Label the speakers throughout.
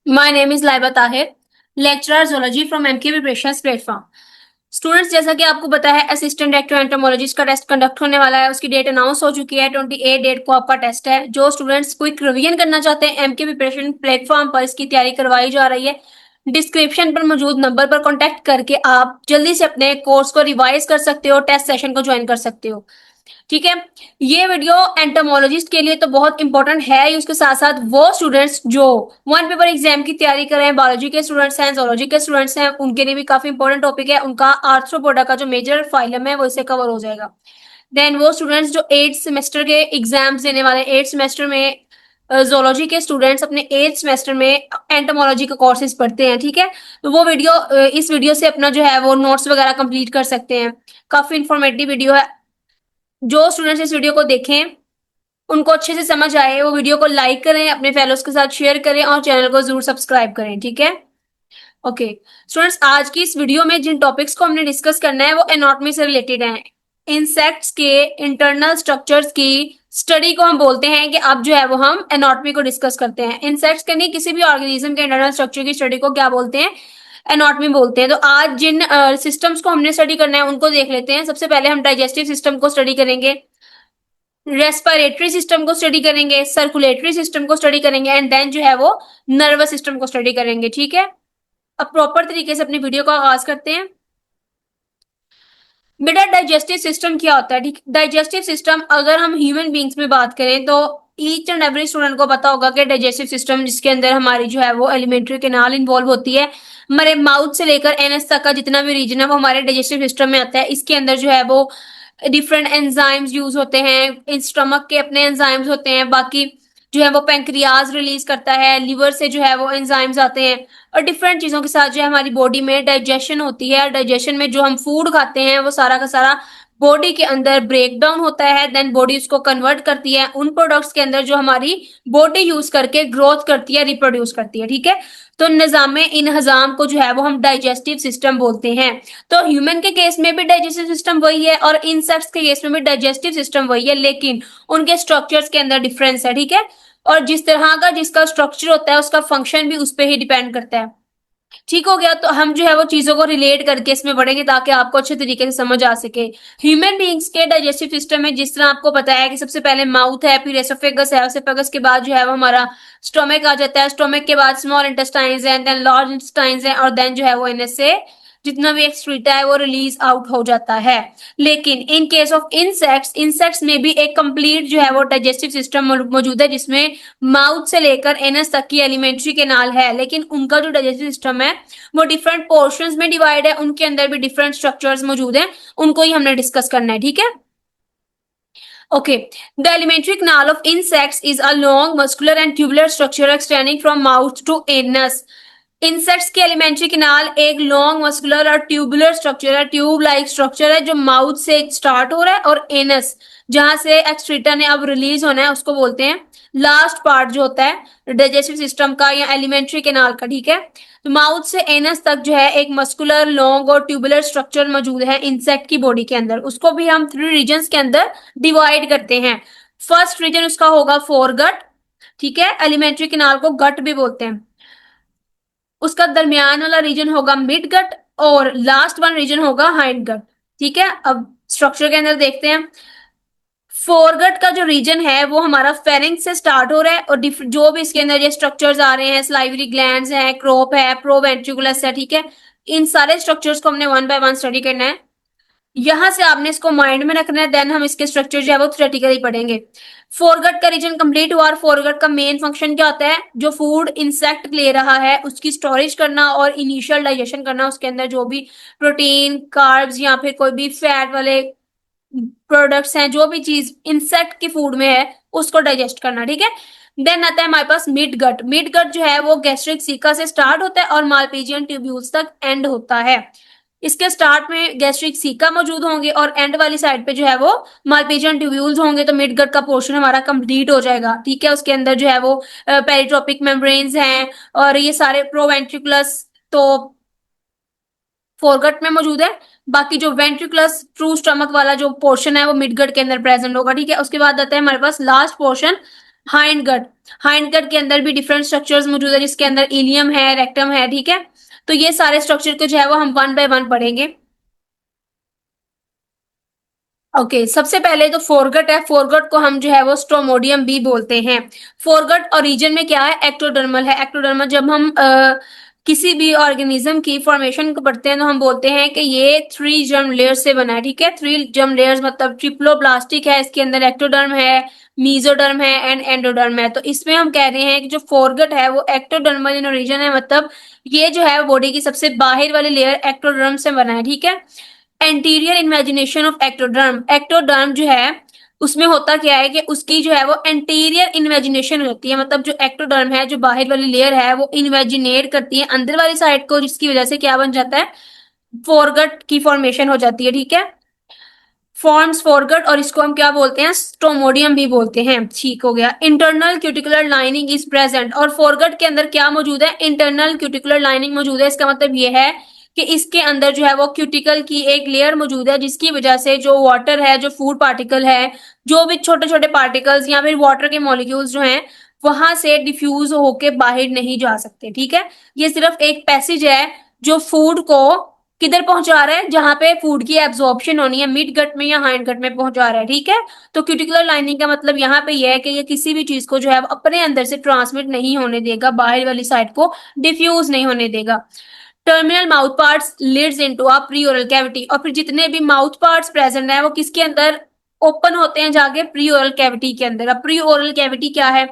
Speaker 1: My name is Laiba Tahir, lecturer zoology from MK Preparations platform. Students, जैसा कि आपको पता है असिस्टेंट डायरेक्टर एंटोमोलॉजिस्ट का टेस्ट कंडक्ट होने वाला है। उसकी डेट अनाउंस हो चुकी है। 28 डेट को आपका टेस्ट है। जो स्टूडेंट्स क्विक रिवीजन करना चाहते हैं एमके प्रिपरेशन प्लेटफॉर्म पर इसकी तैयारी करवाई जा रही है। डिस्क्रिप्शन पर मौजूद नंबर पर कॉन्टेक्ट करके आप जल्दी से अपने कोर्स को रिवाइज कर सकते हो, टेस्ट सेशन को ज्वाइन कर सकते हो। ठीक है। ये वीडियो एंटोमोलॉजिस्ट के लिए तो बहुत इंपॉर्टेंट है ही, उसके साथ साथ वो स्टूडेंट्स जो वन पेपर एग्जाम की तैयारी कर रहे हैं, बायोलॉजी के स्टूडेंट्स हैं, जोलॉजी के स्टूडेंट्स हैं, उनके लिए भी काफी इंपॉर्टेंट टॉपिक है। उनका आर्थ्रोपोडा का जो मेजर फाइलम है वो इससे कवर हो जाएगा। देन वो स्टूडेंट्स जो 8th सेमेस्टर के एग्जाम्स देने वाले हैं, 8th सेमेस्टर में जोलॉजी के स्टूडेंट्स अपने 8th सेमेस्टर में एंटोमोलॉजी का कोर्सेज पढ़ते हैं। ठीक है। तो वो वीडियो इस वीडियो से अपना जो है वो नोट्स वगैरह कंप्लीट कर सकते हैं। काफी इंफॉर्मेटिव वीडियो है। जो स्टूडेंट्स इस वीडियो को देखें, उनको अच्छे से समझ आए, वो वीडियो को लाइक करें, अपने फेलोज के साथ शेयर करें और चैनल को जरूर सब्सक्राइब करें। ठीक है। ओके स्टूडेंट्स, आज की इस वीडियो में जिन टॉपिक्स को हमने डिस्कस करना है वो एनाटॉमी से रिलेटेड हैं। इंसेक्ट्स के इंटरनल स्ट्रक्चर्स की स्टडी को हम बोलते हैं कि अब जो है वो हम एनाटॉमी को डिस्कस करते हैं। इंसेक्ट्स के नहीं, किसी भी ऑर्गेनिज्म के इंटरनल स्ट्रक्चर की स्टडी को क्या बोलते हैं? एनाटॉमी बोलते हैं। तो आज जिन सिस्टम्स को हमने स्टडी करना है उनको देख लेते हैं। सबसे पहले हम डाइजेस्टिव सिस्टम को स्टडी करेंगे, रेस्पिरेटरी सिस्टम को स्टडी करेंगे, सर्कुलेटरी सिस्टम को स्टडी करेंगे एंड देन जो है वो नर्वस सिस्टम को स्टडी करेंगे। ठीक है। अब प्रॉपर तरीके से अपनी वीडियो का आगाज करते हैं। बेटा, डाइजेस्टिव सिस्टम क्या होता है? ठीक, डाइजेस्टिव सिस्टम अगर हम ह्यूमन बींग्स में बात करें तो ईच एंड एवरी स्टूडेंट को पता होगा कि डाइजेस्टिव सिस्टम जिसके अंदर हमारी जो है वो एलिमेंट्री कैनाल इन्वॉल्व होती है। हमारे माउथ से लेकर एनएस तक का जितना भी रीजन है वो हमारे डाइजेस्टिव सिस्टम में आता है। इसके अंदर जो है वो डिफरेंट एंजाइम्स यूज होते हैं। स्टमक के अपने एंजाइम्स होते हैं, बाकी जो है वो पेंक्रियाज रिलीज करता है, लिवर से जो है वो एंजाइम्स आते हैं और डिफरेंट चीजों के साथ जो है हमारी बॉडी में डाइजेशन होती है। डाइजेशन में जो हम फूड खाते हैं वो सारा का सारा बॉडी के अंदर ब्रेक डाउन होता है। देन बॉडी उसको कन्वर्ट करती है उन प्रोडक्ट्स के अंदर जो हमारी बॉडी यूज करके ग्रोथ करती है, रिप्रोड्यूस करती है। ठीक है। तो निजाम इनहजाम को जो है वो हम डाइजेस्टिव सिस्टम बोलते हैं। तो ह्यूमन के केस में भी डाइजेस्टिव सिस्टम वही है और इंसेक्ट्स के केस में भी डाइजेस्टिव सिस्टम वही है, लेकिन उनके स्ट्रक्चर्स के अंदर डिफरेंस है। ठीक है। और जिस तरह का जिसका स्ट्रक्चर होता है उसका फंक्शन भी उस पर ही डिपेंड करता है। ठीक हो गया। तो हम जो है वो चीजों को रिलेट करके इसमें बढ़ेंगे ताकि आपको अच्छे तरीके से समझ आ सके। ह्यूमन बींग्स के डाइजेस्टिव सिस्टम में जिस तरह आपको पता है कि सबसे पहले माउथ है, फिर एसोफेगस है, एसोफेगस के बाद जो है वो हमारा स्टोमक आ जाता है, स्टोमक के बाद स्मॉल इंटेस्टाइन्स है, देन लार्ज इंटेस्टाइन्स है और देन जो है वो इनमें से जितना भी एक्सक्रीटा है वो रिलीज आउट हो जाता है। लेकिन in case of insects, insects में भी एक कंप्लीट जो है वो डाइजेस्टिव सिस्टम मौजूद है जिसमें माउथ से लेकर एनस तक की एलिमेंट्री कैनाल है, लेकिन उनका जो डाइजेस्टिव सिस्टम है वो डिफरेंट पोर्शंस में डिवाइड है। उनके अंदर भी डिफरेंट स्ट्रक्चर्स मौजूद हैं, उनको ही हमने डिस्कस करना है। ठीक है। Okay, the alimentary canal of insects is a long, muscular and tubular structure extending from mouth to anus. Insects की एलिमेंट्री किनाल एक लॉन्ग मस्कुलर और ट्यूबुलर स्ट्रक्चर है, ट्यूब लाइक स्ट्रक्चर है जो माउथ से स्टार्ट हो रहा है और एनस जहां से एक्सक्रीटा ने अब रिलीज होना है उसको बोलते हैं लास्ट पार्ट जो होता है डाइजेस्टिव सिस्टम का या एलिमेंट्री कैनाल का। ठीक है। तो माउथ से एनस तक जो है एक मस्कुलर, लॉन्ग और ट्यूबुलर स्ट्रक्चर मौजूद है इंसेक्ट की बॉडी के अंदर। उसको भी हम 3 रीजन के अंदर डिवाइड करते हैं। फर्स्ट रीजन उसका होगा फोरगट। ठीक है। एलिमेंट्री कैनाल को गट भी बोलते हैं। उसका दरमियान वाला रीजन होगा मिड गट और लास्ट वन रीजन होगा हाइंड गट। ठीक है। अब स्ट्रक्चर के अंदर देखते हैं। फोरगट का जो रीजन है वो हमारा फेरिंक्स से स्टार्ट हो रहा है और जो भी इसके अंदर ये स्ट्रक्चर्स आ रहे हैं, स्लाइवरी ग्लैंड्स हैं, क्रोप है, प्रोवेंट्रिकुलस है। ठीक है। इन सारे स्ट्रक्चर्स को हमने वन बाय वन स्टडी करना है। यहां से आपने इसको माइंड में रखना है, देन हम इसके स्ट्रक्चर जो है वो थ्योरेटिकली पढ़ेंगे। फोरगट का रीजन कंप्लीट हुआ और फोरगट का मेन फंक्शन क्या होता है? जो फूड इंसेक्ट ले रहा है उसकी स्टोरेज करना और इनिशियल डाइजेशन करना, उसके अंदर जो भी प्रोटीन, कार्ब्स या फिर कोई भी फैट वाले प्रोडक्ट्स हैं, जो भी चीज इंसेक्ट के फूड में है उसको डाइजेस्ट करना। ठीक है। देन आता है हमारे पास मिड गट। मिड गट जो है वो गैस्ट्रिक सीका से स्टार्ट होता है और मालपीजियन ट्यूब्यूल्स तक एंड होता है। इसके स्टार्ट में गैस्ट्रिक सीका मौजूद होंगे और एंड वाली साइड पे जो है वो मालपीजियन ट्यूब्यूल्स होंगे, तो मिड गट का पोर्शन हमारा कंप्लीट हो जाएगा। ठीक है। उसके अंदर जो है वो पेरिट्रोपिक मेम्ब्रेन्स हैं और ये सारे प्रोवेंट्रिकुलस तो फोरगट में मौजूद है। बाकी जो वेंट्रिकुलस ट्रू स्टमक वाला जो पोर्शन है वो मिडगट के अंदर प्रेजेंट होगा। ठीक है। उसके बाद आता है हमारे पास last portion hind gut, hind gut के अंदर भी डिफरेंट स्ट्रक्चर्स मौजूद है, जिसके अंदर इलियम है, रेक्टम है, ठीक है। तो ये सारे स्ट्रक्चर को जो है वो हम वन बाय वन पढ़ेंगे। ओके, सबसे पहले तो फोरगट है, फोरगट को हम जो है वो स्ट्रोमोडियम भी बोलते हैं। फोरगट ओरिजिन में क्या है, एक्टोडर्मल है। एक्टोडर्मल जब हम किसी भी ऑर्गेनिज्म की फॉर्मेशन को पढ़ते हैं तो हम बोलते हैं कि ये थ्री जर्म लेयर से बना है, ठीक है। थ्री जर्म लेयर्स मतलब ट्रिप्लोप्लास्टिक है, इसके अंदर एक्टोडर्म है, मीजोडर्म है एंड एंडोडर्म है। तो इसमें हम कह रहे हैं कि जो फोरगट है वो एक्टोडर्मल इन ओरिजिन है, मतलब ये जो है बॉडी की सबसे बाहर वाली लेयर एक्टोडर्म से बना है, ठीक है। Anterior imagination of ectoderm, ectoderm जो है उसमें होता क्या है कि उसकी जो है वो एंटीरियर इन्वेजिनेशन होती है, मतलब जो एक्टोडर्म है, जो बाहर वाली लेयर है, वो इन्वेजिनेट करती है अंदर वाली साइड को, जिसकी वजह से क्या बन जाता है, फोरगट की फॉर्मेशन हो जाती है, ठीक है। फॉर्म्स फोरगट, और इसको हम क्या बोलते हैं, स्टोमोडियम भी बोलते हैं, ठीक हो गया। Internal cuticular lining is present, और फोरगट के अंदर क्या मौजूद है, इंटरनल क्यूटिकुलर लाइनिंग मौजूद है। इसका मतलब ये है कि इसके अंदर जो है वो क्यूटिकल की एक लेयर मौजूद है, जिसकी वजह से जो वाटर है, जो फूड पार्टिकल है, जो भी छोटे छोटे पार्टिकल्स या फिर वाटर के मॉलिक्यूल्स जो हैं, वहां से डिफ्यूज होके बाहर नहीं जा सकते, ठीक है। ये सिर्फ एक पैसेज है जो फूड को किधर पहुंचा रहा है, जहां पे फूड की एब्जॉर्प्शन होनी है, मिड गट में या हाइंड गट में पहुंचा रहा है, ठीक है। तो क्यूटिकुलर लाइनिंग का मतलब यहाँ पे यह है कि ये किसी भी चीज को जो है अपने अंदर से ट्रांसमिट नहीं होने देगा, बाहर वाली साइड को डिफ्यूज नहीं होने देगा। Terminal mouth parts Leeds into a pre oral cavity, और फिर जितने भी माउथ पार्ट्स प्रेजेंट है वो किसके अंदर ओपन होते हैं, जाके प्री ओरल कैविटी के अंदर। अब प्री ओरल कैविटी क्या है,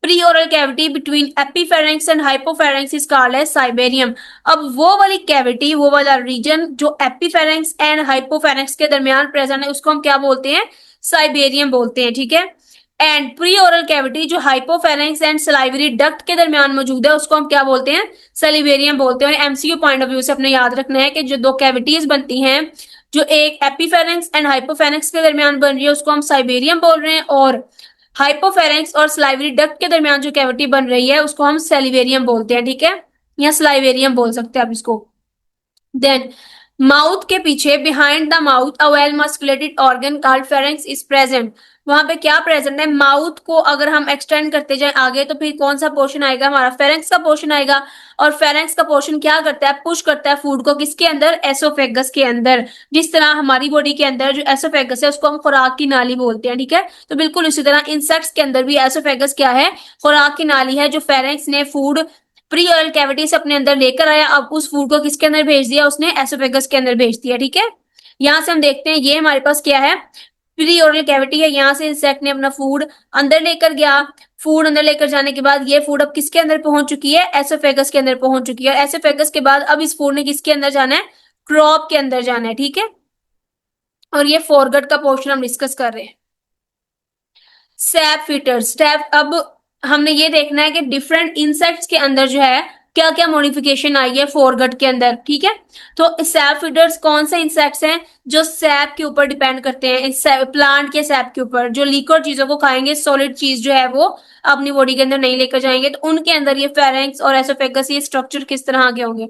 Speaker 1: preoral cavity between epipharynx and hypopharynx is called as cibarium. अब वो वाली कैविटी, वो वाला रीजन जो एपिफेरेंक्स एंड हाइपोफेरेंक्स के दरमियान प्रेजेंट है, उसको हम क्या बोलते हैं, साइबेरियम बोलते हैं, ठीक है। एंड प्री ओरल कैविटी जो हाइपोफेरेंक्स एंड सलाइवरी डक्ट के दरमियान मौजूद है, उसको हम क्या बोलते हैं, सलिवेरियम बोलते हैं। और एमसीक्यू पॉइंट ऑफ व्यू से अपने याद रखना है कि जो दो कैविटीज बनती हैं, जो एक एपिफेरेंक्स एंड हाइपोफेरेंक्स के दरमियान बन रही है, उसको हम साइबेरियम बोल रहे हैं, और हाइपोफेरेंक्स और सलाइवरी डक्ट के दरमियान जो कैविटी बन रही है उसको हम सेलिवेरियम बोलते हैं, ठीक है, या सलाइवेरियम बोल सकते हैं आप इसको। देन माउथ के पीछे behind the mouth a well musculated organ called pharynx is present. वहां पे क्या प्रेजेंट है, माउथ को अगर हम एक्सटेंड करते जाए आगे तो फिर कौन सा पोर्शन आएगा, हमारा फेरेंक्स का पोर्शन आएगा। और फेरेंक्स का पोर्शन क्या करता है, पुश करता है फूड को किसके अंदर, एसोफेगस के अंदर। जिस तरह हमारी बॉडी के अंदर जो एसोफेगस है उसको हम खुराक की नाली बोलते हैं, ठीक है। तो बिल्कुल इसी तरह इंसेक्ट्स के अंदर भी एसोफेगस क्या है, खुराक की नाली है, जो फेरेंक्स ने फूड प्री ऑयल कैविटी से अपने अंदर लेकर आया, अब उस फूड को किसके अंदर भेज दिया, उसने एसोफेगस के अंदर भेज दिया, ठीक है। यहां से हम देखते हैं ये हमारे पास क्या है, प्री ओरल कैविटी है, यहाँ से इंसेक्ट ने अपना फूड अंदर लेकर गया। फूड अंदर लेकर जाने के बाद ये फूड अब किसके अंदर पहुंच चुकी है, एसोफेगस के अंदर पहुंच चुकी है। और एसोफेगस के बाद अब इस फूड ने किसके अंदर जाना है, क्रॉप के अंदर जाना है, ठीक है। और ये फोरगट का पोर्शन हम डिस्कस कर रहे हैं। सैप फीटर्स, स्टेप, अब हमने ये देखना है कि डिफरेंट इंसेक्ट्स के अंदर जो है क्या क्या मॉडिफिकेशन आई है फोरगट के अंदर, ठीक है। तो सैप फीडर्स कौन से इंसेक्ट्स हैं जो सैप के ऊपर डिपेंड करते हैं, इस प्लांट के सैप के ऊपर, जो लिक्विड चीजों को खाएंगे, सॉलिड चीज जो है वो अपनी बॉडी के अंदर नहीं लेकर जाएंगे, तो उनके अंदर ये फेरेंक्स और एसोफेगस, ये स्ट्रक्चर किस तरह आगे होंगे।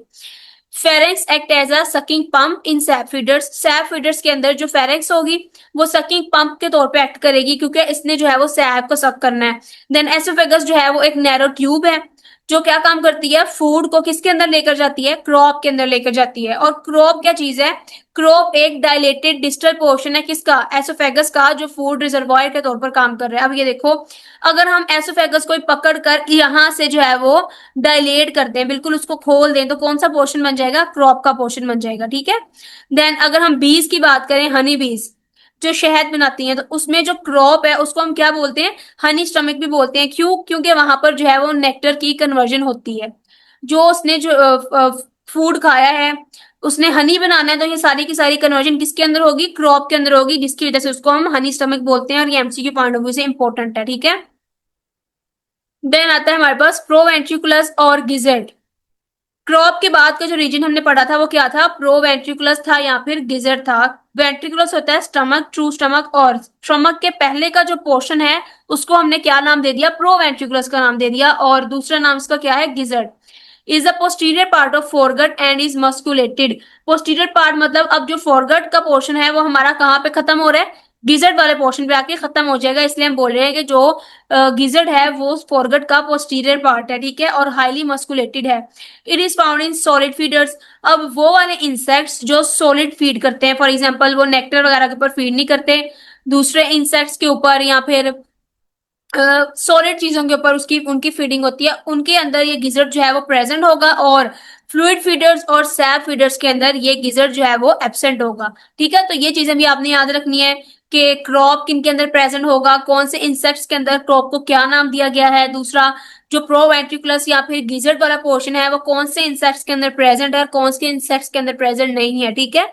Speaker 1: Pharynx act as a sucking pump in sap feeders, sap feeders के अंदर जो फेरेंक्स होगी वो सकिंग पंप के तौर पे एक्ट करेगी, क्योंकि इसने जो है वो सैप को सक करना है। देन एसोफेगस जो है वो एक नैरो ट्यूब है, जो क्या काम करती है, फूड को किसके अंदर लेकर जाती है, क्रॉप के अंदर लेकर जाती है। और क्रॉप क्या चीज है, क्रॉप एक डायलेटेड डिस्टल पोर्शन है किसका, एसोफेगस का, जो फूड रिजर्वायर के तौर पर काम कर रहा है। अब ये देखो, अगर हम एसोफेगस को पकड़ कर यहाँ से जो है वो डायलेट करते हैं, बिल्कुल उसको खोल दें, तो कौन सा पोर्शन बन जाएगा, क्रॉप का पोर्शन बन जाएगा, ठीक है। देन अगर हम बीज की बात करें, हनी बीज जो शहद बनाती हैं, तो उसमें जो क्रॉप है उसको हम क्या बोलते हैं, हनी स्टमक भी बोलते हैं। क्यों, क्योंकि वहां पर जो है वो नेक्टर की कन्वर्जन होती है, जो उसने जो फूड खाया है उसने हनी बनाना है, तो ये सारी की सारी कन्वर्जन किसके अंदर होगी, क्रॉप के अंदर होगी, जिसकी वजह से उसको हम हनी स्टमक बोलते हैं। और ये एमसीक्यू पॉइंट ऑफ व्यू से इंपॉर्टेंट है, ठीक है। देन आता है हमारे पास प्रोवेंट्रिकुलस और गिजेट। क्रॉप के बाद का जो रीजन हमने पढ़ा था वो क्या था, प्रोवेंट्रिकुलस था या फिर गिजर था। वेंट्रिकुलस होता है स्टमक, ट्रू स्टमक, और स्टमक के पहले का जो पोर्शन है उसको हमने क्या नाम दे दिया, प्रोवेंट्रिकुलस का नाम दे दिया, और दूसरा नाम इसका क्या है, गिजर। Is the posterior part of foregut and is musculated. Posterior part मतलब अब जो फोरगट का पोर्शन है वो हमारा कहाँ पे खत्म हो रहा है, गिजर्ड वाले पोर्शन पे आके खत्म हो जाएगा, इसलिए हम बोल रहे हैं कि जो गिजर्ड है वो फोरगट का पोस्टीरियर पार्ट है, ठीक है, और हाईली मस्कुलेटेड है। It is found in solid feeders. अब वो वाले इंसेक्ट्स जो सॉलिड फीड करते हैं, फॉर एग्जांपल वो नेक्टर वगैरह के ऊपर फीड नहीं करते, दूसरे इंसेक्ट्स के ऊपर या फिर सॉलिड चीजों के ऊपर उसकी उनकी फीडिंग होती है, उनके अंदर ये गिजर्ड जो है वो प्रेजेंट होगा, और फ्लूइड फीडर्स और सैप फीडर्स के अंदर ये गिजर्ड जो है वो एब्सेंट होगा। ठीक है, तो ये चीजें भी आपने याद रखनी है कि क्रॉप किन के अंदर प्रेजेंट होगा, कौन से इंसेक्ट्स के अंदर क्रॉप को क्या नाम दिया गया है, दूसरा जो प्रोवेंट्रिकुलस या फिर गिजर्ड वाला पोर्शन है वो कौन से इंसेक्ट्स के अंदर प्रेजेंट है और कौन से इंसेक्ट्स के अंदर प्रेजेंट नहीं है। ठीक है,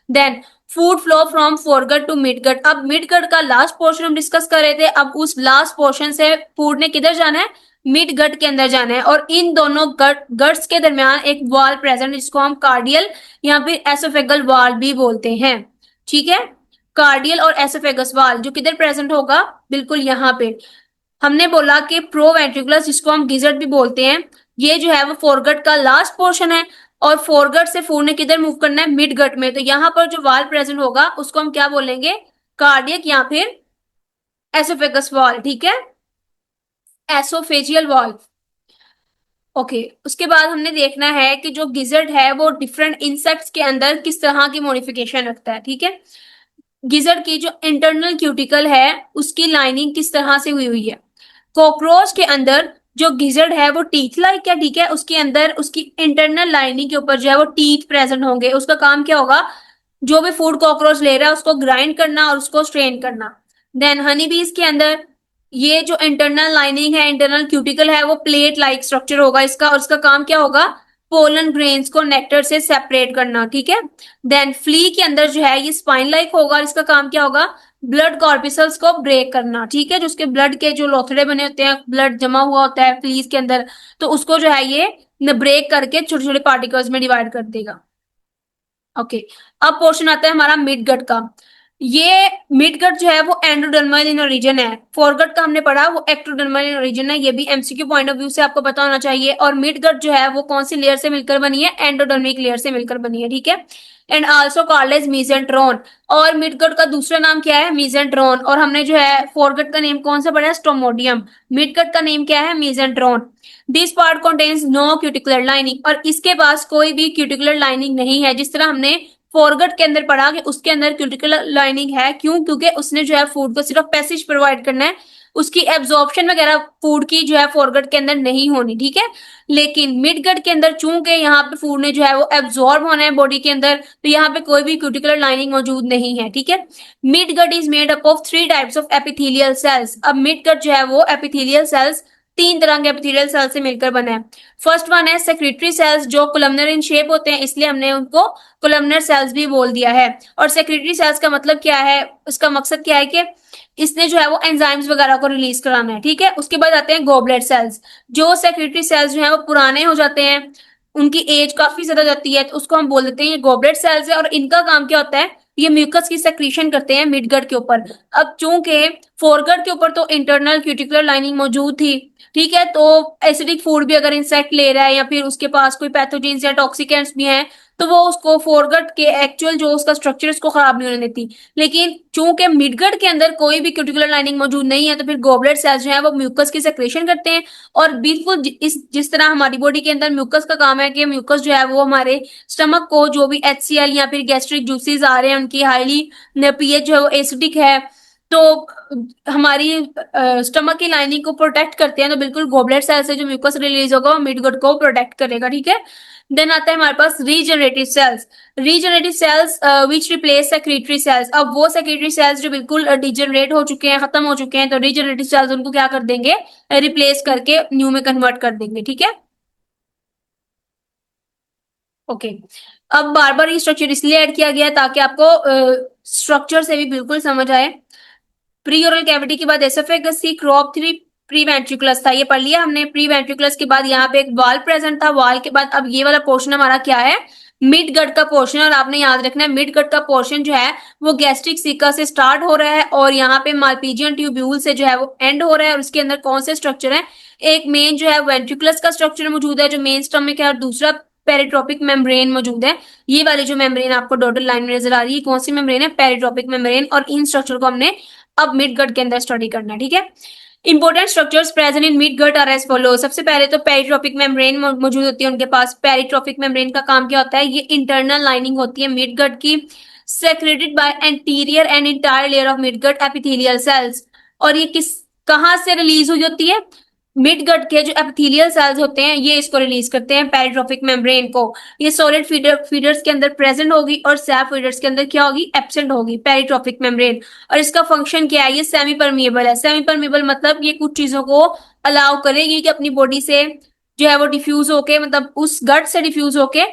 Speaker 1: then food flow from foregut to midgut. अब मिडगट का लास्ट पोर्शन हम डिस्कस कर रहे थे, अब उस लास्ट पोर्शन से फूड ने किधर जाना है, मिडगट के अंदर जाना है, और इन दोनों गट्स के दरमियान एक वॉल प्रेजेंट जिसको हम कार्डियल या फिर एसोफेगल वॉल भी बोलते हैं। ठीक है, कार्डियल और एसोफेगस वॉल जो किधर प्रेजेंट होगा, बिल्कुल यहाँ पे। हमने बोला कि प्रोवेंट्रिकुलस जिसको हम गिजर्ड भी बोलते हैं, ये जो है वो फोरगट का लास्ट पोर्शन है, और फोरगट से फूड ने किधर मूव करना है, मिड गट में। तो यहाँ पर जो वाल प्रेजेंट होगा उसको हम क्या बोलेंगे, कार्डियक या फिर एसोफेगस वॉल। ठीक है, एसोफेजियल वॉल। ओके, उसके बाद हमने देखना है कि जो गिजर्ड है वो डिफरेंट इंसेक्ट्स के अंदर किस तरह की मॉडिफिकेशन रखता है। ठीक है, गिजर्ड की जो इंटरनल क्यूटिकल है उसकी लाइनिंग किस तरह से हुई हुई है। कॉकरोच के अंदर जो गिजर्ड है वो टीथ लाइक है, ठीक है, उसके अंदर उसकी इंटरनल लाइनिंग के ऊपर जो है वो टीथ प्रेजेंट होंगे। उसका काम क्या होगा, जो भी फूड कॉकरोच ले रहा है उसको ग्राइंड करना और उसको स्ट्रेन करना। देन हनी बीज के अंदर ये जो इंटरनल लाइनिंग है, इंटरनल क्यूटिकल है, वो प्लेट लाइक स्ट्रक्चर होगा इसका, और इसका काम क्या होगा, पोलन ग्रेन्स को नेक्टर से सेपरेट करना। ठीक है, देन फ्ली के अंदर जो है ये स्पाइन लाइक होगा, और इसका काम क्या होगा, ब्लड कॉर्पिसल्स को ब्रेक करना। ठीक है, जो उसके ब्लड के जो लोथड़े बने होते हैं, ब्लड जमा हुआ होता है फ्लीज के अंदर, तो उसको जो है ये ब्रेक करके छोटे छोटे पार्टिकल्स में डिवाइड कर देगा। ओके, अब पोर्शन आता है हमारा मिड गट का। ये मिड गट जो है वो एंडोडर्मल इन ओरिजिन है, फोरगट का हमने पढ़ा वो एक्टोडर्मल इन ओरिजिन है, ये भी एमसीक्यू पॉइंट ऑफ व्यू से आपको पता होना चाहिए। और मिड गट जो है वो कौन सी लेयर से मिलकर बनी है, एंडोडर्मिक लेयर से मिलकर बनी है। ठीक है, एंड आल्सो कॉल्ड एज मीजेंट्रॉन। और मिडगट का दूसरा नाम क्या है, मीजेंट्रॉन। और हमने जो है फोरगट का नेम कौन सा पढ़ा है, स्टोमोडियम। मिडगट का नेम क्या है, mesenteron. This part contains no cuticular lining, और इसके पास कोई भी क्यूटिकुलर लाइनिंग नहीं है। जिस तरह हमने फोरगट के अंदर पढ़ा कि उसके अंदर क्यूटिकुलर लाइनिंग है, क्यों, क्योंकि उसने जो है फूड को सिर्फ पैसेज प्रोवाइड करना है, उसकी एब्जॉर्प्शन वगैरह फूड की जो है फोरगट के अंदर नहीं होनी। ठीक है, लेकिन मिडगट के अंदर चूंकि यहाँ पे फूड ने जो है वो एब्जॉर्ब होना है बॉडी के अंदर, तो यहाँ पे कोई भी क्यूटिकुलर लाइनिंग मौजूद नहीं है। ठीक है, midgut is made up of 3 types of epithelial cells. अब मिडगट जो है वो एपिथेलियल सेल्स 3 तरह के एपिथेलियल सेल से मिलकर बना है। फर्स्ट वन है सेक्रेटरी सेल्स, जो कोलमनर इन शेप होते हैं, इसलिए हमने उनको कोलमनर सेल्स भी बोल दिया है। और सेक्रेटरी सेल्स का मतलब क्या है, उसका मकसद क्या है कि इसने जो है वो एंजाइम्स वगैरह को रिलीज कराना है। ठीक है, उसके बाद आते हैं गोबलेट सेल्स। जो सेक्रेटरी सेल्स जो है वो पुराने हो जाते हैं, उनकी एज काफी ज्यादा जाती है, तो उसको हम बोल देते हैं ये गोबलेट सेल्स है। और इनका काम क्या होता है, ये म्यूकस की सेक्रीशन करते हैं मिडगट के ऊपर। अब चूंकि फोरगट के ऊपर तो इंटरनल क्यूटिकुलर लाइनिंग मौजूद थी, ठीक है, तो एसिडिक फूड भी अगर इंसेक्ट ले रहा है या फिर उसके पास कोई पैथोजेंस या टॉक्सिकेंट्स भी हैं, तो वो उसको फोरगट के एक्चुअल जो उसका स्ट्रक्चर उसको खराब नहीं होने देती। लेकिन चूंकि मिडगट के अंदर कोई भी क्यूटिकुलर लाइनिंग मौजूद नहीं है, तो फिर गोबलेट सेल्स जो है वो म्यूकस की सेक्रेशन करते हैं। और बिल्कुल जिस तरह हमारी बॉडी के अंदर म्यूकस का काम है कि म्यूकस जो है वो हमारे स्टमक को जो भी HCl या फिर गैस्ट्रिक जूसेस आ रहे हैं उनकी हाईली पीएच जो है वो एसिडिक है, तो हमारी स्टमक की लाइनिंग को प्रोटेक्ट करते हैं, तो बिल्कुल गोबलेट सेल से जो म्यूकस रिलीज होगा वो मिडगट को प्रोटेक्ट करेगा। ठीक है, देन आता है हमारे पास regenerative cells. Regenerative cells which replace secretory cells. अब वो सेक्रेटरी सेल्स जो बिल्कुल डिजनरेट हो चुके हैं, खत्म हो चुके हैं, तो रीजनरेटिव सेल्स उनको क्या कर देंगे, रिप्लेस करके न्यू में कन्वर्ट कर देंगे। ठीक है, ओके, अब बार बार ये स्ट्रक्चर इसलिए ऐड किया गया है ताकि आपको स्ट्रक्चर से भी बिल्कुल समझ आए। प्री ओरल कैविटी के बाद एसोफेगस थी, क्रॉप थ्री, प्री वेंट्रिकुलस था, ये पढ़ लिया हमने। प्री वेंट्रिकुलस के बाद यहाँ पे एक वाल प्रेजेंट था, वाल के बाद अब ये वाला पोर्शन हमारा क्या है, मिड गट का पोर्शन। और आपने याद रखना है मिड गट का पोर्शन जो है वो गैस्ट्रिक सीका से स्टार्ट हो रहा है और यहाँ पे मालपीजियन ट्यूब्यूल से जो है वो एंड हो रहा है। और उसके अंदर कौन से स्ट्रक्चर है, एक मेन जो है वेंट्रिकुलस का स्ट्रक्चर मौजूद है जो मेन स्टमक है, और दूसरा पेरिट्रोपिक मेम्ब्रेन मौजूद है। ये वाली जो मेम्ब्रेन आपको डॉटेड लाइन में नजर आ रही है, कौन सी मेम्ब्रेन है? पेरिट्रोपिक मेम्ब्रेन। और इन स्ट्रक्चर को हमने अब मिड गट के अंदर स्टडी करना है, ठीक है। Important structures present in mid gut are as follow. सबसे पहले तो पेरिट्रोपिक मेम्ब्रेन मौजूद होती है उनके पास। पेरिट्रोपिक मेम्ब्रेन का काम क्या होता है? ये इंटरनल लाइनिंग होती है मिड गट की, secreted by anterior and entire layer of mid gut epithelial cells. और ये किस कहाँ से रिलीज हुई होती है? मिड गट के जो एपिथेलियल सेल्स होते हैं ये इसको रिलीज करते हैं, पेरिट्रोपिक मेम्ब्रेन को। ये सॉलिड फीडर्स के अंदर प्रेजेंट होगी और सैप फीडर्स के अंदर क्या होगी? एब्सेंट होगी पेरिट्रोपिक मेम्ब्रेन। और इसका फंक्शन क्या है? ये सेमी परमिएबल है। सेमी परमिएबल मतलब ये कुछ चीजों को अलाउ करेगी कि अपनी बॉडी से जो है वो डिफ्यूज होके, मतलब उस गट से डिफ्यूज होके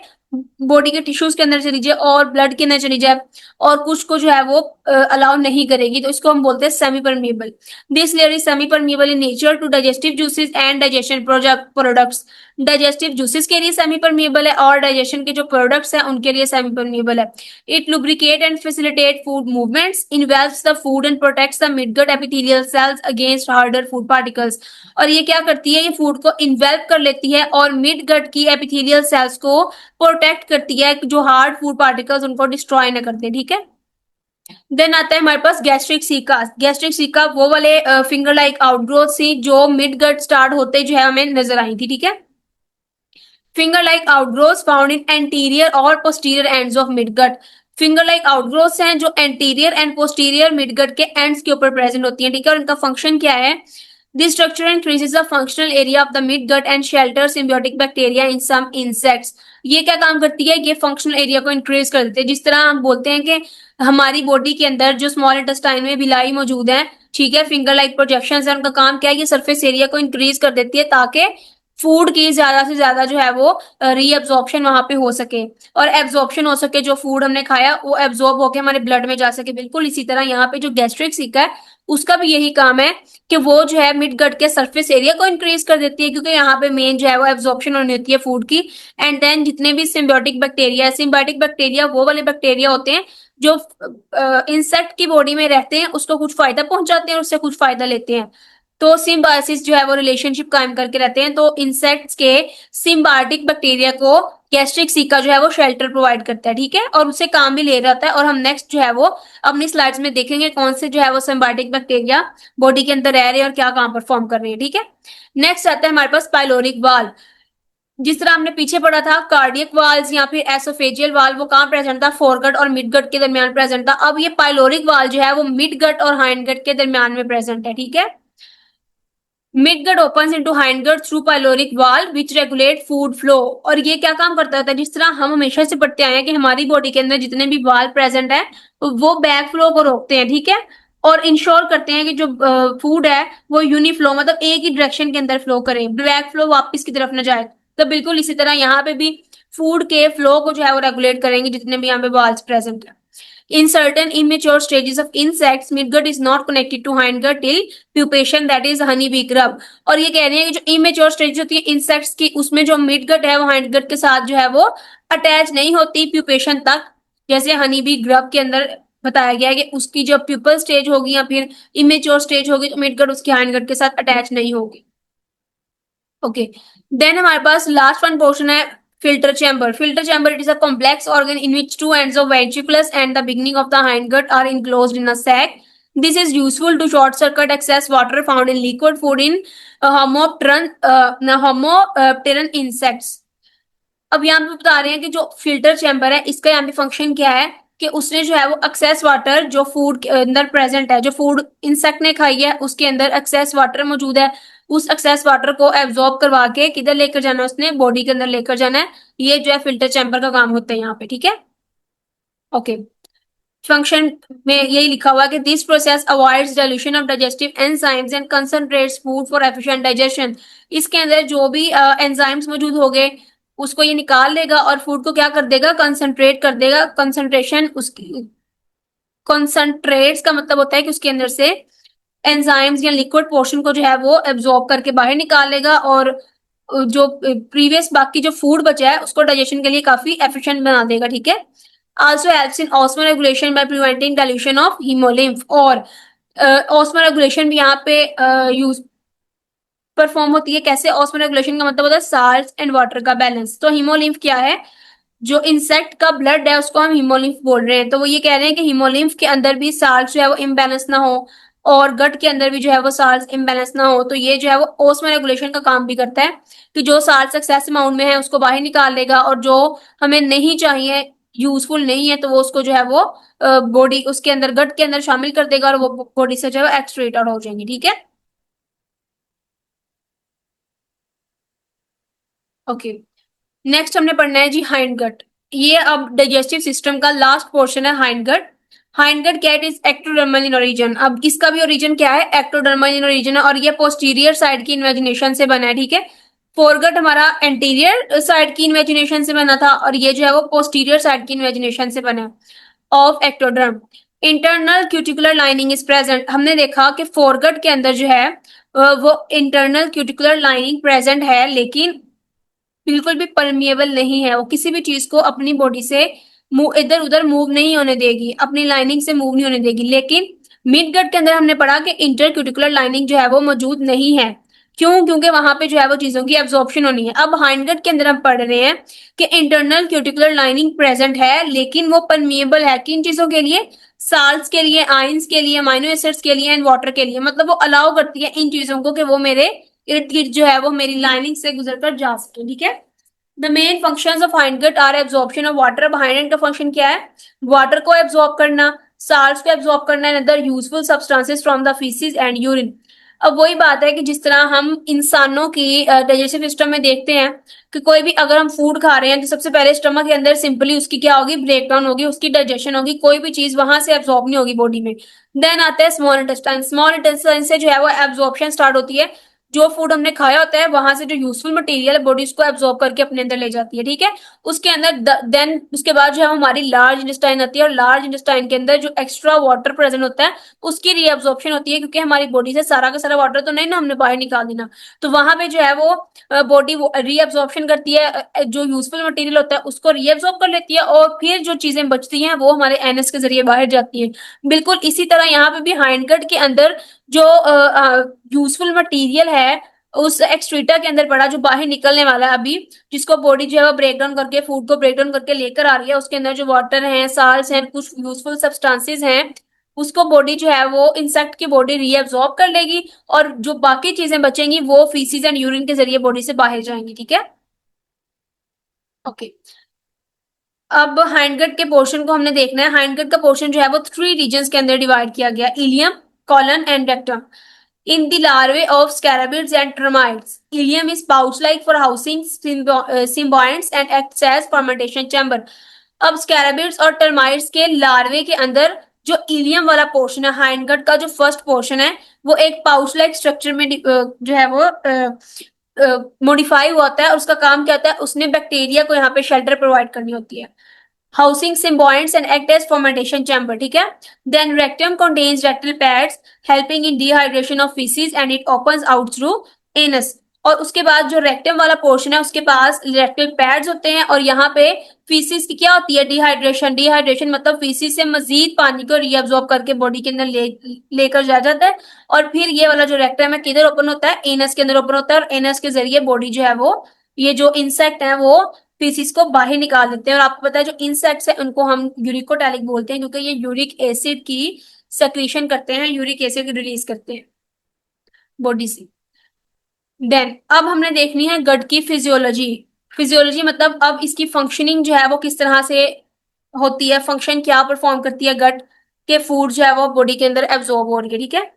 Speaker 1: बॉडी के टिश्यूज के अंदर चली जाए और ब्लड के अंदर चली जाए, और कुछ को जो है वो अलाउ नहीं करेगी, तो इसको हम बोलते हैं semi permeable. This layer is semi permeable in nature to digestive juices and digestion products. Digestive juices के लिए सेमी परमिएबल है और डाइजेशन के जो प्रोडक्ट्स हैं उनके लिए सेमी परमिएबल है। It lubricate and facilitate food movements, involves the food and protects the midgut epithelial cells against harder food particles. और ये क्या करती है? ये फूड को इन्वेल्व कर लेती है और मिडगट की एपिथेलियल सेल्स को प्रोटेक्ट करती है, जो हार्ड फूड पार्टिकल्स उनको डिस्ट्रॉय न करते, ठीक है। देन आता है हमारे पास गैस्ट्रिक सीका। गैस्ट्रिक सीका वो वाले फिंगर लाइक आउटग्रोथ सी जो मिड गट स्टार्ट होते जो है हमें नजर आई थी, ठीक है। Finger like outgrowth found in anterior और posterior ends of midgut. Finger like outgrowth हैं जो एंटीरियर एंड पोस्टीरियर मिडगट के एंड्स के ऊपर प्रेजेंट होती हैं, ठीक है। और इनका फंक्शन क्या है? This structure increases the functional area of the midgut and shelter symbiotic bacteria in some insects. ये क्या काम करती है? ये फंक्शनल एरिया को इंक्रीज कर देती है। जिस तरह हम बोलते हैं कि हमारी बॉडी के अंदर जो स्मॉल इंटेस्टाइन में बिलाई मौजूद है, ठीक है, फिंगर लाइक प्रोजेक्शन है, उनका काम क्या है? ये सरफेस एरिया को इंक्रीज कर देती है ताकि फूड की ज्यादा से ज्यादा जो है वो रीअब्जॉर्प्शन वहां पे हो सके और एब्जॉर्प्शन हो सके, जो फूड हमने खाया वो एब्जॉर्ब होके हमारे ब्लड में जा सके। बिल्कुल इसी तरह यहाँ पे जो गैस्ट्रिक सीका है उसका भी यही काम है कि वो जो है मिड गट के सरफेस एरिया को इंक्रीज कर देती है, क्योंकि यहाँ पे मेन जो है वो एब्जॉर्प्शन होनी होती है फूड की। एंड देन जितने भी सिम्बायोटिक बैक्टीरिया, सिम्बायोटिक बैक्टीरिया वो वाले बैक्टीरिया होते हैं जो इंसेक्ट की बॉडी में रहते हैं, उसको कुछ फायदा पहुंचाते हैं और उससे कुछ फायदा लेते हैं। तो सिम्बायोसिस जो है वो रिलेशनशिप कायम करके रहते हैं। तो इंसेक्ट्स के सिम्बायोटिक बैक्टीरिया को गैस्ट्रिक सीका जो है वो शेल्टर प्रोवाइड करता है, ठीक है, और उससे काम भी ले रहता है। और हम नेक्स्ट जो है वो अपनी स्लाइड्स में देखेंगे कौन से जो है वो सिम्बायोटिक बैक्टीरिया बॉडी के अंदर रह रहे हैं और क्या काम परफॉर्म कर रहे हैं, ठीक है। नेक्स्ट आता है हमारे पास पाइलोरिक वाल्व। जिस तरह हमने पीछे पढ़ा था कार्डियक वाल्व या फिर एसोफेजियल वाल्व, वो कहाँ प्रेजेंट था? फोरगट और मिडगट के दरमियान प्रेजेंट था। अब ये पाइलोरिक वाल्व जो है वो मिडगट और हाइंडगट के दरमियान में प्रेजेंट है, ठीक है। Midgut opens into hindgut through pyloric valve विच रेगुलेट फूड फ्लो। और ये क्या काम करता है? जिस तरह हम हमेशा से पढ़ते आए हैं कि हमारी बॉडी के अंदर जितने भी वाल्व प्रेजेंट है वो बैक फ्लो को रोकते हैं, ठीक है, और इंश्योर करते हैं कि जो फूड है वो यूनिफ्लो, मतलब एक ही डायरेक्शन के अंदर फ्लो करे, बैक फ्लो वापस की तरफ न जाए। तो बिल्कुल इसी तरह यहाँ पे भी फूड के फ्लो को जो है वो रेगुलेट करेंगे जितने भी यहाँ पे वाल्व प्रेजेंट है। In certain immature stages of insects, midgut is not connected to hindgut till pupation, that is honey bee grub। और ये कह रहे हैं कि जो immature stage होती है इंसेक्ट्स की, उसमें जो midgut है वो hindgut के साथ जो है वो अटैच नहीं होती प्यूपेशन तक। जैसे हनी बी ग्रब के अंदर बताया गया है कि उसकी जो प्यूपल स्टेज होगी या फिर इमेच्योर स्टेज होगी तो मिडगट उसकी हाइंडगट के साथ अटैच नहीं होगी। ओके, देन हमारे पास लास्ट वन पोर्शन है filter chamber। Filter chamber, it is a complex organ in which two ends of ventriculus and the beginning of the hindgut are enclosed in a sac. This is useful to short circuit excess water found in liquid food in homopteran insects। अब यहाँ पे बता रहे हैं कि जो filter chamber है इसका यहाँ पे फंक्शन क्या है कि उसने जो है वो एक्सेस वाटर जो फूड के अंदर प्रेजेंट है, जो फूड इंसेक्ट ने खाई है उसके अंदर एक्सेस वाटर मौजूद है, उस एक्सेस वाटर को एब्जॉर्ब करवा के किधर लेकर जाना है? उसने बॉडी के अंदर लेकर जाना है। ये जो है फिल्टर चैम्बर का काम होता है यहाँ पे, ठीक है। ओके, फंक्शन में यही लिखा हुआ है कि this process avoids dilution of digestive enzymes and concentrates food for efficient digestion. इसके अंदर जो भी एंजाइम्स मौजूद हो गए उसको ये निकाल लेगा और फूड को क्या कर देगा? कंसंट्रेट कर देगा। कंसंट्रेशन उसकी, कंसंट्रेट्स का मतलब होता है कि उसके अंदर से एंजाइम्स या लिक्विड पोर्शन को जो है वो एब्जॉर्ब करके बाहर निकाल लेगा और जो प्रीवियस बाकी जो फूड बचा है उसको डाइजेशन के लिए काफी एफिशिएंट बना देगा, ठीक है। Also helps in osmo regulation by preventing dilution of haemolymph. और ऑस्मो रेगुलेशन भी यहाँ पे यूज परफॉर्म होती है। कैसे? ऑस्मोरेगुलेशन का मतलब होता है साल्ट एंड वाटर का बैलेंस। तो हीमोलिम्फ क्या है? जो इंसेक्ट का ब्लड है उसको हम हीमोलिम्फ बोल रहे हैं। तो वो ये कह रहे हैं कि हीमोलिम्फ के अंदर भी साल्ट जो है वो इम्बैलेंस ना हो, और गट के अंदर भी जो है वो साल्ट इम्बैलेंस ना हो। तो ये जो है वो ऑस्मो रेगुलेशन का काम भी करता है कि जो साल्ट एक्सेस अमाउंट में है उसको बाहर निकाल लेगा, और जो हमें नहीं चाहिए, यूजफुल नहीं है, तो वो उसको जो है वो बॉडी उसके अंदर गट के अंदर शामिल कर देगा, और वो बॉडी से जो है एक्सक्रीट आउट हो जाएंगी। ठीक है। ओके। नेक्स्ट हमने पढ़ना है जी हाइंड गट। ये अब डाइजेस्टिव सिस्टम का लास्ट पोर्शन है, हाइंड गट। हाइंड गट क्या इज एक्टोडर्मल इन ओरिजिन। अब इसका भी ओरिजिन क्या है? एक्टोडर्मल इन ओरिजिन है, और ये पोस्टीरियर साइड की इन्वेजिनेशन से बना है। ठीक है। फोरगट हमारा एंटीरियर साइड की इन्वेजिनेशन से बना था, और ये जो है वो पोस्टीरियर साइड की इन्वेजिनेशन से बना है of ectoderm. Internal cuticular lining is present. हमने देखा कि फोरगट के अंदर जो है वो इंटरनल क्यूटिकुलर लाइनिंग प्रेजेंट है, लेकिन बिल्कुल भी परमिएबल नहीं है। वो किसी भी चीज को अपनी बॉडी से मूव इधर उधर मूव नहीं होने देगी, अपनी लाइनिंग से मूव नहीं होने देगी। लेकिन मिड गट के अंदर हमने पढ़ा कि इंटरक्यूटिकुलर लाइनिंग जो है वो मौजूद नहीं है। क्यों? क्योंकि वहां पे जो है वो चीजों की एब्जॉर्प्शन होनी है। अब हाइंड गट के अंदर हम पढ़ रहे हैं कि इंटरनल क्यूटिकुलर लाइनिंग प्रेजेंट है, लेकिन वो परमिएबल है किन चीजों के लिए? साल्ट्स के लिए, आयंस के लिए, अमाइनो एसिड्स के लिए एंड वाटर के लिए। मतलब वो अलाउ करती है इन चीजों को कि वो मेरे इर्द गिर्द जो है वो मेरी लाइनिंग से गुजर कर जा सके। ठीक है। The main functions of hindgut are absorption of water. अब हाइंड का फंक्शन क्या है? वाटर को एब्जॉर्ब करना, साल्ट्स को एब्जॉर्ब करना and other useful substances from the faeces and urine. अब वही बात है कि जिस तरह हम इंसानों की डाइजेस्टिव सिस्टम में देखते हैं कि कोई भी अगर हम फूड खा रहे हैं तो सबसे पहले स्टमक के अंदर सिंपली उसकी क्या होगी? ब्रेक डाउन होगी, उसकी डाइजेशन होगी, कोई भी चीज वहां से एब्जॉर्ब नहीं होगी बॉडी में। देन आता है स्मॉल इंटेस्टाइन। स्मॉल इंटेस्टाइन से जो है वो एब्जॉर्प्शन स्टार्ट होती है। जो फूड हमने खाया होता है वहां से जो यूजफुल मटेरियल है बॉडी उसको एब्जॉर्ब करके अपने अंदर ले जाती है। ठीक है। उसके अंदर देन उसके बाद जो है हमारी लार्ज इंटेस्टाइन आती है, और लार्ज इंटेस्टाइन के अंदर जो एक्स्ट्रा वाटर प्रेजेंट होता है उसकी रीअब्जॉर्प्शन होती है, क्योंकि हमारी बॉडी से सारा का सारा वाटर तो नहीं ना हमने बाहर निकाल देना। तो वहां पे जो है वो बॉडी रीअब्जॉर्प्शन करती है, जो यूजफुल मटेरियल होता है उसको रीअब्जॉर्ब कर लेती है, और फिर जो चीजें बचती हैं वो हमारे एनएस के जरिए बाहर जाती हैं। बिल्कुल इसी तरह यहाँ पे भी हाइंडगट के अंदर जो यूजफुल मटेरियल है उस एक्सट्रीटा के अंदर पड़ा, जो बाहर निकलने वाला है अभी, जिसको बॉडी जो है वो ब्रेक डाउन करके फूड को ब्रेक डाउन करके लेकर आ रही है, उसके अंदर जो वाटर है, साल्स हैं, कुछ यूजफुल सब्सटेंसेस हैं, उसको बॉडी जो है वो इंसेक्ट की बॉडी रीअब्सॉर्ब कर लेगी, और जो बाकी चीजें बचेंगी वो फीसिस एंड यूरिन के जरिए बॉडी से बाहर जाएंगी। ठीक है। ओके। अब हाइंडगट के पोर्शन को हमने देखना है। हाइंडगट का पोर्शन जो है वो थ्री रीजन्स के अंदर डिवाइड किया गया, ileum, colon and rectum. In the larvae of scarabees and termites, ileum is pouch-like for housing symbionts and acts as fermentation chamber. अब स्कैराबीड्स और टर्माइट्स के लार्वे के अंदर जो इलियम वाला पोर्शन है, हाइंडगट का जो फर्स्ट पोर्शन है, वो एक पाउच लाइक स्ट्रक्चर में जो है वो मॉडिफाई होता है, और उसका काम क्या होता है? उसने बैक्टीरिया को यहाँ पे शेल्टर प्रोवाइड करनी होती है, housing symbionts and act as fermentation chamber. ठीक है। Then rectum contains rectal pads helping in dehydration of feces and it opens out through anus. और उसके बाद जो रेक्टम वाला पोर्शन है उसके पास रेक्टल पैड्स होते हैं, और यहाँ पे फीसिस की क्या होती है? डिहाइड्रेशन। डिहाइड्रेशन मतलब फीसिस से मजीद पानी को रीअब्सॉर्ब करके बॉडी के अंदर लेकर जा जाता है, और फिर ये वाला जो रेक्टम है किधर ओपन होता है? एनस के अंदर ओपन होता है, और एनस के जरिए बॉडी जो है वो ये जो इंसेक्ट है वो फीसिस को बाहर निकाल देते हैं। और आपको पता है जो इंसेक्ट्स है उनको हम यूरिकोटैलिक बोलते हैं, क्योंकि ये यूरिक एसिड की सेक्रीशन करते हैं, यूरिक एसिड रिलीज करते हैं बॉडी से। देन अब हमने देखनी है गट की फिजियोलॉजी। फिजियोलॉजी मतलब अब इसकी फंक्शनिंग जो है वो किस तरह से होती है, फंक्शन क्या परफॉर्म करती है गट के, फूड जो है वो बॉडी के अंदर एब्जॉर्ब हो रही है। ठीक है।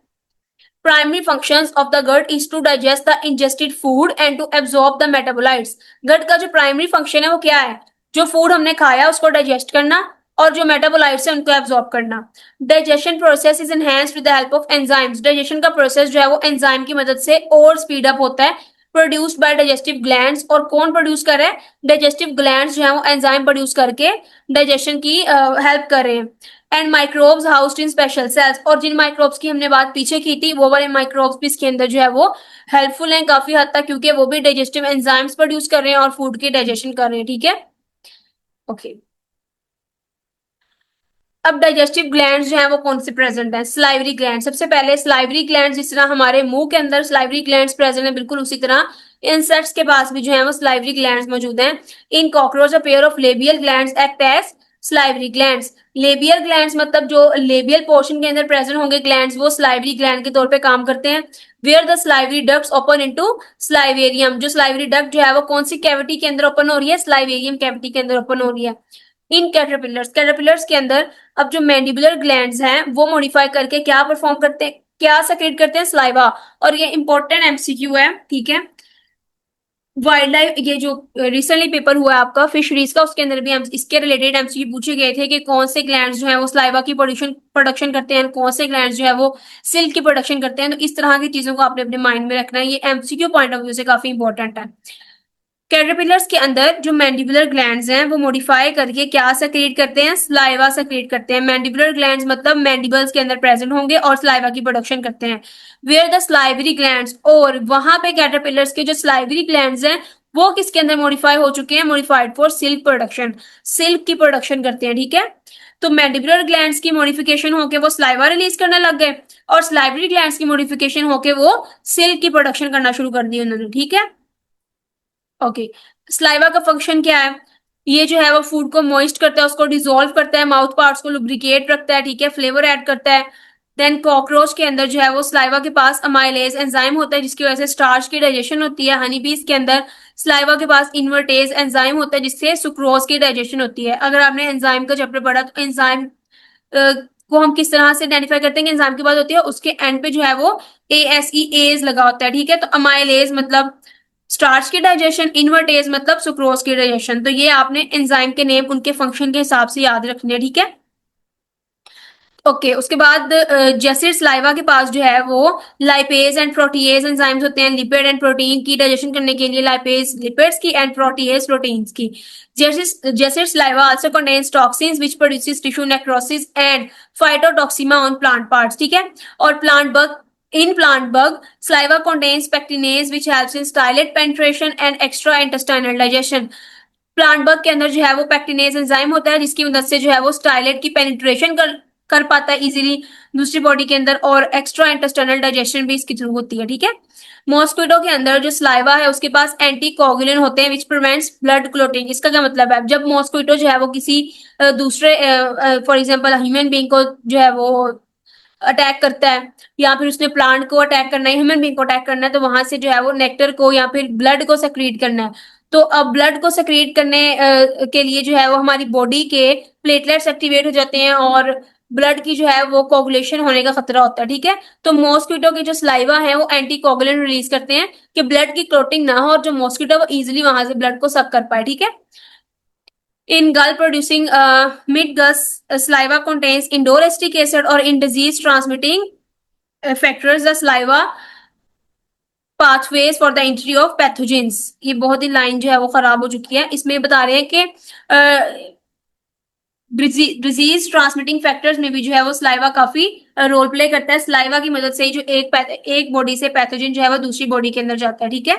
Speaker 1: Primary functions of the gut is to digest the ingested food and to absorb the metabolites. gut का जो प्राइमरी फंक्शन है वो क्या है? जो फूड हमने खाया उसको डाइजेस्ट करना, और जो मेटाबोलाइट्स है उनको एब्जॉर्ब करना। Digestion process is enhanced with the help of enzymes. Digestion का प्रोसेस जो है वो एंजाइम की मदद से और स्पीड अप होता है। Produced by digestive glands. और कौन प्रोड्यूस कर रहा है? डाइजेस्टिव ग्लैंड्स जो है वो एंजाइम प्रोड्यूस करके डाइजेशन की हेल्प कर रहे हैं। And microbes housed in special cells. और जिन माइक्रोब्स की हमने बात पीछे की थी वो वाले माइक्रोब्स भी इसके अंदर जो है वो हेल्पफुल हैं काफी हद तक, क्योंकि वो भी डाइजेस्टिव एंजाइम्स प्रोड्यूस कर रहे हैं और फूड की डाइजेशन कर रहे हैं। ठीक है। ओके। अब डाइजेस्टिव ग्लैंड्स जो है वो कौन से प्रेजेंट है? Salivary gland. सबसे पहले सलाइवरी ग्लैंड, जिस तरह हमारे मुंह के अंदर सलाइवरी ग्लैंड्स प्रेजेंट है, बिल्कुल उसी तरह इंसेक्ट्स के पास भी जो है वो सलाइवरी ग्लैंड्स मौजूद हैं। In cockroach a pair of labial glands act as salivary glands. Labial glands मतलब जो लेबियल पोर्शन के अंदर प्रेजेंट होंगे ग्लैंड्स, वो सलाइवरी ग्लैंड के तौर पे काम करते हैं। Where the salivary ducts open into salivarium. जो सलाइवरी डक्ट जो है वो कौन सी कैविटी के अंदर ओपन हो रही है? सलाइवेरियम कैविटी के अंदर ओपन हो रही है। इन कैटरपिलर्स, कैटरपिलर्स के अंदर अब जो मैंडिबुलर ग्लैंड्स हैं वो मॉडिफाई करके क्या परफॉर्म करते हैं, क्या सेक्रेट करते हैं? सलाइवा। और ये इंपॉर्टेंट एमसीक्यू है, ठीक है। वाइल्ड लाइफ, ये जो रिसेंटली पेपर हुआ है आपका फिशरीज का, उसके अंदर भी हम इसके रिलेटेड एमसीक्यू पूछे गए थे कि कौन से ग्लैंड्स जो है वो सलाइवा की प्रोडक्शन प्रोडक्शन करते हैं, कौन से ग्लैंड्स जो है वो सिल्क की प्रोडक्शन करते हैं। तो इस तरह की चीजों को आपने अपने माइंड में रखना है, ये एमसीक्यू पॉइंट ऑफ व्यू से काफी इंपॉर्टेंट है। कैटरपिलर्स के अंदर जो मैंडिबुलर ग्लैंड्स हैं वो मॉडिफाई करके क्या सेक्रेट करते हैं? सलाइवा सेक्रेट करते हैं। मैंडिबुलर ग्लैंड्स मतलब मैंडिबल्स के अंदर प्रेजेंट होंगे और सलाइवा की प्रोडक्शन करते हैं। वेयर द सलाइवरी ग्लैंड्स, और वहां पे कैटरपिलर्स के जो सलाइवरी ग्लैंड्स हैं वो किसके अंदर मॉडिफाई हो चुके हैं? Modified for silk production, silk की प्रोडक्शन करते हैं, ठीक है। तो मैंडिबुलर ग्लैंड्स की मॉडिफिकेशन होके वो सलाइवा रिलीज करने लग गए, और सलाइवरी ग्लैंड्स की मॉडिफिकेशन होके वो सिल्क की प्रोडक्शन करना शुरू कर दी उन्होंने, ठीक है। ओके, स्लाइवा का फंक्शन क्या है? ये जो है वो फूड को मॉइस्ट करता है, उसको डिसॉल्व करता है, माउथ पार्ट्स को लुब्रिकेट रखता है, ठीक है, फ्लेवर ऐड करता है। देन कॉकरोच के अंदर जो है वो स्लाइवा के पास अमाइलेज एंजाइम होता है जिसकी वजह से स्टार्च की डाइजेशन होती है। हनी बीज के अंदर स्लाइवा के पास इन्वर्टेज एंजाइम होता है जिससे सुक्रोज की डाइजेशन होती है। अगर आपने एंजाइम का चैप्टर पढ़ा तो एंजाइम को हम किस तरह से आइडेंटिफाई करते हैं कि एंजाइम की बात होती है, उसके एंड पे जो है वो ASE एज लगा होता है, ठीक है। तो अमाइलेज मतलब स्टार्च की डाइजेशन, इन्वर्टेज मतलब सुक्रोज की डाइजेशन। तो ये आपने एंजाइम के नेम उनके फंक्शन के हिसाब से याद रखने हैं, ठीक है। ओके, उसके बाद जैसे सलाइवा के पास जो है वो लाइपेज एंड प्रोटीएज एंजाइम्स होते हैं लिपिड एंड प्रोटीन की डाइजेशन करने के लिए, लाइपेज लिपिड्स की एंड प्रोटीएज प्रोटीन्स की। जैसे जैसे saliva also contains toxins which produces tissue necrosis and phytotoxemia on plant parts, ठीक है। और plant bug, in plant bug saliva contains pectinase which helps in stylet penetration and extra intestinal digestion। Plant bug के अंदर जो है वो pectinase enzyme होता है जिसकी मदद से जो है वो स्टाइलेट की पेनिट्रेशन कर पाता है इजीली दूसरी बॉडी के अंदर, और एक्स्ट्रा इंटेस्टाइनल डाइजेशन भी इसके थ्रू होती है, ठीक है। मॉस्क्विटो के अंदर जो स्लाइवा है उसके पास एंटी कोगुलेंट होते हैं विच प्रिवेंट्स ब्लड क्लोटिंग। इसका क्या मतलब है? जब मॉस्क्विटो जो है वो किसी दूसरे फॉर एग्जांपल ह्यूमन बीइंग को जो है वो अटैक करता है, या फिर उसने प्लांट को अटैक करना है, ह्यूमन बीइंग को अटैक करना है, तो वहां से जो है वो नेक्टर को या फिर ब्लड को सेक्रीट करना है। तो अब ब्लड को सेक्रीट करने के लिए जो है वो हमारी बॉडी के प्लेटलेट्स एक्टिवेट हो जाते हैं और ब्लड की जो है वो कोगुलेशन होने का खतरा होता है, ठीक है। तो मॉस्क्विटो के जो सलाइवा है वो एंटी कोगुलेंट रिलीज करते हैं कि ब्लड की क्लोटिंग ना हो और जो मॉस्क्विटो वो इजिली वहां से ब्लड को सक कर पाए, ठीक है। In gall producing mid-gus saliva contains indole acid, or in disease transmitting factors the saliva pathways for the entry of pathogens। ये बहुत ही लाइन जो है वो खराब हो चुकी है, इसमें बता रहे हैं कि डिजीज ट्रांसमिटिंग फैक्टर्स में भी जो है वो सलाइवा काफी रोल प्ले करता है। सलाइवा की मदद से ही जो एक बॉडी से पैथोजन जो है वो दूसरी बॉडी के अंदर जाता है, ठीक है।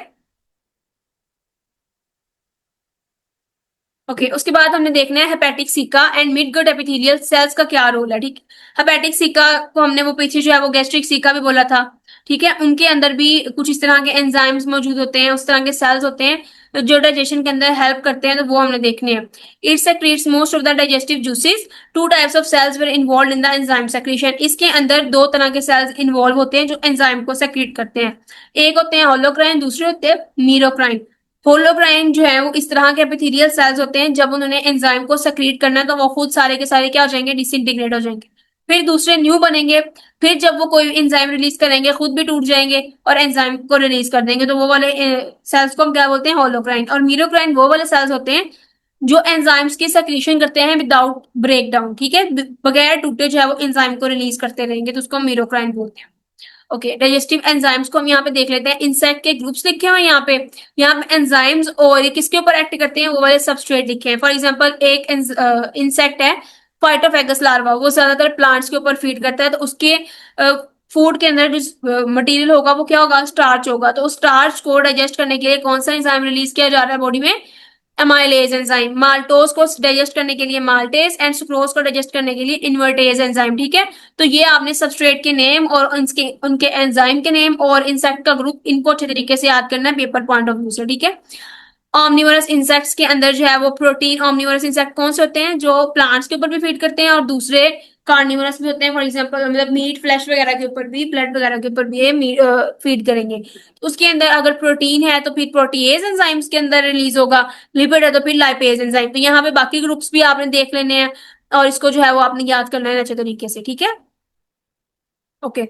Speaker 1: ओके, उसके बाद हमने देखना है हेपेटिक सिका and mid good epithelial cells का क्या रोल है, ठीक है। हेपेटिक सिका को हमने वो पीछे जो है वो गैस्ट्रिक सिका भी बोला था, ठीक है। उनके अंदर भी कुछ इस तरह के एंजाइम्स मौजूद होते हैं, उस तरह के सेल्स होते हैं जो डाइजेशन के अंदर हेल्प करते हैं, तो वो हमने देखने हैं। It secretes most of the digestive juices. Two types of cells were involve in the enzyme secretion. इसके अंदर दो तरह के सेल्स इन्वॉल्व होते हैं जो एंजाइम को सेक्रेट करते हैं। एक होते हैं होलोक्राइन, दूसरे होते हैं मीरोक्राइन। होलोक्राइन जो है वो इस तरह के एपिथेलियल सेल्स होते हैं, जब उन्होंने एंजाइम को सेक्रेट करना है तो वो खुद सारे के सारे क्या हो जाएंगे? डिसइंटीग्रेट हो जाएंगे। फिर दूसरे न्यू बनेंगे, फिर जब वो कोई एंजाइम रिलीज करेंगे खुद भी टूट जाएंगे और एंजाइम को रिलीज कर देंगे, तो वो वाले सेल्स को हम क्या बोलते हैं? होलोक्राइन। और मीरोक्राइन वो वाले सेल्स होते हैं जो एंजाइम्स की सेक्रेशन करते हैं विदाउट ब्रेक डाउन, ठीक है, बगैर टूटे जो है वो एंजाइम को रिलीज करते रहेंगे, तो उसको हम मीरोक्राइन बोलते हैं। ओके, डाइजेस्टिव एंजाइम्स को हम यहाँ पे देख लेते हैं। इंसेक्ट के ग्रुप्स लिखे हुए हैं यहाँ पे एंजाइम्स, और ये किसके ऊपर एक्ट करते हैं? वो वाले सबस्ट्रेट लिखे हैं। फॉर एग्जांपल एक इंसेक्ट है फाइटोफेगस लार्वा, वो ज्यादातर प्लांट्स के ऊपर फीड करता है, तो उसके फूड के अंदर जो मटेरियल होगा वो क्या होगा? स्टार्च होगा। तो उस स्टार्च को डाइजेस्ट करने के लिए कौन सा एंजाइम रिलीज किया जा रहा है बॉडी में? एमाइलेज एंजाइम, माल्टोज को डाइजेस्ट करने के लिए माल्टेज एंड सुक्रोज को डाइजेस्ट करने के लिए इन्वर्टेज एंजाइम। ठीक है, तो ये आपने सबस्ट्रेट के नेम और उनके उनके एंजाइम के नेम और इंसेक्ट का ग्रुप, इनको अच्छे तरीके से याद करना है पेपर पॉइंट ऑफ व्यू से। ठीक है, ऑमनिवरस इंसेक्ट्स के अंदर जो है वो प्रोटीन ऑमनिवरस इंसेक्ट कौन से होते हैं, जो प्लांट्स के ऊपर भी फीड करते हैं और दूसरे कार्निवरस भी होते हैं। फॉर एग्जांपल मतलब मीट फ्लैश वगैरह के ऊपर भी, ब्लड वगैरह के ऊपर भी ये फीड करेंगे। उसके अंदर अगर प्रोटीन है तो फिर प्रोटीएज एंजाइम्स के अंदर रिलीज होगा, लिपिड है तो फिर लाइपेज एंजाइम। तो यहाँ पे बाकी ग्रुप्स भी आपने देख लेने हैं और इसको जो है वो आपने याद करना है अच्छे तरीके से। ठीक है, ओके।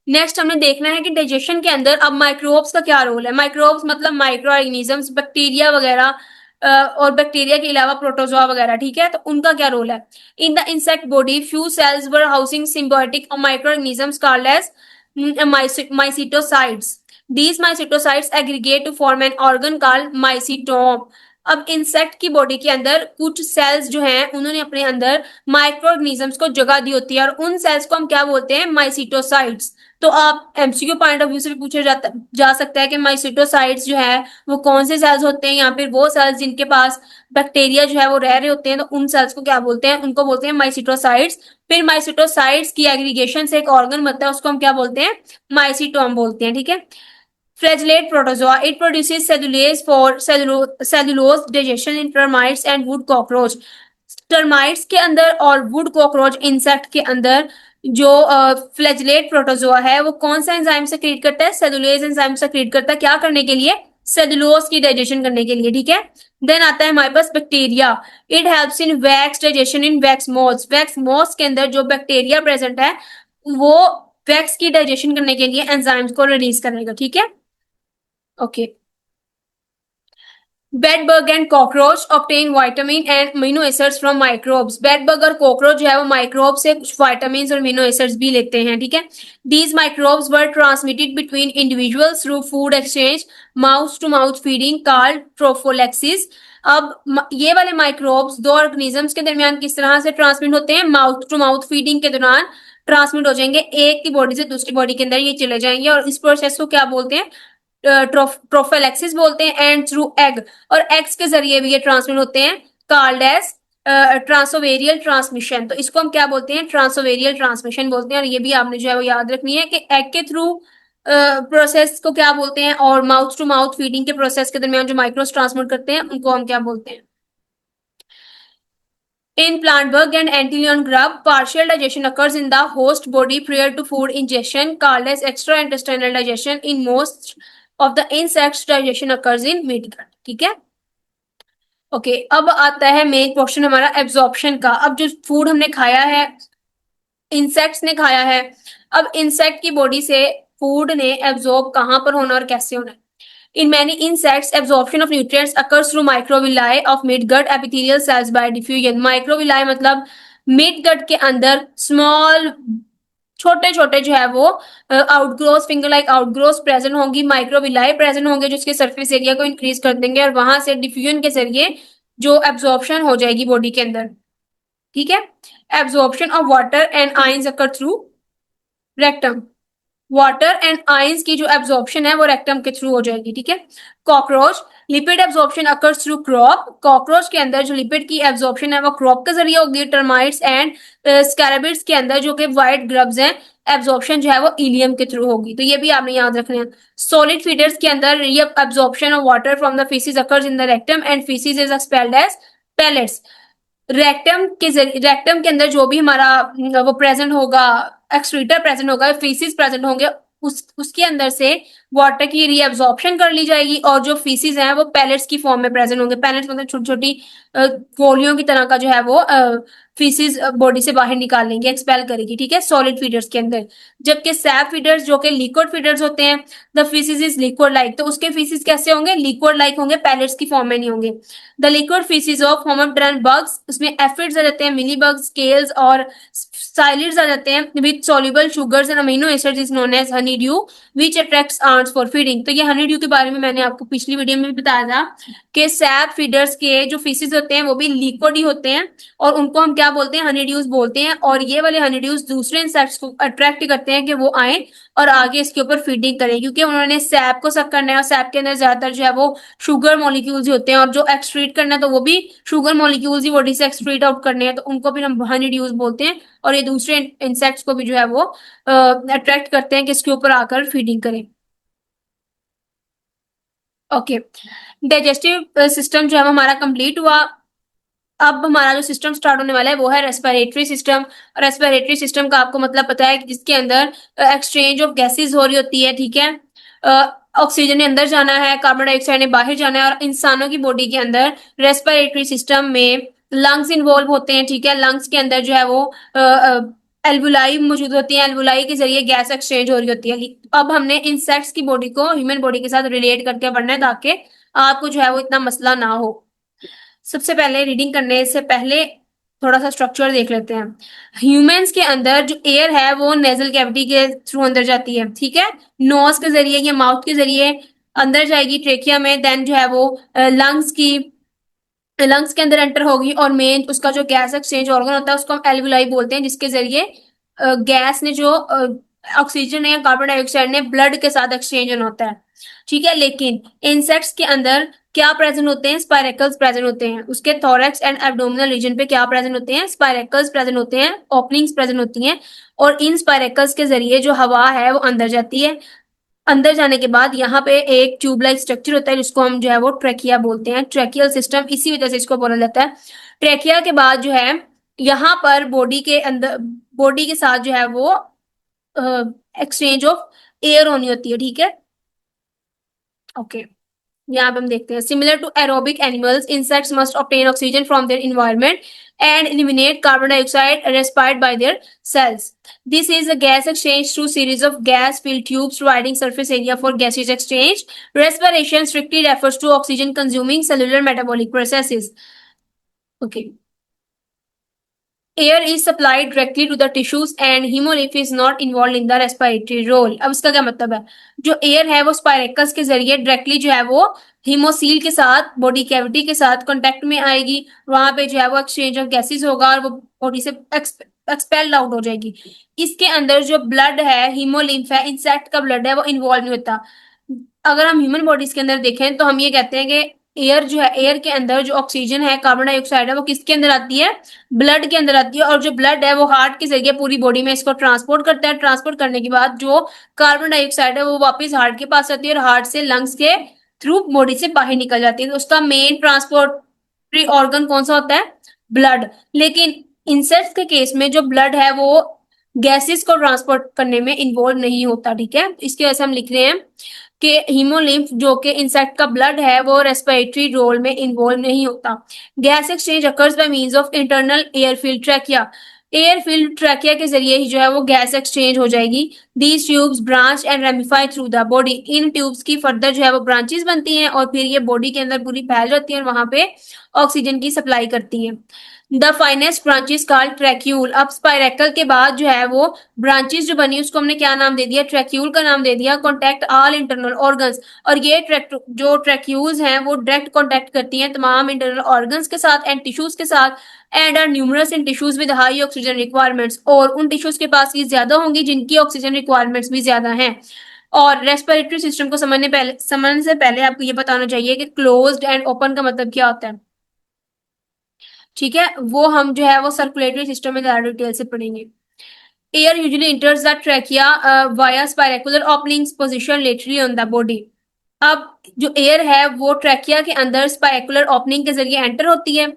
Speaker 1: नेक्स्ट हमने देखना है कि डाइजेशन के अंदर अब माइक्रोब्स का क्या रोल है। माइक्रोब्स मतलब माइक्रो ऑर्गेनिजम्स, बैक्टीरिया वगैरह और बैक्टीरिया के अलावा प्रोटोजोआ वगैरह। ठीक है, तो उनका क्या रोल है। In the insect body few cells were housing symbiotic microorganisms called as mycetocytes. These mycetocytes aggregate to form an organ called mycetome. अब इंसेक्ट की बॉडी के अंदर कुछ सेल्स जो हैं उन्होंने अपने अंदर माइक्रो ऑर्गेनिजम्स को जगह दी होती है और उन सेल्स को हम क्या बोलते हैं, माइसिटोसाइट्स। तो आप एमसीक्यू पॉइंट ऑफ व्यू से भी पूछा जा सकता है कि माइसिटोसाइट्स जो है वो कौन से सेल्स होते हैं, या फिर वो सेल्स जिनके पास बैक्टीरिया जो है वो रह रहे होते हैं, तो उन सेल्स को क्या बोलते हैं, उनको बोलते हैं माइसिटोसाइट्स। फिर माइसिटोसाइट्स की एग्रीगेशन से एक ऑर्गन बनता है, उसको हम क्या बोलते हैं, माइसिटोम बोलते हैं। ठीक है, Flagellate protozoa. It produces cellulase for cellulose digestion in termites and wood cockroach. Termites के अंदर और वुड कॉकरोच इंसेक्ट के अंदर जो फ्लैजिलेट प्रोटोजोआ है वो कौन सा एंजाइम से क्रिएट करता है, सेलुलोज एंजाइम से क्रिएट करता है। क्या करने के लिए, सेलुलोज की डाइजेशन करने के लिए। ठीक है, देन आता है हमारे पास bacteria. It helps in wax digestion in wax moths. Wax moths के अंदर जो बैक्टीरिया प्रेजेंट है वो वैक्स की डाइजेशन करने के लिए एंजाइम्स को रिलीज करेगा। ठीक है, okay. Bed bug and cockroach obtain vitamin and amino acids from microbes. Bed bug और कॉकरोच जो है वो माइक्रोब से कुछ विटामिन और अमीनो एसिड्स भी लेते हैं। ठीक है, these microbes were transmitted between individuals through food exchange, mouth to mouth feeding called trophallaxis. अब ये वाले माइक्रोब्स दो ऑर्गेनिजम्स के दरमियान किस तरह से ट्रांसमिट होते हैं, माउथ टू माउथ फीडिंग के दौरान ट्रांसमिट हो जाएंगे, एक की बॉडी से दूसरी बॉडी के अंदर ये चले जाएंगे और इस प्रोसेस को क्या बोलते हैं, ट्रोफेलेक्सिस बोलते हैं। एंड थ्रू एग, और एग्स के जरिए भी ये ट्रांसमिट होते हैं, कॉल्ड एज ट्रांसोवेरियल ट्रांसमिशन। तो इसको हम क्या बोलते हैं, ट्रांसोवेरियल ट्रांसमिशन बोलते हैं। और ये भी आपने जो है वो याद रखनी है कि एग के थ्रू प्रोसेस को क्या बोलते हैं, और माउथ टू माउथ फीडिंग के प्रोसेस के दरमियान जो माइक्रोस ट्रांसमिट करते हैं उनको हम क्या बोलते हैं। In plant bug and antlion grub, partial digestion occurs in the host body prior to food ingestion, called as extraintestinal digestion. In most of the insects, digestion occurs in mid gut. ठीक है, okay. अब आता है main question हमारा absorption का। अब जो food हमने खाया है, इंसेक्ट्स ने खाया है, अब इंसेक्ट की बॉडी से फूड ने एब्जॉर्ब कहां पर होना और कैसे होना है। In many insects, absorption of nutrients occurs through microvilli of midgut epithelial cells by diffusion. Microvilli मतलब midgut के अंदर small छोटे छोटे जो है वो आउटग्रोस, फिंगर लाइक आउटग्रोस प्रेजेंट होंगी, माइक्रोविलाई प्रेजेंट होंगे जो इसके सरफेस एरिया को इंक्रीज कर देंगे और वहां से डिफ्यूजन के जरिए जो एब्जॉर्प्शन हो जाएगी बॉडी के अंदर। ठीक है, absorption of water and ions occur through rectum. Water and ions की जो एब्जॉर्प्शन है वो रेक्टम के थ्रू हो जाएगी। ठीक है, cockroach, lipid absorption occurs through crop. Cockroach के अंदर जो लिपिड की एब्जॉर्प्शन है वो क्रॉप के जरिए होगी। टर्माइट्स एंड स्कैराबिड्स के अंदर जो कि व्हाइट ग्रब्स हैं, एब्जॉर्प्शन जो है वो इलियम के थ्रू होगी। तो ये भी आपने याद रखना है। सॉलिड फीडर्स के अंदर ये absorption of water from the faeces occurs in the rectum and faeces is expelled as pellets. Rectum के अंदर जो भी हमारा वो प्रेजेंट होगा, एक्सक्रीटर प्रेजेंट होगा, फीसिस प्रेजेंट होंगे, उसके अंदर से वाटर की रीअब्जॉर्प्शन कर ली जाएगी और जो फीसिस हैं वो पैलेट्स की फॉर्म में प्रेजेंट होंगे। पैलेट्स मतलब छोटी छोटी गोलियों की तरह का जो है वो फीसिस बॉडी से बाहर निकाल लेंगे, एक्सपेल करेगी। ठीक है, सॉलिड फीडर्स के अंदर। जबकि सैप फीडर्स जो कि लिक्विड फीडर्स होते हैं, the faeces is liquid like, तो उसके फीसिस कैसे होंगे, लिक्विड लाइक होंगे, पैलेट्स की फॉर्म में नहीं होंगे। The liquid faeces of homopteran bugs, उसमें एफिड्स आ जाते हैं, मिली बग्स, स्केल्स और साइलिड्स आ जाते हैं with soluble sugars and amino acids is known as honey dew which attracts plants for feeding. तो ये हनी ड्यू के बारे में मैंने आपको पिछली वीडियो में भी बताया था कि सैप फीडर्स के जो फीसेस होते हैं वो भी लिक्विड ही होते हैं और उनको हम क्या बोलते हैं, हनी ड्यूज बोलते हैं। और ये वाले हनी ड्यूज दूसरे इंसेक्ट्स को अट्रैक्ट करते हैं कि वो आए और आगे इसके ऊपर फीडिंग करें, क्योंकि उन्होंने सैप को सक करना है और सैप के अंदर ज्यादातर जो है वो शुगर मॉलिक्यूल्स होते हैं और जो एक्सट्रीट करना है तो वो भी शुगर मॉलिक्यूल्स ही बॉडी से एक्सट्रीट आउट करने हैं, तो उनको भी हम हनी ड्यूज बोलते हैं। और ये दूसरे इंसेक्ट्स को भी जो है वो अट्रैक्ट करते हैं कि इसके ऊपर आकर फीडिंग करें। ओके, डाइजेस्टिव सिस्टम जो है वो हमारा कंप्लीट हुआ। अब हमारा जो सिस्टम स्टार्ट होने वाला है वो है रेस्पिरेटरी सिस्टम। रेस्पिरेटरी सिस्टम का आपको मतलब पता है कि जिसके अंदर एक्सचेंज ऑफ गैसेस हो रही होती है, ठीक है। ऑक्सीजन ने अंदर जाना है, कार्बन डाइऑक्साइड ने बाहर जाना है। और इंसानों की बॉडी के अंदर रेस्पिरेटरी सिस्टम में लंग्स इन्वॉल्व होते हैं, ठीक है। लंग्स के अंदर जो है वो एल्वुलाई मौजूद होती है, एल्वुलाई के जरिए गैस एक्सचेंज हो रही होती है। अब हमने इंसेक्ट्स की बॉडी को ह्यूमन बॉडी के साथ रिलेट करके पढ़ना है ताकि आपको जो है वो इतना मसला ना हो। सबसे पहले रीडिंग करने से पहले थोड़ा सा स्ट्रक्चर देख लेते हैं। ह्यूमंस के अंदर जो एयर है वो नेजल कैविटी के थ्रू अंदर जाती है, ठीक है। नोज के जरिए या माउथ के जरिए अंदर जाएगी ट्रेकिया में, देन जो है वो लंग्स के अंदर एंटर होगी। और मेन उसका जो गैस एक्सचेंज ऑर्गन होता है उसको हम एल्वुलाई बोलते हैं, जिसके जरिए गैस ने जो ऑक्सीजन या कार्बन डाइऑक्साइड ने ब्लड के साथ एक्सचेंज होता है, ठीक है। लेकिन इंसेक्ट्स के अंदर क्या प्रेजेंट होते हैं, स्पाइरेकल्स प्रेजेंट होते हैं। उसके थोरैक्स एंड एब्डोमिनल रीजन पे क्या प्रेजेंट होते हैं, स्पाइरेकल्स प्रेजेंट होते हैं, ओपनिंग्स प्रेजेंट होती हैं। और इन स्पाइरेकल्स के जरिए जो हवा है वो अंदर जाती है। अंदर जाने के बाद यहाँ पे एक ट्यूब लाइक स्ट्रक्चर होता है जिसको हम जो है वो ट्रेकिया बोलते हैं, ट्रेकियल सिस्टम इसी वजह से इसको बोला जाता है। ट्रेकिया के बाद जो है यहाँ पर बॉडी के अंदर, बॉडी के साथ जो है वो एक्सचेंज ऑफ एयर होनी होती है, ठीक है। ओके, यहाँ पे हम देखते हैं similar to aerobic animals insects must obtain oxygen from their environment and eliminate carbon dioxide respired by their cells. This is a gas exchange through series of gas-filled tubes providing surface area for gaseous exchange. Respiration strictly refers to oxygen-consuming cellular metabolic processes. Okay. Air is supplied directly to the tissues and hemolymph is not involved in the respiratory role. अब इसका क्या मतलब है, जो air है वो स्पाइरेकस के जरिए डायरेक्टली जो है वो हीमोसील के साथ बॉडी कैविटी के साथ कांटेक्ट में आएगी, वहां पे जो है वो एक्सचेंज ऑफ गैसेस होगा और वो बॉडी से एक्सपेल्ड आउट हो जाएगी। इसके अंदर जो ब्लड है, हीमोलिम्फ है, इंसेक्ट का ब्लड है वो इन्वॉल्व नहीं होता। अगर हम ह्यूमन बॉडीज के अंदर देखें तो हम ये कहते हैं कि एयर जो है, एयर के अंदर जो ऑक्सीजन है, कार्बन डाइऑक्साइड है, वो किसके अंदर आती है, ब्लड के अंदर आती है। और जो ब्लड है वो हार्ट के जरिए पूरी बॉडी में इसको ट्रांसपोर्ट करता है। ट्रांसपोर्ट करने के बाद जो कार्बन डाइऑक्साइड है वो वापस हार्ट के पास आती है और हार्ट से लंग्स के थ्रू बॉडी से बाहर निकल जाती है। तो उसका मेन ट्रांसपोर्टरी ऑर्गन कौन सा होता है, ब्लड। लेकिन इंसेक्ट्स के केस में जो ब्लड है वो गैसेस को ट्रांसपोर्ट करने में इन्वॉल्व नहीं होता, ठीक है। इसकी वजह से हम लिख रहे हैं कि हीमोलिम्फ जो कि इंसेक्ट का ब्लड है वो रेस्पिरेटरी रोल में इन्वॉल्व नहीं होता। Gas exchange occurs by means of internal air field trachea. Air field trachea के जरिए ही जो है वो गैस एक्सचेंज हो जाएगी। These tubes branch and ramify through the body. इन ट्यूब्स की फर्दर जो है वो ब्रांचेस बनती हैं और फिर ये बॉडी के अंदर पूरी फैल जाती है और वहां पे ऑक्सीजन की सप्लाई करती है। The finest branches called tracheole. अब स्पाइरेकल के बाद जो है वो ब्रांचेस जो बनी उसको हमने क्या नाम दे दिया, ट्रैक्यूल का नाम दे दिया। Contact all internal organs. और ये जो ट्रैक्यूल्स हैं वो डायरेक्ट कॉन्टैक्ट करती हैं तमाम इंटरनल ऑर्गन्स के साथ एंड टिश्यूज के साथ, and are numerous in tissues with high oxygen requirements. और उन टिश्यूज के पास ये ज्यादा होंगी जिनकी ऑक्सीजन रिक्वायरमेंट्स भी ज्यादा हैं। और रेस्पिरेटरी सिस्टम को समझने से पहले आपको ये बताना चाहिए कि क्लोज्ड एंड ओपन का मतलब क्या होता है, ठीक है। वो हम जो है वो सर्कुलेटरी सिस्टम में ज्यादा डिटेल से पढ़ेंगे। Air usually enters the trachea via spiracular openings position laterally on the body. अब जो एयर है वो ट्रैकिया के अंदर स्पाइरेकुलर ओपनिंग के जरिए एंटर होती है।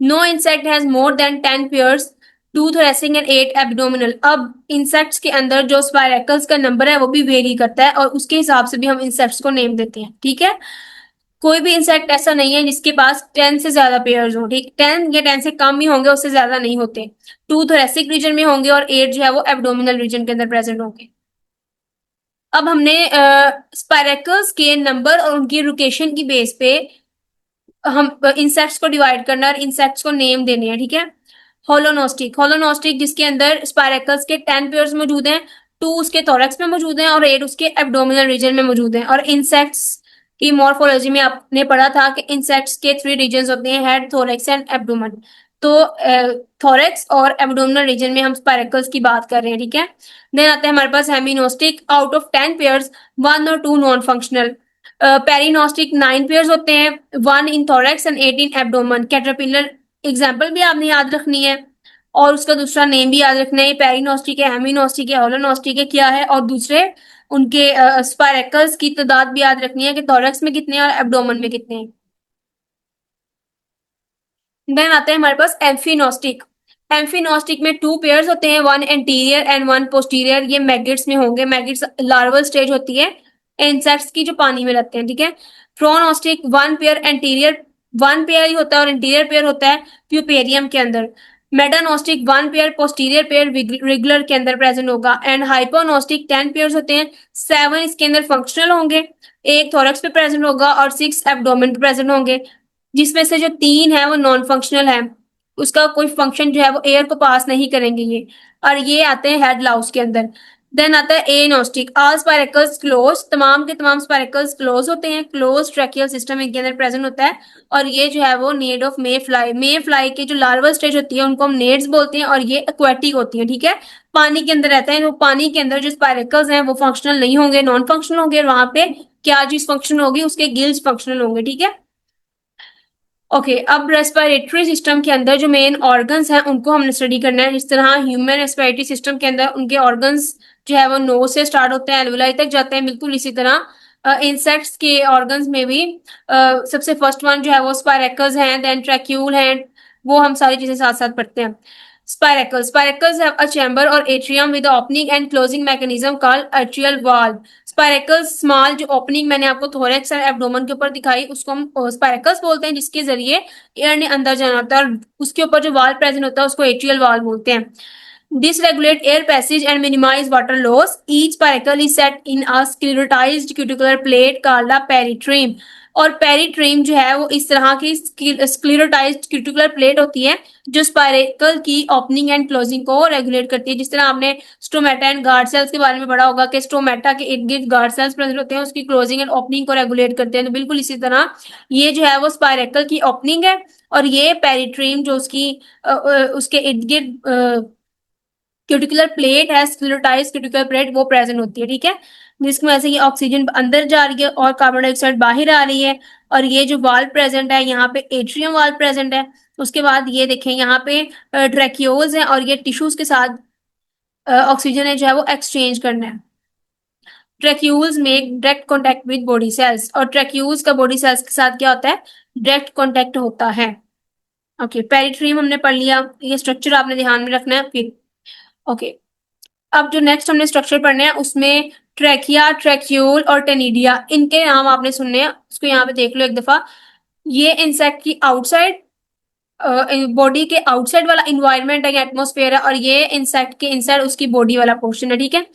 Speaker 1: No insect has more than 10 pairs, 2 thoracic and 8 abdominal. अब इंसेक्ट्स के अंदर जो स्पाइरेकल्स का नंबर है वो भी वेरी करता है और उसके हिसाब से भी हम इंसेक्ट्स को नेम देते हैं, ठीक है। कोई भी इंसेक्ट ऐसा नहीं है जिसके पास 10 से ज्यादा पेयर्स हो, ठीक। 10 या 10 से कम ही होंगे, उससे ज्यादा नहीं होते। 2 thoracic रीजन में होंगे और 8 जो है वो एब्डोमिनल रीजन के अंदर प्रेजेंट होंगे। अब हमने स्पाइरेकल्स के नंबर और उनकी लोकेशन की बेस पे हम इंसेक्ट्स को डिवाइड करना और इंसेक्ट्स को नेम देने हैं, ठीक है। होलोनोस्टिक। होलोनोस्टिक जिसके अंदर स्पाइरेकल्स के 10 पेयर्स मौजूद हैं 2 उसके थोरैक्स में मौजूद हैं और 8 उसके एब्डोमिनल रीजन में मौजूद हैं। और इंसेक्ट्स की मॉर्फोलॉजी में आपने पढ़ा था कि इंसेक्ट्स के 3 रीजन्स होते हैं, हेड, थोरैक्स एंड एब्डोमेन। तो थोरैक्स और एब्डोमिनल रीजन में हम स्पाइरेकल्स की बात कर रहे हैं, ठीक है। देन आते हैं हमारे पास हेमिनोस्टिक, आउट ऑफ 10 पेयर्स 1 और 2 नॉन फंक्शनल। पेरिनोस्टिक 9 पेयर्स होते हैं, 1 in thorax and 8 in abdomen. Caterpillar example भी आपने याद रखनी है और उसका दूसरा नेम भी याद रखना है। पेरिनोस्टिक है, हेमिनोस्टिक है, होलोनोस्टिक है, क्या है, और दूसरे उनके स्पाइरेकल्स की तादाद भी याद रखनी है कि थोरैक्स में कितने हैं और एब्डोमेन में कितने हैं। देन आते हैं हमारे पास एम्फिनोस्टिक। एम्फिनोस्टिक में 2 पेयर्स होते हैं, 1 एंटीरियर एंड 1 पोस्टीरियर। ये मैगिट्स में होंगे, मैगिट्स लार्वल स्टेज होती है इंसेक्ट्स की जो पानी में रहते हैं, ठीक है। प्रोनोस्टिक 1 पेयर एंटीरियर, 1 पेयर ही होता है और इंटीरियर पेयर होता है प्यूपेरियम के अंदर। मेटानोस्टिक 1 पेयर पोस्टीरियर पेयर रेगुलर के अंदर प्रेजेंट होगा। एंड हाइपोनोस्टिक 10 पेयर्स होते हैं, 7 इसके अंदर फंक्शनल होंगे, एक थोरैक्स पे प्रेजेंट होगा और 6 एब्डोमेन पे प्रेजेंट होंगे, जिसमें से जो 3 है वो नॉन फंक्शनल है, उसका कोई फंक्शन जो है वो एयर को पास नहीं करेंगे ये, और ये आते हैं हेड लाउस के अंदर। देन आता है एनोस्टिक, ऑल स्पाइरेकल्स क्लोज, तमाम के तमाम स्पाइरेकल्स क्लोज होते हैं, क्लोज ट्रैकियल सिस्टम इनके अंदर प्रेजेंट होता है। और ये जो है वो नेड ऑफ मे फ्लाई के जो लार्वल स्टेज होती है उनको हम नेड्स बोलते हैं, और ये एक्वेटिक होती है, ठीक है, पानी के अंदर रहते हैं। तो पानी के अंदर जो स्पाइरेकल्स हैं वो फंक्शनल नहीं होंगे, नॉन फंक्शनल होंगे, और वहां पे क्या चीज फंक्शनल होगी, उसके गिल्स फंक्शनल होंगे, ठीक है। ओके, अब रेस्पिरेटरी सिस्टम के अंदर जो मेन ऑर्गन्स हैं उनको हमने स्टडी करना है। जिस तरह ह्यूमन रेस्पिरेटरी सिस्टम के अंदर उनके ऑर्गन्स जो है वो नोज से स्टार्ट होते हैं, एल्वुलाई तक जाते हैं, बिल्कुल इसी तरह इंसेक्ट्स के ऑर्गन्स में भी सबसे फर्स्ट वन जो है वो स्पाइरेकल्स हैं, देन ट्रैक्यूल हैं, वो हम सारी चीजें साथ साथ पढ़ते हैं। Spiracles have a chamber or atrium with the opening and closing mechanism called atrial valve. Spiracles small जो ओपनिंग मैंने आपको थोरैक्स और एब्डोमेन के ऊपर दिखाई उसको हम स्पाइरेकल्स बोलते हैं, जिसके जरिए एयर ने अंदर जाना होता है, और उसके ऊपर जो वाल प्रेजेंट होता है उसको एट्रियल वाल बोलते हैं। This regulate air passage and minimize water loss. Each spiracle is set in a sclerotized cuticular plate called a peritreme. और पेरीट्रीम जो है वो इस तरह की स्क्लेरोटाइज्ड क्यूटिकुलर प्लेट होती है जो स्पाइरेकल की ओपनिंग एंड क्लोजिंग को रेगुलेट करती है। जिस तरह आपने स्टोमेटा एंड गार्ड सेल्स के बारे में पढ़ा होगा कि स्टोमेटा के इर्द गिर्द गार्ड सेल्स प्रेजेंट होते हैं, उसकी क्लोजिंग एंड ओपनिंग को रेगुलेट करते हैं। तो बिल्कुल इसी तरह ये जो है वो स्पाइरेकल की ओपनिंग है, और ये पेरीट्रीम जो उसके इर्द गिर्द क्यूटिकुलर प्लेट है, स्क्लेरोटाइज्ड क्यूटिकुलर प्लेट, वो प्रेजेंट होती है, ठीक है। जिसकी वजह से ये ऑक्सीजन अंदर जा रही है और कार्बन डाइऑक्साइड बाहर आ रही है। और ये जो वाल प्रेजेंट है, यहाँ पे एट्रियम वाल प्रेजेंट है। उसके बाद ये देखें यहाँ पे ट्रैक्योल्स हैं, और ये टिश्यूज के साथ ऑक्सीजन है जो है वो एक्सचेंज करना है। Tracheoles make direct contact with body cells, और ट्रैक्यूल्स का बॉडी सेल्स के साथ क्या होता है, डायरेक्ट कॉन्टेक्ट होता है। ओके, पेरिट्रीम हमने पढ़ लिया, ये स्ट्रक्चर आपने ध्यान में रखना है फिर। ओके, अब जो नेक्स्ट हमने स्ट्रक्चर पढ़ने हैं उसमें ट्रैकिया, ट्रैक्यूल और टेनिडिया, इनके नाम आपने सुनने हैं, उसको यहाँ पे देख लो एक दफा। ये इंसेक्ट की आउटसाइड बॉडी के आउटसाइड वाला इन्वायरमेंट है, एटमोस्फेयर है, और ये इंसेक्ट के इनसाइड उसकी बॉडी वाला पोर्शन है, ठीक है।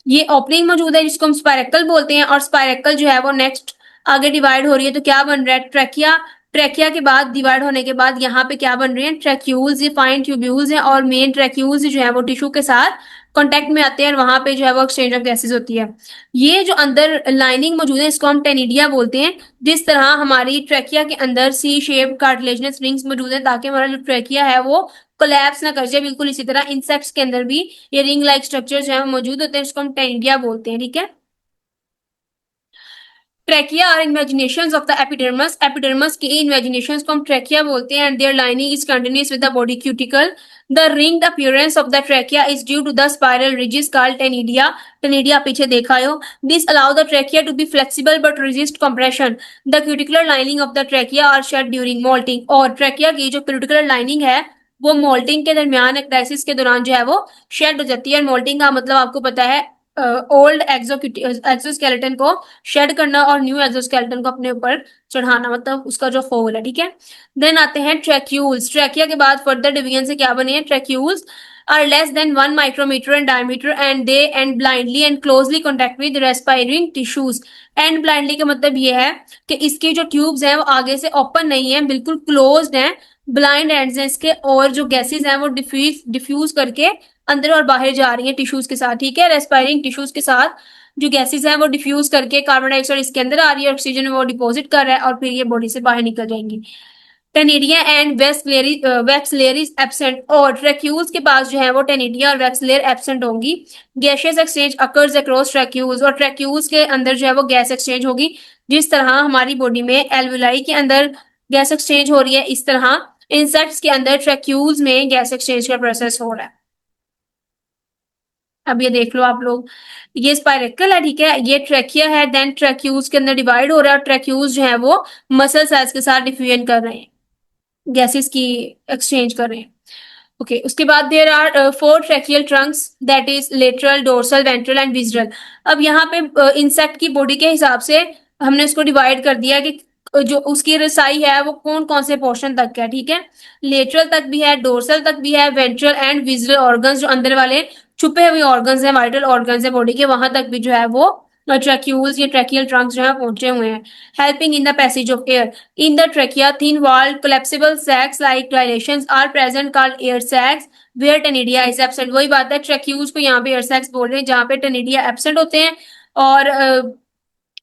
Speaker 1: ये ओपनिंग मौजूद है जिसको हम स्पाइरेकल बोलते हैं, और स्पाइरेकल जो है वो नेक्स्ट आगे डिवाइड हो रही है, तो क्या बन रहा है, ट्रैकिया। ट्रैकिया के बाद डिवाइड होने के बाद यहाँ पे क्या बन रहे हैं, ट्रैक्यूल्स, ये फाइन ट्यूब्यूल्स हैं, और मेन ट्रैक्यूल्स जो है वो टिश्यू के साथ कॉन्टेक्ट में आते हैं, और वहां पे जो है वो एक्सचेंज ऑफ गैसेज होती है। ये जो अंदर लाइनिंग मौजूद है इसको हम टेनिडिया बोलते हैं। जिस तरह हमारी ट्रैकिया के अंदर सी शेप कार्टिलेजिनस रिंग्स मौजूद है ताकि हमारा जो ट्रैकिया है वो कोलैप्स ना कर जाए, बिल्कुल इसी तरह इंसेक्ट्स के अंदर भी ये रिंग लाइक स्ट्रक्चर जो है वो मौजूद होते हैं, इसको हम टेनिडिया बोलते हैं, ठीक है। Trachea are invaginations of the epidermis, epidermis की इमेजिनेशंस को हम ट्रैकिया बोलते हैं, and their lining is continuous with the body cuticle. The ringed appearance of the trachea is due to the spiral ridges called tenidia. Tenidia पीछे देखा हो। This allow the trachea to be flexible but resist compression. The cuticular lining of the trachea are shed during molting. और trachea की जो cuticular lining है वो moulting के दरमियान एक्टाइसिस के दौरान जो है वो शेड हो जाती है। मोल्टिंग का मतलब आपको पता है ओल्ड एक्सोस्केलेटन को शेड करना और न्यू एक्सोस्केलेटन को अपने ऊपर चढ़ाना, मतलब उसका जो फोल है, ठीक है। देन आते हैं ट्रैक्यूल्स। ट्रैकिया के बाद फर्दर डिवीजन से क्या बने हैं, tracheoles are less than 1 micrometer in diameter and they end blindly and closely contact with respiring tissues. And blindly का मतलब ये है कि इसकी जो ट्यूब्स हैं वो आगे से ओपन नहीं है, बिल्कुल क्लोज्ड हैं, ब्लाइंड एंड्स हैं इसके, और जो गैसेस हैं वो डिफ्यूज करके अंदर और बाहर जा रही हैं टिश्यूज के साथ, ठीक है। रेस्पायरिंग टिश्यूज के साथ जो गैसेस हैं वो डिफ्यूज करके कार्बन डाइऑक्साइड इसके अंदर आ रही है, ऑक्सीजन वो डिपॉजिट कर रहा है और फिर ये बॉडी से बाहर निकल जाएंगी। टेनिडिया एंड वैक्सलेरिस एब्सेंट, और ट्रैक्यूल्स के पास जो है वो टेनिडिया और वैक्सलेर एब्सेंट होंगी। Gases exchange occurs across tracheoles, और ट्रैक्यूल्स के अंदर जो है वो गैस एक्सचेंज होगी। जिस तरह हमारी बॉडी में एल्वुलाई के अंदर गैस एक्सचेंज हो रही है, इस तरह इंसेक्ट्स के अंदर ट्रैक्यूल्स में गैस एक्सचेंज का प्रोसेस हो रहा है। अब ये देख लो आप लोग, ये स्पाइरेकल है, ठीक है, ये ट्रैकिया है, देन ट्रैक्यूल्स के अंदर डिवाइड हो रहा है और ट्रैक्यूल्स जो है वो मसल सेल्स के साथ डिफ्यूजन कर रहे हैं, गैसेस की एक्सचेंज कर रहे हैं। ओके, उसके बाद there are 4 tracheal trunks, that is lateral, dorsal, ventral and visceral. अब यहाँ पे इंसेक्ट की बॉडी के हिसाब से हमने उसको डिवाइड कर दिया कि जो उसकी रसाई है वो कौन कौन से पोर्शन तक है, ठीक है। लेटरल तक भी है, डोर्सल तक भी है, वेंट्रल एंड विजरल ऑर्गन्स जो अंदर वाले छुपे हुए ऑर्गन्स हैं, वाइटल ऑर्गन्स है बॉडी के, वहां तक भी जो है वो ट्रैक्यूल्स या ट्रैकियल ट्रंक्स जो है पहुंचे हुए हैं। Helping in the passage of air in the trachea, thin walled collapsible sacs like dilations are present called air sacs where tenidia is absent। वही बात है, ट्रैक्यूज को यहाँ पे एयर सैक्स बोल रहे हैं जहाँ पे टेनिडिया एब्सेंट होते हैं, और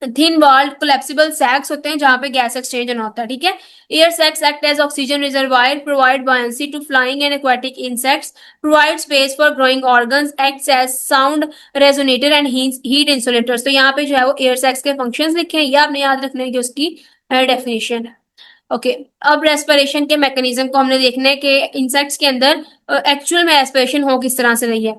Speaker 1: थिन वॉल्ड कोलेप्सिबल सैक्स होते हैं जहाँ पे गैस एक्सचेंज ना होता है, ठीक है। Air sacs act as oxygen reservoir, provide buoyancy to flying and aquatic insects, provide space for growing organs, acts as sound resonator and heat insulators। तो यहाँ पे जो है वो एयर सैक्स के फंक्शंस लिखे हैं, ये आपने याद रखना है कि उसकी डेफिनेशन है। ओके, अब रेस्पिरेशन के मैकेनिज्म को हमने देखना है कि इंसेक्ट्स के अंदर एक्चुअल में रेस्पिरेशन हो किस तरह से रही है।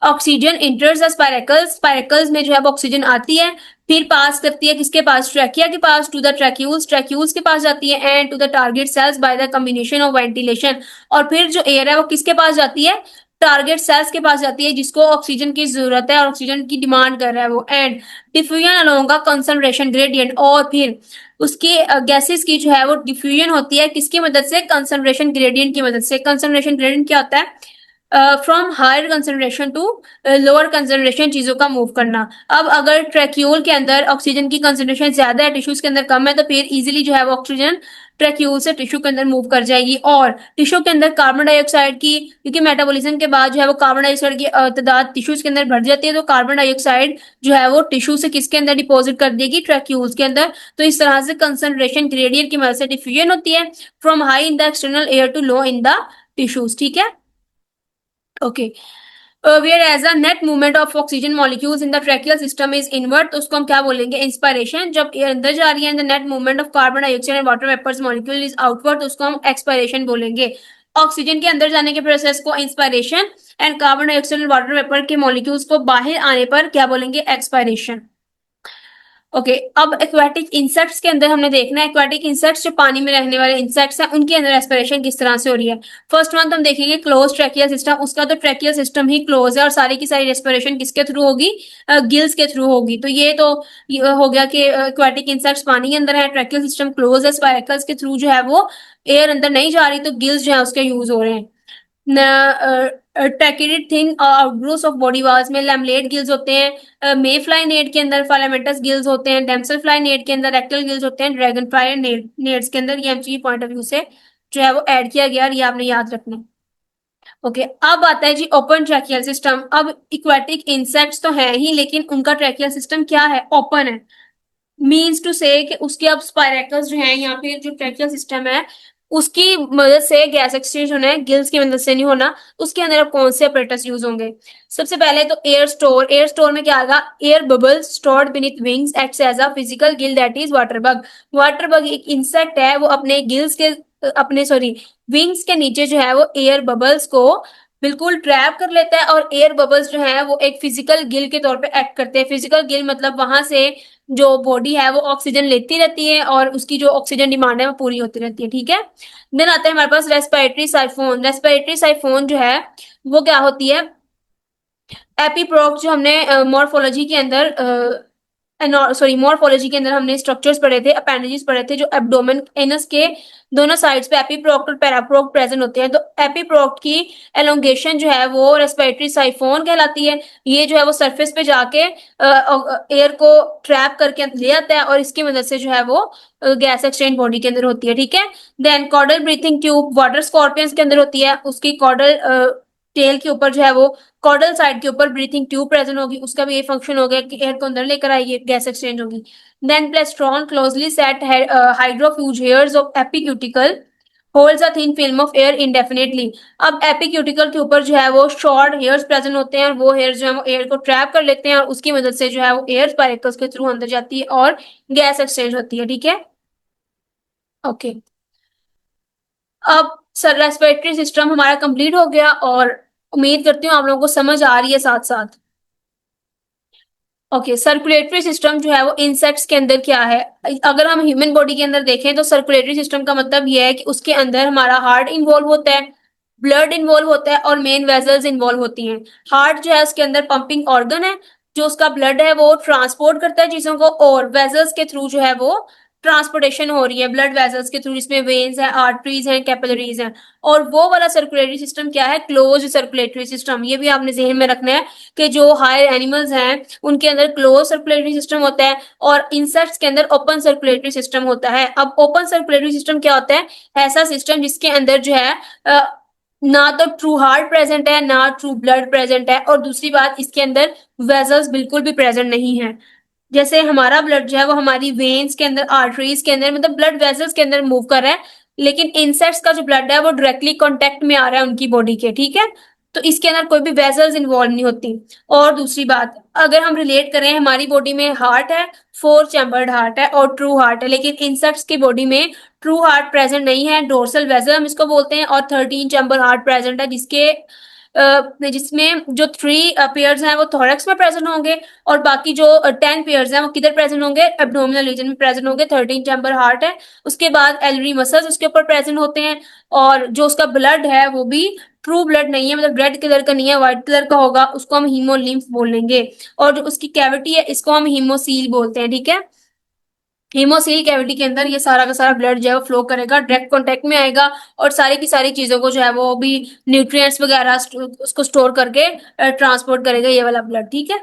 Speaker 1: ऑक्सीजन इंटर्स द स्पाइरेकल्स, स्पाइरेकल्स में जो है वो ऑक्सीजन आती है, फिर पास करती है किसके पास, ट्रैकिया के पास, टू द ट्रैक्यूल्स, ट्रैक्यूल्स के पास जाती है, and to the target cells by the combination of ventilation. और फिर जो एयर है वो किसके पास जाती है, टारगेट सेल्स के पास जाती है जिसको ऑक्सीजन की जरूरत है और ऑक्सीजन की डिमांड कर रहा है वो, एंड डिफ्यूजन अलोंग का कंसंट्रेशन ग्रेडियंट, और फिर उसकी गैसेस की जो है वो डिफ्यूजन होती है किसकी मदद से, कंसंट्रेशन ग्रेडियंट की मदद से। कंसंट्रेशन ग्रेडियंट क्या होता है, from higher concentration to lower concentration चीजों का मूव करना। अब अगर ट्रैक्यूल के अंदर ऑक्सीजन की कंसंट्रेशन ज्यादा है, टिश्यूज के अंदर कम है, तो फिर इजीली जो है वो ऑक्सीजन ट्रैक्यूल से टिश्यू के अंदर मूव कर जाएगी, और टिश्यू के अंदर कार्बन डाइऑक्साइड की, क्योंकि मेटाबॉलिज्म के बाद जो है वो कार्बन डाइऑक्साइड की तादाद टिश्यूज के अंदर बढ़ जाती है, तो कार्बन डाइऑक्साइड जो है वो टिश्यू से किसके अंदर डिपॉजिट कर देगी, ट्रैक्यूल्स के अंदर। तो इस तरह से कंसंट्रेशन ग्रेडियंट की मदद से डिफ्यूजन होती है from high in the external air to low in the tissues, ठीक है। Okay, whereas a net movement of oxygen molecules in the tracheal system is inward, तो उसको हम क्या बोलेंगे, इंस्पायरेशन। जब एयर अंदर जा रही है, the net movement of carbon dioxide and water vapours molecule is outward, तो उसको हम एक्सपायरेशन बोलेंगे। ऑक्सीजन के अंदर जाने के प्रोसेस को inspiration, and carbon dioxide and water vapour के मॉलिक्यूल्स को बाहर आने पर क्या बोलेंगे, एक्सपायरेशन। ओके, अब एक्वाटिक इंसेक्ट्स के अंदर हमने देखना है, एक्वाटिक इंसेक्ट्स जो पानी में रहने वाले इंसेक्ट्स हैं उनके अंदर रेस्पिरेशन किस तरह से हो रही है। फर्स्ट वन तो हम देखेंगे क्लोज ट्रैकियल सिस्टम, उसका तो ट्रैकियल सिस्टम ही क्लोज है और सारी की सारी रेस्पिरेशन किसके थ्रू होगी, गिल्स के थ्रू होगी। तो ये तो ये हो गया कि एक्वाटिक इंसेक्ट्स पानी के अंदर है, ट्रैकियल सिस्टम क्लोज है, स्पाइरेकल्स के थ्रू जो है वो एयर अंदर नहीं जा रही, तो गिल्स जो है उसके यूज हो रहे हैं। Tracheated thin outgrowth of body walls में लैमलेट गिल्स होते हैं, मे फ्लाई नेट के अंदर फाइलामेंटस गिल्स होते हैं, डेम्सल फ्लाई नेट के अंदर रेक्टल गिल्स होते हैं, ड्रैगन फ्लाई नेट्स के अंदर। ये एमसीक्यू पॉइंट ऑफ व्यू से जो है वो ऐड किया गया और ये आपने याद रखना। ओके, अब आता है जी ओपन ट्रैकियल सिस्टम। अब इक्वेटिक इंसेक्ट्स तो है ही, लेकिन उनका ट्रैकियल सिस्टम क्या है, ओपन है। मीन्स टू से कि उसके अब स्पाइरेकल्स जो है या फिर जो ट्रैकियल सिस्टम है उसकी मदद से गैस एक्सचेंज होना है, गिल्स की मदद से नहीं होना। उसके अंदर अब कौन से अपरेटस यूज होंगे, सबसे पहले तो एयर स्टोर। एयर स्टोर में क्या आएगा, air bubbles stored beneath wings acts as a physical gill, that is water bug. Water bug एक इंसेक्ट है, वो अपने गिल्स के अपने सॉरी विंग्स के नीचे जो है वो एयर बबल्स को बिल्कुल ट्रैप कर लेता है, और एयर बबल्स जो है वो एक फिजिकल गिल के तौर पे एक्ट करते हैं। फिजिकल गिल मतलब वहां से जो बॉडी है वो ऑक्सीजन लेती रहती है और उसकी जो ऑक्सीजन डिमांड है वो पूरी होती रहती है, ठीक है। देन आता है हमारे पास रेस्पिरेटरी साइफोन। रेस्पिरेटरी साइफोन जो है वो क्या होती है, एपीप्रोक जो हमने मॉर्फोलॉजी के अंदर मॉर्फोलॉजी के अंदर हमने स्ट्रक्चर्स पढ़े थे, अपेंडेजेस पढ़े थे, जो एब्डोमेन एनस के दोनों साइड्स पे एपीप्रोक्ट और पैराप्रोक्ट प्रेजेंट होते हैं। तो एपीप्रोक्ट की एलोंगेशन जो है वो रेस्पिरेटरी साइफोन कहलाती है। ये जो है वो सरफेस पे जाके एयर को ट्रैप करके ले आता है और इसकी मदद से जो है वो गैस एक्सचेंज बॉडी के अंदर होती है, ठीक है। Then caudal breathing tube water scorpions के अंदर होती है, उसकी कॉर्डल टेल के ऊपर जो है वो कॉर्डल साइड के ऊपर ब्रीथिंग ट्यूब प्रेजेंट होगी, उसका भी ये फंक्शन हो गया कि एयर को अंदर लेकर आइए, गैस एक्सचेंज होगी। Then plastron closely set hydrofuge hairs of epicuticle holds a thin film of air indefinitely. अब एपिक्यूटिकल के ऊपर जो है वो शॉर्ट हेयर्स प्रेजेंट होते हैं और वो हेयर्स जो है वो एयर को ट्रैप कर लेते हैं और उसकी मदद से जो है वो एयर स्पाइरकल्स के थ्रू अंदर जाती है और गैस एक्सचेंज होती है, ठीक है। ओके, अब सर रेस्पिरेटरी सिस्टम हमारा कंप्लीट हो गया और उम्मीद करती हूँ आप लोगों को समझ आ रही है साथ साथ। ओके, सर्कुलेटरी सिस्टम जो है वो इंसेक्ट्स के अंदर क्या है, अगर हम ह्यूमन बॉडी के अंदर देखें तो सर्कुलेटरी सिस्टम का मतलब ये है कि उसके अंदर हमारा हार्ट इन्वॉल्व होता है, ब्लड इन्वॉल्व होता है और मेन वेसल्स इन्वॉल्व होती हैं। हार्ट जो है उसके अंदर पंपिंग ऑर्गन है, जो उसका ब्लड है वो ट्रांसपोर्ट करता है चीजों को, और वेसल्स के थ्रू जो है वो ट्रांसपोर्टेशन हो रही है ब्लड वेसल्स के थ्रू, जिसमें वेन्स है, आर्टरीज हैं, कैपिलरीज हैं। और वो वाला सर्कुलेटरी सिस्टम क्या है, क्लोज सर्कुलेटरी सिस्टम। ये भी आपने जहन में रखना है कि जो हायर एनिमल्स हैं उनके अंदर क्लोज सर्कुलेटरी सिस्टम होता है और इंसेक्ट्स के अंदर ओपन सर्कुलेटरी सिस्टम होता है। अब ओपन सर्कुलेटरी सिस्टम क्या होता है, ऐसा सिस्टम जिसके अंदर जो है ना तो ट्रू हार्ट प्रेजेंट है ना ट्रू ब्लड प्रेजेंट है, और दूसरी बात इसके अंदर वेसल्स बिल्कुल भी प्रेजेंट नहीं है। जैसे हमारा ब्लड जो है वो हमारी वेन्स के अंदर, आर्टरीज के अंदर, मतलब ब्लड वेसल्स के अंदर मूव कर रहा है, लेकिन इंसेक्ट्स का जो ब्लड है वो डायरेक्टली कांटेक्ट में आ रहा है उनकी बॉडी के, ठीक है। तो इसके अंदर कोई भी वेसल्स इन्वॉल्व नहीं होती। और दूसरी बात, अगर हम रिलेट करें, हमारी बॉडी में हार्ट है, 4 चैम्बर्ड हार्ट है और ट्रू हार्ट है, लेकिन इंसेक्ट्स की बॉडी में ट्रू हार्ट प्रेजेंट नहीं है, डोर्सल वेसल हम इसको बोलते हैं, और 13 चैम्बर हार्ट प्रेजेंट है, जिसमें जो 3 पेयर्स हैं वो थोरैक्स में प्रेजेंट होंगे और बाकी जो 10 पेयर्स हैं वो किधर प्रेजेंट होंगे, एब्डोमिनल रीजन में प्रेजेंट होंगे। 13 चैम्बर हार्ट है, उसके बाद एलरी मसल्स उसके ऊपर प्रेजेंट होते हैं, और जो उसका ब्लड है वो भी ट्रू ब्लड नहीं है, मतलब रेड कलर का नहीं है, व्हाइट कलर का होगा, उसको हम हीमोलिम्फ बोलेंगे। और जो उसकी कैविटी है इसको हम हीमोसील बोलते हैं, ठीक है। हीमोसील कैविटी के अंदर ये सारा का सारा ब्लड जो है वो फ्लो करेगा, डायरेक्ट कांटेक्ट में आएगा और सारी की सारी चीजों को जो है वो भी न्यूट्रिएंट्स वगैरह उसको स्टोर करके ट्रांसपोर्ट करेगा ये वाला ब्लड, ठीक है।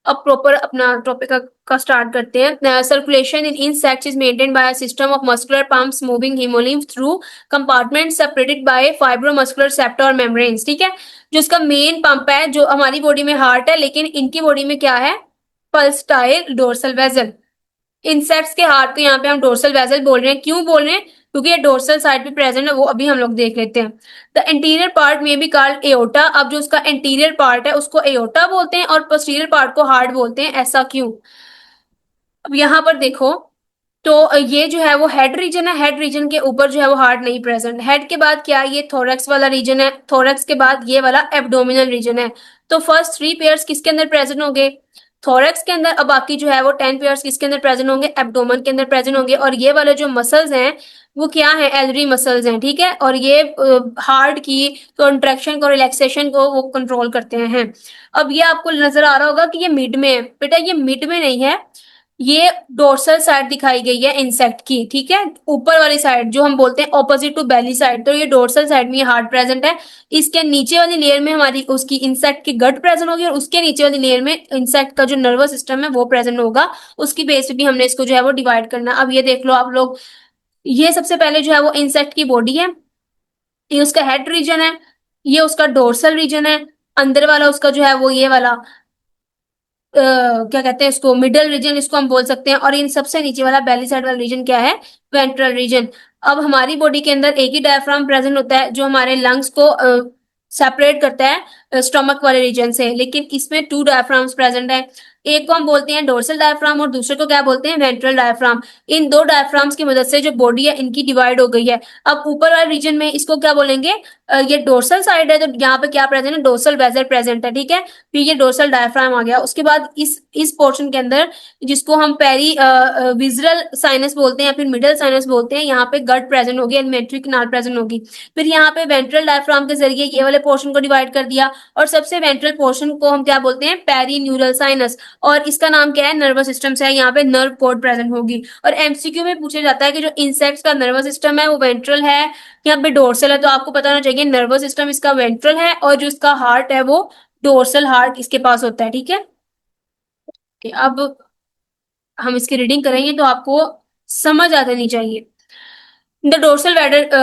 Speaker 1: अब प्रॉपर अपना टॉपिक का स्टार्ट करते हैं। Circulation in insects is maintained by a system of muscular pumps moving haemolymph through compartment separated by fibromuscular septa और मेम्ब्रेन्स, ठीक है। जो इसका मेन पंप है, जो हमारी बॉडी में हार्ट है, लेकिन इनकी बॉडी में क्या है, पल्सटाइल डोर्सल वेसल। इंसेक्ट्स के हार्ट को यहाँ पे हम डोर्सल वेसल बोल रहे हैं, क्यों बोल रहे हैं, क्योंकि ये डोर्सल साइड पे प्रेजेंट है, वो अभी हम लोग देख लेते हैं। द इंटीरियर पार्ट में बी कॉल्ड एओटा। अब जो उसका इंटीरियर पार्ट है उसको एओटा बोलते हैं और पोस्टीरियर पार्ट को हार्ट बोलते हैं, ऐसा क्यों। अब यहाँ पर देखो, तो ये जो है वो हेड रीजन है, हेड रीजन के ऊपर जो है वो हार्ट नहीं प्रेजेंट। हेड के बाद क्या, ये थोरैक्स वाला रीजन है, थोरैक्स के बाद ये वाला एब्डोमिनल रीजन है। तो फर्स्ट 3 पेयर्स किसके अंदर प्रेजेंट होंगे, थोरैक्स के अंदर। अब बाकी जो है वो 10 पेयर्स किसके अंदर प्रेजेंट होंगे, एब्डोमन के अंदर प्रेजेंट होंगे। और ये वाले जो मसल्स हैं वो क्या है, एलरी मसल्स हैं, ठीक है। और ये हार्ट की कॉन्ट्रेक्शन को, रिलैक्सेशन को वो कंट्रोल करते हैं। अब ये आपको नजर आ रहा होगा कि ये मिड में है, बेटा ये मिड में नहीं है, ये डोर्सल साइड दिखाई गई है इंसेक्ट की, ठीक है। ऊपर वाली साइड जो हम बोलते हैं ऑपोजिट टू बेली साइड, तो ये डोर्सल साइड में हार्ट प्रेजेंट है। इसके नीचे वाली लेयर में हमारी उसकी इंसेक्ट की गट प्रेजेंट होगी और उसके नीचे वाली लेयर में इंसेक्ट का जो नर्वस सिस्टम है वो प्रेजेंट होगा। उसकी बेस पे भी हमने इसको जो है वो डिवाइड करना। अब ये देख लो आप लोग, ये सबसे पहले जो है वो इंसेक्ट की बॉडी है, ये उसका हेड रीजन है, ये उसका डोर्सल रीजन है, अंदर वाला उसका जो है वो ये वाला क्या कहते हैं इसको, मिडल रीजन इसको हम बोल सकते हैं। और इन सबसे नीचे वाला बेली साइड वाला रीजन क्या है, वेंट्रल रीजन। अब हमारी बॉडी के अंदर एक ही डायफ्राम प्रेजेंट होता है जो हमारे लंग्स को सेपरेट करता है स्टमक वाले रीजन से, लेकिन इसमें 2 डायफ्राम्स प्रेजेंट है। एक को हम बोलते हैं डोर्सल डायफ्राम और दूसरे को क्या बोलते हैं, वेंट्रल डायफ्राम। इन 2 डायफ्राम्स की मदद से जो बॉडी है इनकी डिवाइड हो गई है। अब ऊपर वाले रीजन में इसको क्या बोलेंगे, ये डोर्सल साइड है, तो यहाँ पे क्या प्रेजेंट है, डोर्सल वेसल प्रेजेंट है, ठीक है। फिर ये डोर्सल डायफ्राम आ गया, उसके बाद इस पोर्शन के अंदर जिसको हम पेरी विजरल साइनस बोलते हैं या फिर मिडल साइनस बोलते हैं, यहाँ पे गट प्रेजेंट होगी, एलिमेंट्री कैनाल प्रेजेंट होगी। फिर यहाँ पे वेंट्रल डायफ्राम के जरिए ये वाले पोर्शन को डिवाइड कर दिया, और सबसे वेंट्रल पोर्शन को हम क्या बोलते हैं, पेरी न्यूरल साइनस, और इसका नाम क्या है, नर्वस सिस्टम से है, यहाँ पे नर्व कोड प्रेजेंट होगी। और एमसीक्यू में पूछा जाता है कि जो इंसेक्ट्स का नर्वस सिस्टम है वो वेंट्रल है, यहाँ पे डोर्सल है, तो आपको पता होना चाहिए नर्वस सिस्टम इसका वेंट्रल है और जो इसका हार्ट है वो डोर्सल हार्ट इसके पास होता है, ठीक है। अब हम इसकी रीडिंग करेंगे तो आपको समझ आ जानी चाहिए। The dorsal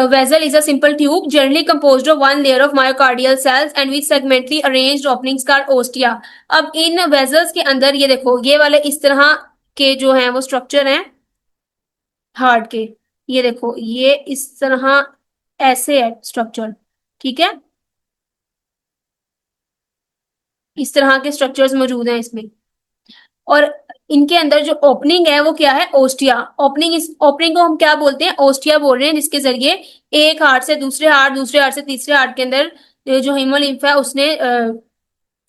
Speaker 1: vessel is a simple tube generally composed of one layer of myocardial cells and with segmentally arranged openings called ostia. अब इन वेजल्स के अंदर ये देखो ये वाले इस तरह के जो हैं वो स्ट्रक्चर हैं हार्ट के। ये देखो ये इस तरह ऐसे है स्ट्रक्चर, ठीक है, इस तरह के स्ट्रक्चर्स मौजूद हैं इसमें। और इनके अंदर जो ओपनिंग है वो क्या है, ओस्टिया। ओपनिंग, इस ओपनिंग को हम क्या बोलते हैं, ओस्टिया बोल रहे हैं, जिसके जरिए एक हार्ट से दूसरे हार्ट, दूसरे हार्ट से तीसरे हार्ट के अंदर जो हीमोलिम्फ है उसने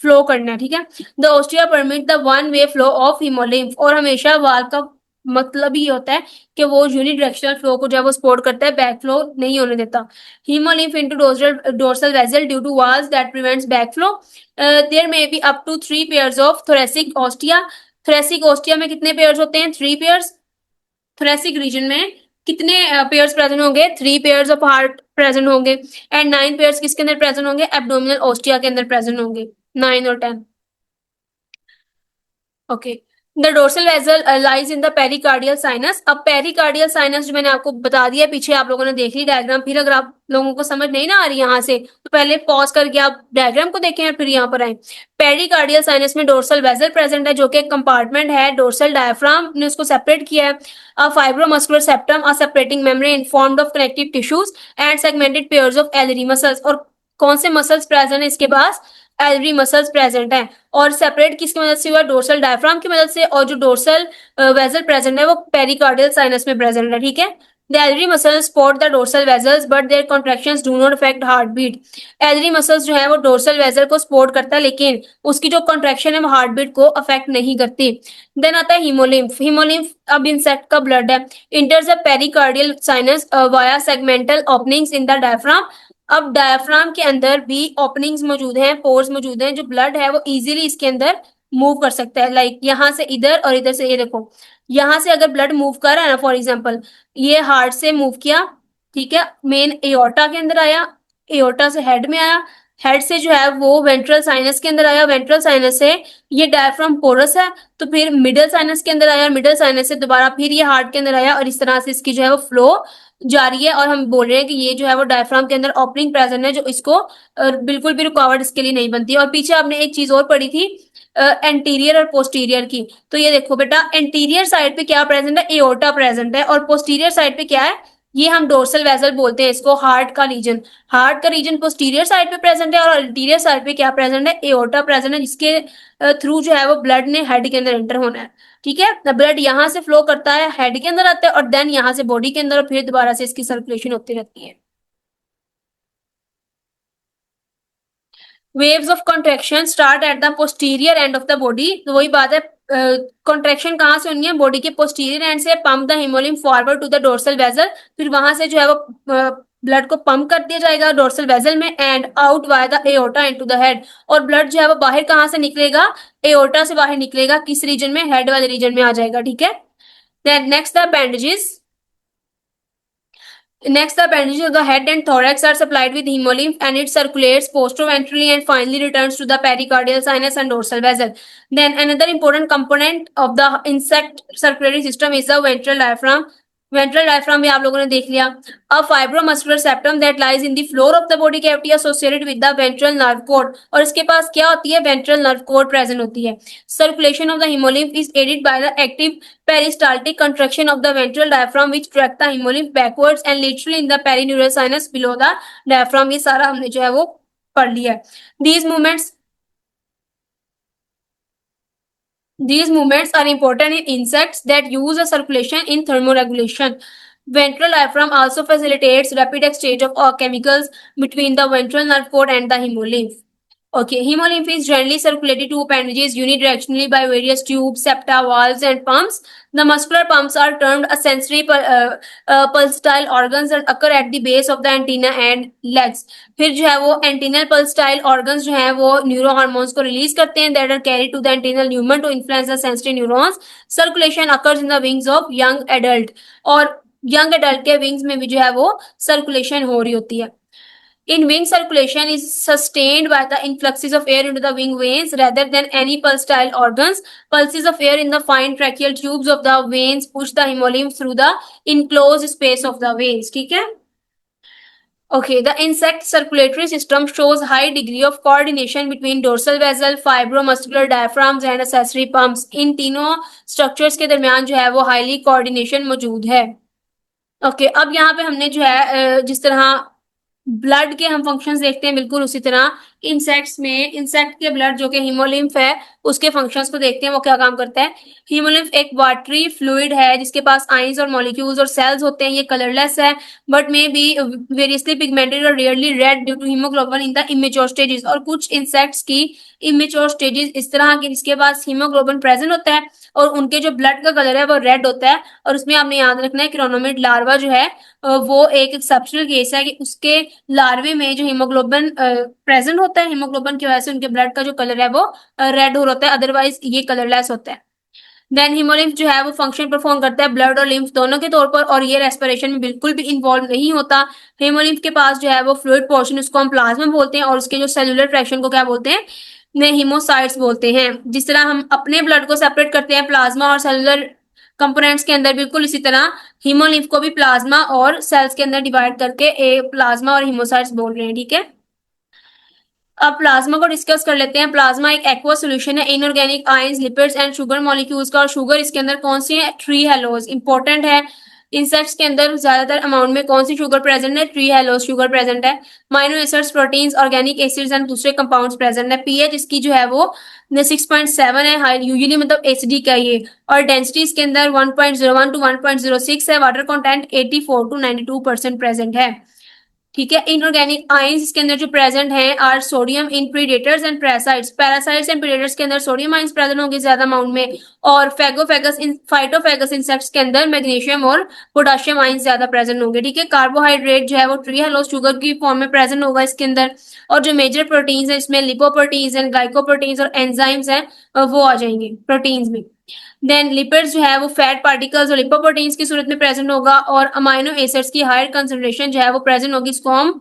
Speaker 1: फ्लो करना है, ठीक है। The ostia permit the one way flow of haemolymph. और हमेशा वाल्व का मतलब ही होता है कि वो यूनिडायरेक्शनल फ्लो को जब वो सपोर्ट करता है, बैक फ्लो नहीं होने देता। Haemolymph into dorsal vessel due to valves that prevents back flow. There may be up to 3 pairs of thoracic ostia. Thoracic ostia में कितने पेयर्स होते हैं, 3 पेयर्स। थोरेसिक रीजन में कितने पेयर्स प्रेजेंट होंगे, 3 पेयर्स ऑफ हार्ट प्रेजेंट होंगे। And 9 pairs किसके अंदर प्रेजेंट होंगे, एब्डोमिनल ओस्टिया के अंदर प्रेजेंट होंगे, 9 और 10। Okay. The dorsal vessel lies in the pericardial sinus. अब पेरिकार्डियल साइनस जो मैंने आपको बता दिया, पीछे आप लोगों ने देख ली डायग्राम। फिर अगर आप लोगों को समझ नहीं ना आ रही यहाँ से, तो पहले पॉज करके आप डायग्राम को देखें और फिर यहाँ पर आए। पेरिकार्डियल साइनस में डोर्सल वेसल प्रेजेंट है, जो कि एक कंपार्टमेंट है। डोर्सल डायफ्राम ने उसको सेपरेट किया है। A fibromuscular septum, a separating membrane formed of connective tissues and segmented pairs of alary muscles. और कौन से मसल्स प्रेजेंट है इसके पास, एलरी मसल्स प्रेजेंट है। और सेपरेट किसकी मदद से हुआ, डोर्सल डायफ्राम की मदद से। और जो डोर्सल वेसल प्रेजेंट है वो पेरिकार्डियल साइनस में प्रेजेंट है, ठीक है। The elderly muscles support the dorsal vessels, but their contractions do not affect heartbeat. elderly muscles जो है वो dorsal vessel को support करता है, लेकिन उसकी जो contraction है वो heartbeat को affect नहीं करती। Then आता है hemolymph. Hemolymph अब insect का blood है, enters the pericardial sinus via segmental openings in the diaphragm. अब डायफ्राम के अंदर भी ओपनिंग्स मौजूद हैं, पोर्स मौजूद हैं। जो ब्लड है वो इजीली इसके अंदर मूव कर सकता है, लाइक यहाँ से इधर और इधर से, ये देखो यहाँ से अगर ब्लड मूव कर रहा है ना, फॉर एग्जांपल ये हार्ट से मूव किया, ठीक है, मेन एओर्टा के अंदर आया, एओर्टा से हेड में आया, हेड से जो है वो वेंट्रल साइनस के अंदर आया, वेंट्रल साइनस से ये डायफ्राम पोरस है तो फिर मिडल साइनस के अंदर आया, मिडल साइनस से दोबारा फिर ये हार्ट के अंदर आया, और इस तरह से इसकी जो है वो फ्लो जारी है। और हम बोल रहे हैं कि ये जो है वो डायफ्राम के अंदर ओपनिंग प्रेजेंट है, जो इसको बिल्कुल भी रुकावट इसके लिए नहीं बनती। और पीछे आपने एक चीज और पढ़ी थी एंटीरियर और पोस्टीरियर की। तो ये देखो बेटा, एंटीरियर साइड पे क्या प्रेजेंट है, एओर्टा प्रेजेंट है। और पोस्टीरियर साइड पे क्या है, ये हम डोर्सल वेसल बोलते हैं इसको, हार्ट का रीजन। हार्ट का रीजन पोस्टीरियर साइड पे प्रेजेंट है, और अल्टीरियर साइड पे क्या प्रेजेंट है, एओर्टा प्रेजेंट है, जिसके थ्रू जो है वो ब्लड ने हेड के अंदर एंटर होना है, ठीक है। ब्लड यहाँ से फ्लो करता है, हेड के अंदर आता है, और देन यहाँ से बॉडी के अंदर, और फिर दोबारा से इसकी सर्कुलेशन होती रहती है। Waves of contraction start at the posterior end of the body. तो वही बात है, कॉन्ट्रेक्शन कहाँ से होनी है, बॉडी के पोस्टीरियर एंड से। Pump the haemolymph forward to the dorsal vessel, फिर वहां से जो है वो ब्लड को पंप कर दिया जाएगा डोर्सल वेसल में, and out via the aorta into the head. और ब्लड जो है वो बाहर कहाँ से निकलेगा, एओर्टा से बाहर निकलेगा, किस रीजन में, हेड वाले रीजन में आ जाएगा, ठीक है। Then next the appendages. Next, the appendages of the head and thorax are supplied with hemolymph, and it circulates postroventrally and finally returns to the pericardial sinus and dorsal vessel. Then another important component of the insect circulatory system is the ventral diaphragm. Ventral diaphragm भी आप लोगों ने देख लिया। A fibromuscular septum that lies in the floor of the body cavity associated with the ventral nerve cord. और इसके पास क्या होती है, वेंट्रल नर्व कोड प्रेजेंट होती है। Circulation of the haemolymph is aided by the active peristaltic contraction of the ventral diaphragm which track the hemolymph backwards and laterally in the perineural sinus below the diaphragm। ये सारा हमने जो है वो पढ़ लिया है। These movements are important in insects that use a circulation in thermoregulation. Ventral diaphragm also facilitates rapid exchange of chemicals between the ventral nerve cord and the hemolymph. Okay, hemolymph is generally circulated to appendages unidirectionally by various tubes, septa, valves, and pumps. The muscular pumps are termed a sensory pulsatile organs and occur at the base of the antenna and legs. फिर जो है वो antennal pulsatile organs जो है वो neuro hormones को release करते हैं, that are carry to the antennal lumen to influence the sensitive neurons. Circulation occurs in the wings of young adult, और यंग एडल्ट के विंग्स में भी जो है वो सर्कुलेशन हो रही होती है। In wing circulation is sustained by the influxes of air into the wing veins rather than any pulsatile organs. Pulses of air in the fine tracheal tubes of the veins push the hemolymph through the enclosed space of the veins. ठीक है? Okay, the insect circulatory system shows high degree of coordination between dorsal vessel, fibromuscular diaphragms and accessory pumps. इन तीनों structures के दरमियान जो है वो highly coordination मौजूद है. ओके अब यहाँ पे हमने जो है जिस तरह ब्लड के हम फंक्शंस देखते हैं बिल्कुल उसी तरह इंसेक्ट्स में इंसेक्ट के ब्लड जो कि हीमोलिम्फ है उसके फंक्शंस को देखते हैं वो क्या काम करता है. हीमोलिम्फ एक वाटरी फ्लूइड है जिसके पास आइंस और मॉलिक्यूल्स और सेल्स होते हैं. ये कलरलेस है but may be variously pigmented और rarely red due to haemoglobin in the immature stages. और कुछ इंसेक्ट्स की इमेच्योर स्टेजेस इस तरह के जिसके पास हीमोग्लोबिन प्रेजेंट होता है और उनके जो ब्लड का कलर है वो रेड होता है. और उसमें आपने याद रखना है क्रोनोमिड लार्वा जो है वो एक एक्सेप्शनल केस है कि उसके लार्वे में जो हीमोग्लोबिन प्रेजेंट होता है हीमोग्लोबिन की वजह से उनके ब्लड का जो कलर है वो रेड हो होता है. अदरवाइज ये कलरलेस होता है. देन हीमोलिम्फ जो है वो फंक्शन परफॉर्म करता है ब्लड और लिम्फ दोनों के तौर पर और ये रेस्पिरेशन में बिल्कुल भी इन्वॉल्व नहीं होता. हीमोलिम्फ के पास जो है वो फ्लूइड पोर्शन उसको हम प्लाज्मा बोलते हैं और उसके जो सेलुलर फ्रैक्शन को क्या बोलते हैं ने हीमोसाइट्स बोलते हैं. जिस तरह हम अपने ब्लड को सेपरेट करते हैं प्लाज्मा और सेलुलर कंपोनेंट्स के अंदर बिल्कुल इसी तरह हीमोलिम्फ को भी प्लाज्मा और सेल्स के अंदर डिवाइड करके ए प्लाज्मा और हीमोसाइट्स बोल रहे हैं. ठीक है अब प्लाज्मा को डिस्कस कर लेते हैं. प्लाज्मा एक एक्वा सोल्यूशन है inorganic ions lipids and sugar molecules का. और शुगर इसके अंदर कौन सी है ट्री हेलोज इंपॉर्टेंट है. इंसेक्ट्स के अंदर ज्यादातर अमाउंट में कौन सी शुगर प्रेजेंट है ट्री हेलोज शुगर प्रेजेंट है. Amino acids proteins organic acids and दूसरे कंपाउंड्स प्रेजेंट है. पीएच इसकी जो है वो 6.7 है हाई यूजुअली मतलब एसिडिक है ये. और डेंसिटी इसके अंदर 1.01 टू 1.06 है. वाटर कंटेंट 84 टू 92% प्रेजेंट है. ठीक है इनऑर्गेनिक आयंस इसके अंदर जो प्रेजेंट हैं are sodium in predators and parasites. Parasites and predators के अंदर सोडियम आयंस प्रेजेंट होंगे ज्यादा अमाउंट में. और फेगोफेगस इन फाइटोफेगस इंसेक्ट्स के अंदर मैग्नीशियम और पोटाशियम आयंस ज्यादा प्रेजेंट होंगे. ठीक है कार्बोहाइड्रेट जो है वो ट्री हेलोज शुगर की फॉर्म में प्रेजेंट होगा इसके अंदर. और जो मेजर प्रोटीन्स है इसमें लिपोप्रोटीन्स एंड ग्लाइकोप्रोटीन्स और एंजाइम्स हैं वो आ जाएंगे प्रोटीन्स में. देन लिपिड्स जो है वो फैट पार्टिकल्स और लिपोप्रोटीन्स की सूरत में प्रेजेंट होगा. और अमाइनो एसिड्स की हायर कंसंट्रेशन जो है वो प्रेजेंट होगी. इसको हम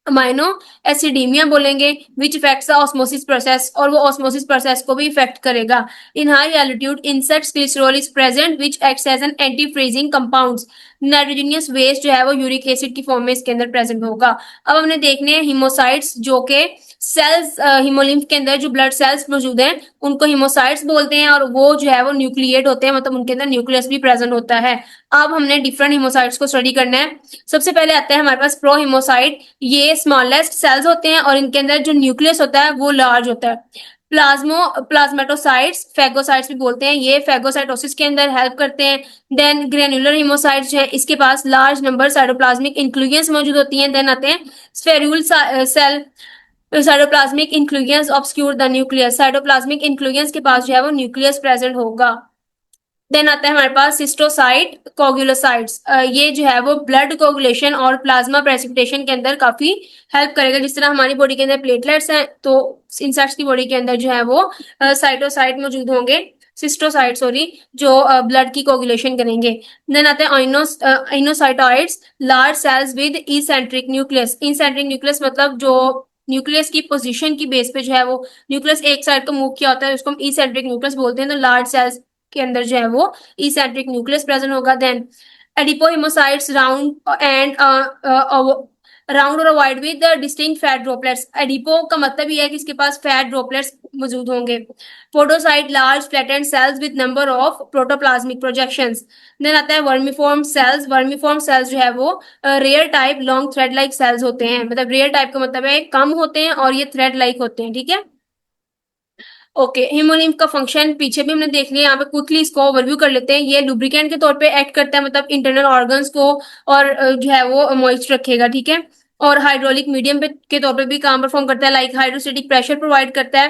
Speaker 1: अमाइनो एसिडीमिया बोलेंगे which affects the osmosis process. और वो ऑस्मोसिस प्रोसेस को भी इफेक्ट करेगा. In high altitude insects glycerol is present which acts as an anti freezing compounds. Nitrogenous waste जो है वो यूरिक एसिड की फॉर्म में इसके अंदर प्रेजेंट होगा. अब हमने देखने हैं हीमोसाइट्स जो के सेल्स हीमोलिम्फ के अंदर जो ब्लड सेल्स मौजूद हैं उनको हीमोसाइट्स बोलते हैं. और वो जो है वो न्यूक्लिएट होते हैं मतलब उनके अंदर न्यूक्लियस भी प्रेजेंट होता है. अब हमने डिफरेंट हीमोसाइट्स को स्टडी करना है. सबसे पहले आता है हमारे पास प्रो हीमोसाइट. ये स्मॉलेस्ट सेल्स होते हैं और इनके अंदर जो न्यूक्लियस होता है वो लार्ज होता है. प्लाज्मेटोसाइट्स फेगोसाइट्स भी बोलते हैं ये फेगोसाइटोसिस के अंदर हेल्प करते हैं. देन ग्रेनुलर हीमोसाइट्स जो है इसके पास लार्ज नंबर साइटोप्लाज्मिक इंक्लूजन्स मौजूद होती हैं. देन आते हैं spherule cell cytoplasmic inclusions obscure the nucleus. Cytoplasmic inclusions के पास जो है वो न्यूक्लियस प्रेजेंट होगा. देन आता है हमारे पास सिस्टोसाइट कोगुलोसाइट्स. ये जो है वो ब्लड कोगुलेशन और प्लाज्मा प्रेसिपिटेशन के अंदर काफी हेल्प करेगा. जिस तरह हमारी बॉडी के अंदर प्लेटलेट्स हैं तो इंसेक्ट्स की बॉडी के अंदर जो है वो साइटोसाइट मौजूद होंगे सिस्टोसाइट सॉरी जो ब्लड की कोगुलेशन करेंगे. देन आते हैं oenocytoids large cells with eccentric nucleus. Eccentric nucleus मतलब जो न्यूक्लियस की पोजीशन की बेस पे जो है वो न्यूक्लियस एक साइड को मूव किया होता है उसको हम इसेंट्रिक न्यूक्लियस बोलते हैं. तो लार्ज सेल्स के अंदर जो है वो इसेंट्रिक न्यूक्लियस प्रेजेंट होगा. Then adipohaemocytes round and round और ovoid with distinct fat droplets. Adipo का मतलब ये है कि इसके पास फैट ड्रॉपलेट्स मौजूद होंगे. Podocyte large flattened cells with number of protoplasmic projections. Then आता है वर्मीफॉर्म सेल्स. वर्मीफॉर्म सेल्स जो है वो rare type long thread like cells होते हैं. मतलब रेयर टाइप का मतलब है कम होते हैं और ये थ्रेड लाइक होते हैं. ठीक है ओके हीमोलिम्फ का फंक्शन पीछे भी हमने देख लिया. यहाँ पे क्विकली इसको ओवरव्यू कर लेते हैं. ये लुब्रिकेंट के तौर पे एक्ट करता है मतलब इंटरनल ऑर्गन्स को और जो है वो मॉइस्ट रखेगा. ठीक है और हाइड्रोलिक मीडियम पे के तौर पे भी काम परफॉर्म करता है. लाइक हाइड्रोस्टेटिक प्रेशर प्रोवाइड करता है.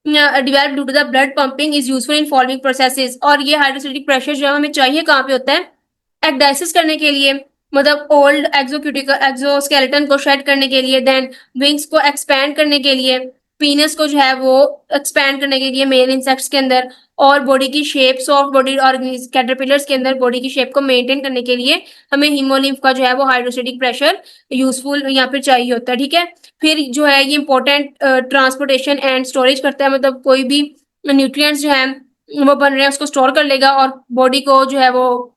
Speaker 1: Develop due to the blood pumping is useful in following processes. और ये हाइड्रोस्टेटिक प्रेशर जो है हमें चाहिए कहाँ पे होता है एक्डाइसिस करने के लिए मतलब ओल्ड एक्सोस्केलेटन को शेड करने के लिए. देन विंग्स को एक्सपैंड करने के लिए पीनस को जो है वो एक्सपैंड करने के लिए मेल इंसेक्ट्स के अंदर, और बॉडी की shape, soft body organism caterpillars के अंदर बॉडी की शेप को मेंटेन करने के लिए हमें हीमोलिम्फ का जो है वो हाइड्रोस्टेटिक प्रेशर यूजफुल यहाँ पे चाहिए होता है, ठीक है। फिर जो है ये इंपॉर्टेंट ट्रांसपोर्टेशन एंड स्टोरेज करता है, मतलब कोई भी न्यूट्रिएंट्स जो है वो बन रहे हैं उसको स्टोर कर लेगा और बॉडी को जो है वो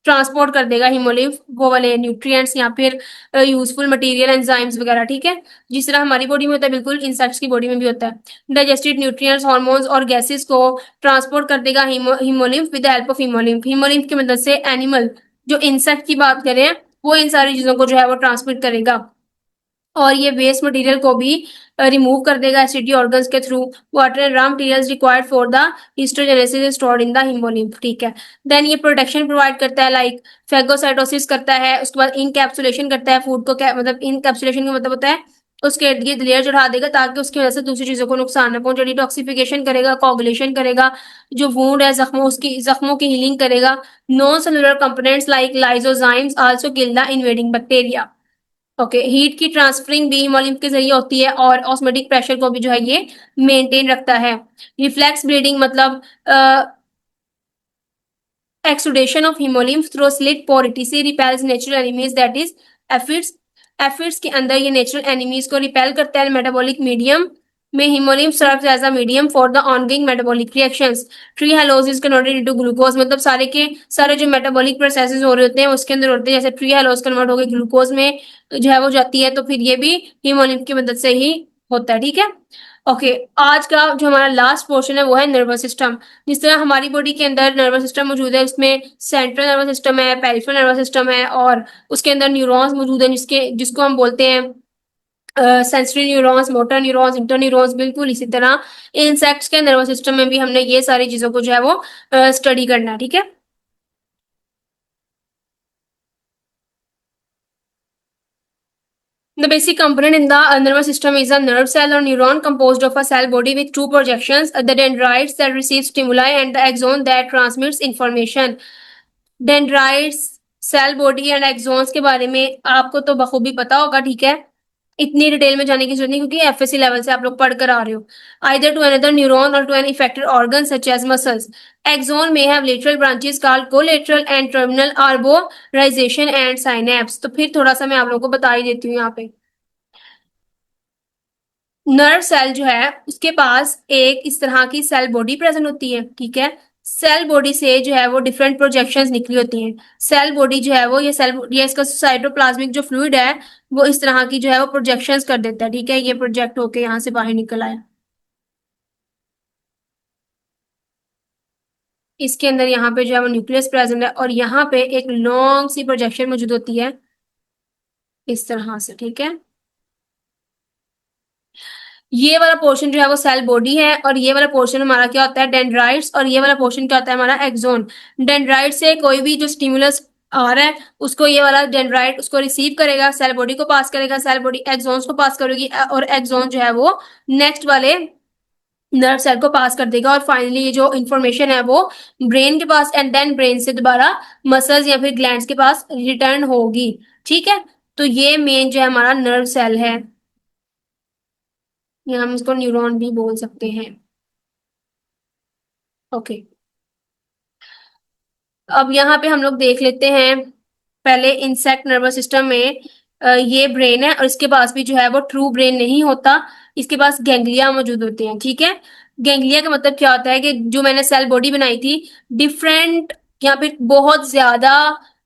Speaker 1: ट्रांसपोर्ट कर देगा हीमोलिम्फ वो वाले न्यूट्रिएंट्स या फिर यूजफुल मटेरियल एंजाइम्स वगैरह, ठीक है। जिस तरह हमारी बॉडी में होता है बिल्कुल इंसेक्ट्स की बॉडी में भी होता है। डाइजेस्टेड न्यूट्रिएंट्स, हार्मोन्स और गैसेस को ट्रांसपोर्ट कर देगा haemolymph with the help of haemolymph. Haemolymph की मदद से एनिमल, जो इंसेक्ट की बात करें, वो इन सारी चीजों को जो है वो ट्रांसमिट करेगा और ये वेस्ट मटेरियल को भी रिमूव कर देगा एसिडिटी ऑर्गन्स के through. Water and raw materials required for the histogenesis is stored in the haemolymph, ठीक है। देन ये प्रोटेक्शन प्रोवाइड करता है, लाइक फेगोसाइटोसिस करता है, उसके बाद इनकैप्सुलेशन करता है फूड को, मतलब इनकैप्सुलेशन का मतलब होता है उसके इर्द गिर्द लेयर चढ़ा देगा ताकि उसकी वजह से दूसरी चीजों को नुकसान न पहुंचे। डिटॉक्सिफिकेशन करेगा, कोगुलेशन करेगा, जो वुंड है जख्मों की हीलिंग करेगा। Non cellular components like lysozymes also kill the invading bacteria. Okay, heat की ट्रांसफरिंग भी हीमोलिम्फ के जरिए होती है और ऑस्मोटिक प्रेशर को भी जो है ये मेंटेन रखता है। रिफ्लेक्स ब्लीडिंग मतलब exudation of hemolymph through slit pore etc repels natural enemies that is aphids। Aphids के अंदर ये नेचुरल एनिमीज को रिपेल करता है। मेटाबॉलिक मीडियम में haemolymph serves as a medium for the ongoing metabolic reactions. Trehalose is converted into glucose, मतलब सारे के सारे जो मेटाबॉलिक प्रोसेसेस हो रहे होते हैं उसके अंदर होते हैं, जैसे ट्री हेलोज कन्वर्ट हो गए ग्लूकोज में जो है वो जाती है, तो फिर ये भी हीमोलिम्फ की मदद से ही होता है, ठीक है। ओके, आज का जो हमारा लास्ट पोर्शन है वो है नर्वस सिस्टम। जिस तरह हमारी बॉडी के अंदर नर्वस सिस्टम मौजूद है, उसमें सेंट्रल नर्वस सिस्टम है, पेरिफेरल नर्वस सिस्टम है और उसके अंदर न्यूरॉन्स मौजूद हैं जिसको हम बोलते हैं sensory neurons, motor neurons, inter neurons. बिल्कुल इसी तरह इंसेक्ट्स के नर्वस सिस्टम में भी हमने ये सारी चीजों को जो है वो स्टडी करना है, ठीक है। The basic component in the nervous system is a nerve cell or neuron composed of a cell body with two projections, the dendrites that receive stimuli and the axon that transmits information। Dendrites, cell body and axons के बारे में आपको तो बखूबी पता होगा, ठीक है। इतनी डिटेल में जाने की जरूरत नहीं क्योंकि एफएससी लेवल से आप लोग पढ़ कर आ रहे हो। आइदर टू अनदर न्यूरॉन और to an effector organ such as muscles. Axon may have lateral branches called collateral and terminal arborization and synapse. तो फिर थोड़ा सा मैं आप लोगों को बता ही देती हूँ यहाँ पे। नर्व सेल जो है उसके पास एक इस तरह की सेल बॉडी प्रेजेंट होती है, ठीक है। सेल बॉडी से जो है वो डिफरेंट प्रोजेक्शंस निकली होती हैं। सेल बॉडी जो है वो ये इसका साइटोप्लाज्मिक जो फ्लूइड है वो इस तरह की जो है वो प्रोजेक्शंस कर देता है, ठीक है। ये प्रोजेक्ट होके यहाँ से बाहर निकल आया। इसके अंदर यहाँ पे जो है वो न्यूक्लियस प्रेजेंट है और यहाँ पे एक लॉन्ग सी प्रोजेक्शन मौजूद होती है इस तरह से, ठीक है। ये वाला पोर्शन जो है वो सेल बॉडी है और ये वाला पोर्शन हमारा क्या होता है, डेंड्राइट्स, और ये वाला पोर्शन क्या होता है हमारा एक्सोन। डेंड्राइट से कोई भी जो स्टिमुलस आ रहा है उसको ये वाला डेंड्राइट उसको रिसीव करेगा, सेल बॉडी को पास करेगा, सेल बॉडी एक्सोन्स को पास करेगी और एक्सोन जो है वो नेक्स्ट वाले नर्व सेल को पास कर देगा और फाइनली ये जो इंफॉर्मेशन है वो ब्रेन के पास एंड देन ब्रेन से दोबारा मसल्स या फिर ग्लैंड्स के पास रिटर्न होगी, ठीक है। तो ये मेन जो है हमारा नर्व सेल है, या हम इसको न्यूरॉन भी बोल सकते हैं। ओके, अब यहाँ पे हम लोग देख लेते हैं पहले इंसेक्ट नर्वस सिस्टम में ये ब्रेन है और इसके पास भी जो है वो ट्रू ब्रेन नहीं होता, इसके पास गैंग्लिया मौजूद होते हैं, ठीक है। गैंग्लिया का मतलब क्या होता है कि जो मैंने सेल बॉडी बनाई थी डिफरेंट या फिर बहुत ज्यादा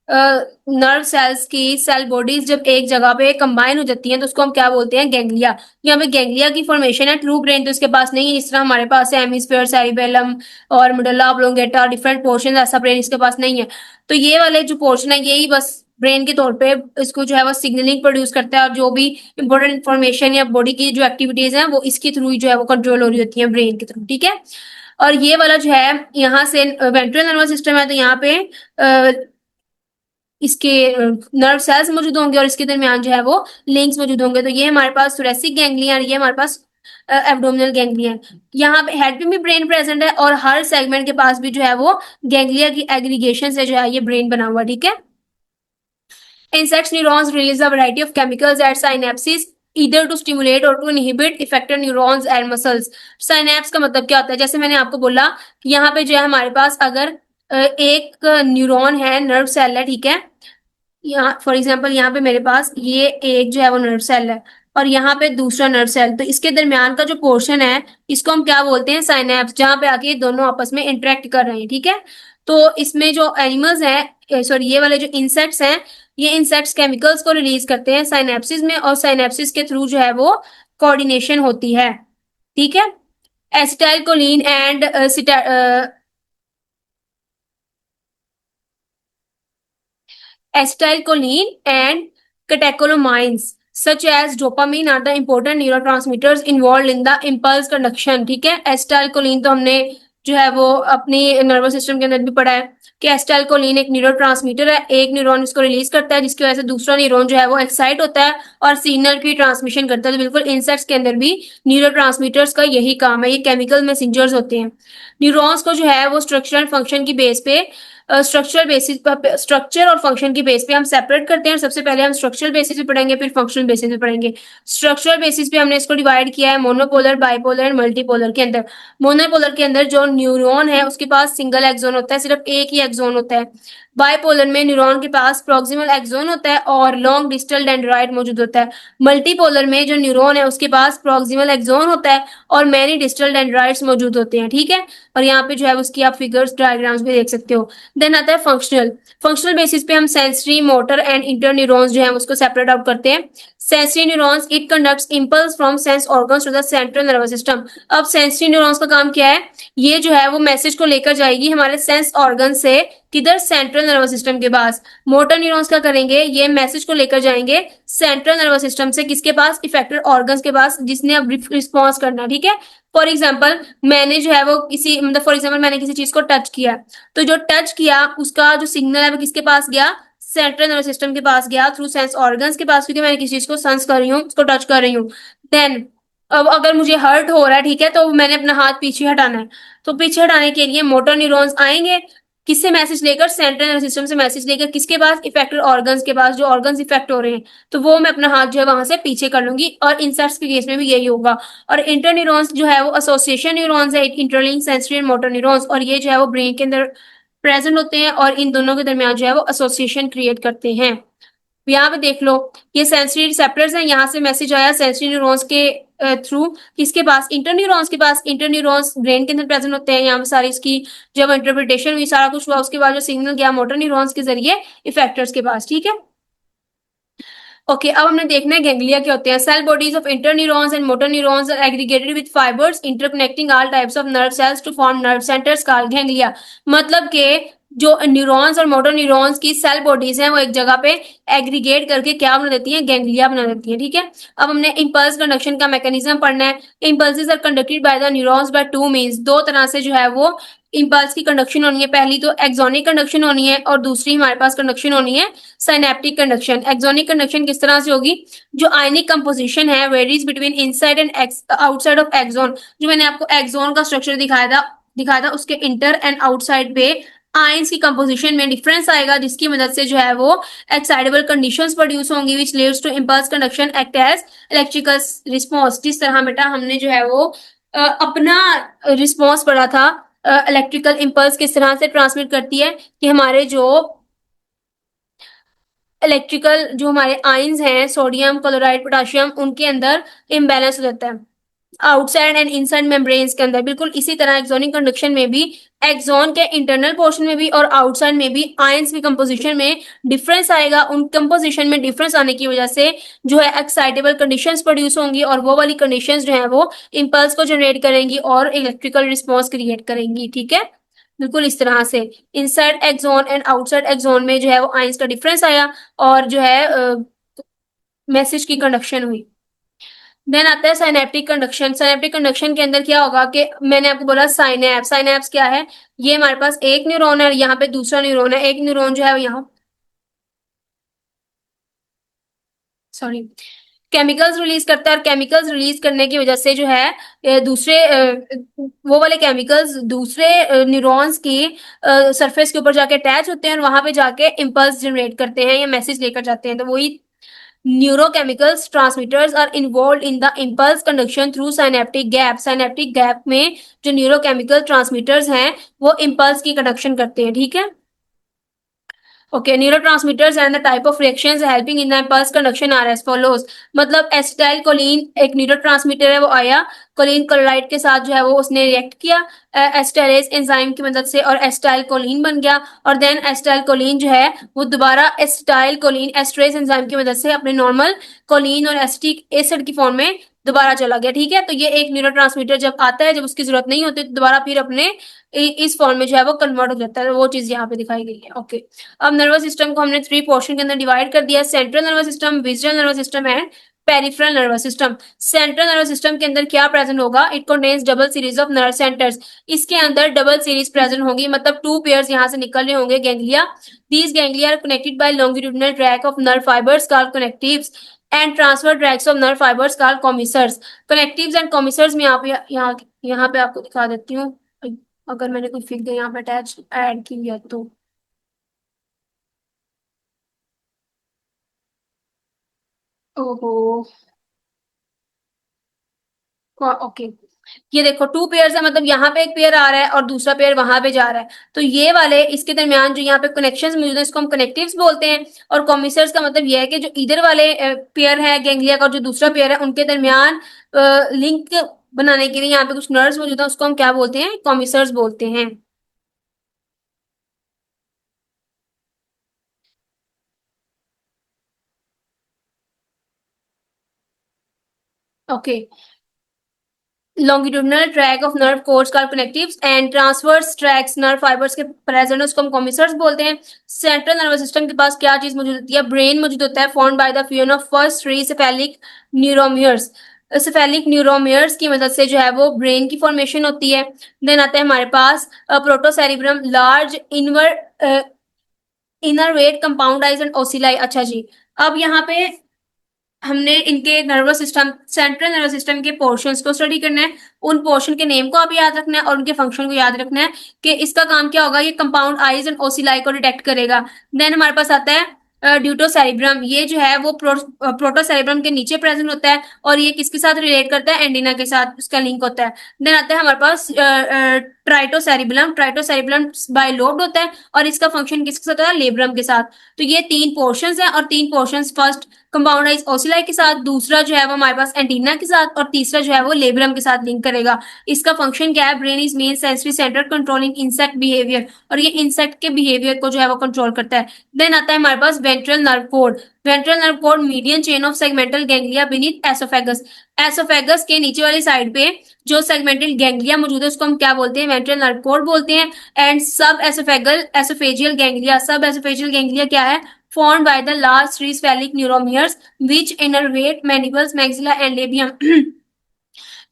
Speaker 1: नर्व सेल्स की सेल बॉडीज जब एक जगह पे कंबाइन हो जाती हैं तो उसको हम क्या बोलते हैं, गैंग्लिया। यहाँ पे गैंग्लिया की फॉर्मेशन है, ट्रू ब्रेन तो इसके पास नहीं है। जिस तरह हमारे पास है हेमिस्फीयर, सेरिबेलम और मेडुल्ला ऑब्लोंगेटा, डिफरेंट पोर्शन, ऐसा ब्रेन इसके पास नहीं है। तो ये वाले जो पोर्शन है यही बस ब्रेन के तौर पे इसको जो है वो सिग्नलिंग प्रोड्यूस करता है और जो भी इंपॉर्टेंट इन्फॉर्मेशन या बॉडी की जो एक्टिविटीज है वो इसके थ्रू ही जो है वो कंट्रोल हो रही होती है ब्रेन के थ्रू, ठीक है। और ये वाला जो है यहाँ से वेंट्रल नर्वस सिस्टम है, तो यहाँ पे इसके नर्व सेल्स मौजूद होंगे और इसके दरमियान जो है वो लिंक्स मौजूद होंगे। तो ये हमारे पास थोरेसिक गैंग्लिया और ये हमारे पास एब्डोमिनल गैंग्लिया। यहाँ पे हेड पे भी ब्रेन प्रेजेंट है और हर सेगमेंट के पास भी जो है वो गैंग्लिया की एग्रीगेशन से जो है ये ब्रेन बना हुआ, ठीक है। Insect neurons release a variety of chemicals at synapses either to stimulate or to inhibit effector neurons and muscles। Synapse का मतलब क्या होता है, जैसे मैंने आपको बोला कि यहाँ पे जो है हमारे पास अगर एक न्यूरॉन है, नर्व सेल है, ठीक है। यहाँ फॉर एग्जाम्पल यहाँ पे मेरे पास ये एक जो है वो नर्व सेल है और यहाँ पे दूसरा नर्व सेल, तो इसके दरमियान का जो पोर्शन है इसको हम क्या बोलते हैं, साइनेप्स, जहाँ पे आके ये दोनों आपस में इंटरेक्ट कर रहे हैं, ठीक है। तो इसमें जो एनिमल्स हैं, सॉरी ये वाले जो इंसेक्ट्स हैं, ये इंसेक्ट्स केमिकल्स को रिलीज करते हैं साइनेप्सिस में और साइनेप्सिस के थ्रू जो है वो कोऑर्डिनेशन होती है, ठीक है। Acetyl choline and acetylcholine and catecholamines such as dopamine are the important neurotransmitters involved in the impulse conduction, ठीक है। एसिटाइलकोलिन तो हमने जो है वो अपनी नर्वस सिस्टम के अंदर भी पढ़ा है कि एसिटाइलकोलिन एक न्यूरोट्रांसमीटर है, एक न्यूरॉन इसको रिलीज करता है जिसकी वजह से दूसरा न्यूरॉन जो है वो एक्साइट होता है और सिग्नल की ट्रांसमिशन करता है। तो बिल्कुल इंसेक्ट्स के अंदर भी न्यूरोट्रांसमीटर्स का यही काम है, ये केमिकल मैसेंजर्स होते हैं। न्यूरॉन्स को जो है वो स्ट्रक्चरल फंक्शन की बेस पे स्ट्रक्चरल बेसिस पर, स्ट्रक्चर और फंक्शन की बेस पे हम सेपरेट करते हैं। सबसे पहले हम स्ट्रक्चरल बेसिस पे पढ़ेंगे, फिर फंक्शनल बेसिस पे पढ़ेंगे। स्ट्रक्चरल बेसिस पे हमने इसको डिवाइड किया है मोनोपोलर, बाइपोलर एंड मल्टीपोलर के अंदर। मोनोपोलर के अंदर जो न्यूरॉन है उसके पास सिंगल एक्सोन होता है, सिर्फ एक ही एक्सोन होता है। बाइपोलर में न्यूरॉन के पास प्रॉक्सिमल एक्सोन होता है और लॉन्ग डिस्टल डेंड्राइट मौजूद होता है। मल्टीपोलर में जो न्यूरॉन है उसके पास प्रॉक्सिमल एक्सोन होता है और मैनी डिस्टल डेंड्राइट्स मौजूद होते हैं, ठीक है। और यहाँ पे जो है उसकी आप फिगर्स डायग्राम्स भी देख सकते हो। देन आता है फंक्शनल। फंक्शनल बेसिस पे हम sensory, motor and inter neurons जो है उसको सेपरेट आउट करते हैं। Sensory neurons, it conducts impulse from sense organs to the central nervous system. अब सेंसरी न्यूरॉन्स का काम क्या है, ये जो है वो मैसेज को लेकर जाएगी हमारे सेंस ऑर्गन से किधर, सेंट्रल नर्वस सिस्टम के पास। मोटर न्यूरॉन्स क्या करेंगे, ये मैसेज को लेकर जाएंगे सेंट्रल नर्वस सिस्टम से किसके पास, इफेक्टेड ऑर्गन्स के पास, जिसने अब रिस्पॉन्स करना, ठीक है। फॉर एग्जाम्पल मैंने जो है वो किसी मतलब फॉर एग्जाम्पल मैंने किसी चीज को टच किया, तो जो टच किया उसका जो सिग्नल है वो किसके पास गया, सेंट्रल नर्वस सिस्टम के पास गया थ्रू सेंस ऑर्गन्स के पास, क्योंकि मैंने किसी चीज को सेंस कर रही हूँ, उसको टच कर रही हूँ। देन अब अगर मुझे हर्ट हो रहा है, ठीक है, तो मैंने अपना हाथ पीछे हटाना है, तो पीछे हटाने के लिए मोटर न्यूरॉन्स आएंगे, किससे मैसेज लेकर, सेंट्रल नर्वस सिस्टम से मैसेज लेकर किसके पास, इफेक्टेड ऑर्गन्स के पास, जो ऑर्गन्स इफेक्ट हो रहे हैं, तो वो मैं अपना हाथ जो है वहां से पीछे कर लूंगी। और इंसेक्ट्स के केस में भी यही होगा। और इंटर न्यूरॉन्स जो है वो एसोसिएशन न्यूरॉन्स है, interlink sensory and motor neurons, और ये जो है वो ब्रेन के अंदर प्रेजेंट होते हैं और इन दोनों के दरमियान जो है वो एसोसिएशन क्रिएट करते हैं। यहाँ पे देख लो, ये सेंसरी रिसेप्टर्स हैं, यहाँ से मैसेज आया सेंसरी न्यूरॉन्स के थ्रू किसके पास, इंटर न्यूरॉन्स के पास। इंटर न्यूरॉन्स ब्रेन के अंदर प्रेजेंट होते हैं, यहाँ पे सारी इसकी जब इंटरप्रिटेशन हुई, सारा कुछ हुआ, उसके बाद जो सिग्नल गया मोटर न्यूरॉन्स के जरिए इफेक्टर्स के पास, ठीक है। ओके अब हमने देखना है गैंग्लिया क्या होते हैं। Cell bodies of inter neurons and motor neurons are aggregated with fibres interconnecting all types of nerve cells to form nerve centres called ganglia. मतलब के जो न्यूरॉन्स और मोटर न्यूरॉन्स की सेल बॉडीज हैं वो एक जगह पे एग्रीगेट करके क्या बना देती हैं, गैंग्लिया बना देती हैं, ठीक है। अब हमने इंपल्स कंडक्शन का मैकेनिज्म पढ़ना है। Impulses are conducted by the neurons by two means, दो तरह से जो है वो इंपल्स की कंडक्शन होनी है। पहली तो एक्सोनिक कंडक्शन होनी है और दूसरी हमारे पास कंडक्शन होनी है साइनेप्टिक कंडक्शन। एक्सोनिक कंडक्शन किस तरह से होगी, जो आयनिक कंपोजिशन है varies between inside and outside of axon. जो मैंने आपको एक्सोन का स्ट्रक्चर दिखाया था उसके इंटर एंड आउटसाइड पे आयंस की कंपोजिशन में डिफरेंस आएगा, जिसकी मदद से जो है वो एक्साइटेबल कंडीशंस प्रोड्यूस होंगी which leads to impulse conduction act as electrical response. जिस तरह बेटा हमने जो है वो अपना रिस्पॉन्स पढ़ा था, इलेक्ट्रिकल इंपल्स किस तरह से ट्रांसमिट करती है कि हमारे जो इलेक्ट्रिकल जो हमारे आयंस हैं सोडियम, क्लोराइड, पोटाशियम, उनके अंदर इम्बैलेंस हो जाता है आउटसाइड एंड इनसाइड मेम्ब्रेन्स के अंदर। बिल्कुल इसी तरह एक्सोनिक कंडक्शन में भी एक्सोन के इंटरनल पोर्शन में भी और आउटसाइड में भी आयंस की कंपोजिशन में डिफरेंस आएगा। उन कंपोजिशन में डिफरेंस आने की वजह से जो है एक्साइटेबल कंडीशंस प्रोड्यूस होंगी और वो वाली कंडीशंस जो है वो इंपल्स को जनरेट करेंगी और इलेक्ट्रिकल रिस्पॉन्स क्रिएट करेंगी, ठीक है। बिल्कुल इस तरह से inside axon and outside axon में जो है वो आयंस का डिफरेंस आया और जो है मैसेज की कंडक्शन हुई। देन आता है साइनेप्टिक कंडक्शन। साइनेप्टिक कंडक्शन के अंदर क्या होगा कि मैंने आपको बोला साइनेप्स। साइनेप्स क्या है, ये हमारे पास एक न्यूरॉन है, यहाँ पे दूसरा न्यूरॉन है। एक न्यूरॉन जो है यहाँ सॉरी केमिकल्स रिलीज करता है और केमिकल्स रिलीज करने की वजह से जो है दूसरे वो वाले केमिकल्स दूसरे न्यूरॉन्स की सरफेस के ऊपर जाके अटैच होते हैं और वहां पे जाके इंपल्स जनरेट करते हैं या मैसेज लेकर जाते हैं। तो वही neurochemicals transmitters are involve in the impulse conduction through synaptic gap. Synaptic gap में जो न्यूरोकेमिकल ट्रांसमीटर्स हैं वो इम्पल्स की कंडक्शन करते हैं, ठीक है। Okay, neurotransmitters and the type of reactions helping in the impulse conduction are as follows. मतलब एसिटाइल कोलिन एक न्यूरोट्रांसमीटर है, वो आया कोलिन क्लोराइड के साथ जो है वो उसने रिएक्ट किया एसिटाइलेज एंजाइम की मदद से और एसिटाइल कोलिन बन गया। और देन एसिटाइल कोलिन जो है वो दोबारा एसिटाइल कोलिन एस्ट्रेज एंजाइम की मदद से अपने नॉर्मल कोलिन और एसिटिक एसिड की फॉर्म में दोबारा चला गया, ठीक है। तो ये एक न्यूरोट्रांसमीटर जब आता है, जब उसकी जरूरत नहीं होती तो दोबारा फिर अपने इस फॉर्म में जो है वो कन्वर्ट हो जाता है। वो चीज यहाँ पे दिखाई गई है। ओके, अब नर्वस सिस्टम को हमने 3 पोर्शन के अंदर डिवाइड कर दिया, central nervous system, visceral nervous system and peripheral nervous system. Central nervous system के अंदर क्या प्रेजेंट होगा? It contains double series of nerve centres. इसके अंदर डबल सीरीज प्रेजेंट होंगी, मतलब 2 पेयर्स यहाँ से निकल रहे होंगे ganglia. These ganglia are connected by longitudinal tract of nerve fibres called connectives and transverse tracts of nerve fibres called commissures. Connectives and commissures में यहाँ पे आपको दिखा देती हूँ, अगर मैंने कोई फिगर यहाँ पे अटैच ऐड की है तो। ओहो, ओके, ये देखो 2 पेयर्स है, मतलब यहाँ पे एक पेयर आ रहा है और दूसरा पेयर वहां पे जा रहा है। तो ये वाले इसके दरमियान जो यहाँ पे कनेक्शंस मौजूद है इसको हम कनेक्टिव्स बोलते हैं। और कॉमिसर्स का मतलब ये है कि जो इधर वाले पेयर है गैंग्लिया का और जो दूसरा पेयर है उनके दरमियान लिंक बनाने के लिए यहाँ पे कुछ नर्व्स मौजूद है, उसको हम क्या बोलते हैं? कॉमिसर्स बोलते हैं। Okay, longitudinal track of nerve cords called connectives and transverse tracks nerve fibers के प्रेजेंट उसको हम कॉमिसर्स बोलते हैं। सेंट्रल नर्वस सिस्टम के पास क्या चीज मौजूद होती है? ब्रेन मौजूद होता है, formed by the fusion of first 3 cephalic neuromeres. Cephalic neuromeres की मदद से जो है वो ब्रेन की फॉर्मेशन होती है। देन आता है हमारे पास प्रोटोसेरिब्रम, लार्ज इनरवेट कंपाउंड एंड ओसिलाई। अच्छा जी, अब यहाँ पे हमने इनके nervous system, central nervous system के पोर्शंस को स्टडी करना है। उन पोर्शन के नेम को आप याद रखना है और उनके फंक्शन को याद रखना है कि इसका काम क्या होगा। ये कंपाउंड आइज एंड ओसिलाई को डिटेक्ट करेगा। देन हमारे पास आता है ड्यूटोसेरिब्रम। ये जो है वो प्रोटोसेरिब्रम के नीचे प्रेजेंट होता है और ये किसके साथ रिलेट करता है? एंटीना के साथ उसका लिंक होता है। देन आता है हमारे पास ट्राइटोसेरिब्रम। ट्राइटोसेरिब्रम बाइलोब्ड होता है और इसका फंक्शन किसके साथ होता है? लेब्रम के साथ। तो ये 3 पोर्शंस हैं और 3 पोर्शंस फर्स्ट कंपाउंडाइज ओसिलाई के साथ, दूसरा जो है वो हमारे पास एंटीना के साथ और तीसरा जो है वो लेब्रम के साथ लिंक करेगा। इसका फंक्शन क्या है? Brain is main sensory centre controlling insect behaviour, और ये इंसेक्ट के बिहेवियर को जो है वो कंट्रोल करता है। देन आता है हमारे पास ventral nerve cord. Ventral nerve cord median chain of segmental ganglia beneath oesophagus. Oesophagus के नीचे वाली साइड पे जो सेगमेंटल गैंग्लिया मौजूद है उसको हम क्या बोलते हैं? वेंट्रल नर्व कोड बोलते हैं। एंड सब एसोफेगल एसोफेजियल गैंग्लिया, सब एसोफेजियल गैंग्लिया क्या है? formed by the last 3 sphenic neuromeres which innervate mandibles, maxilla and labium।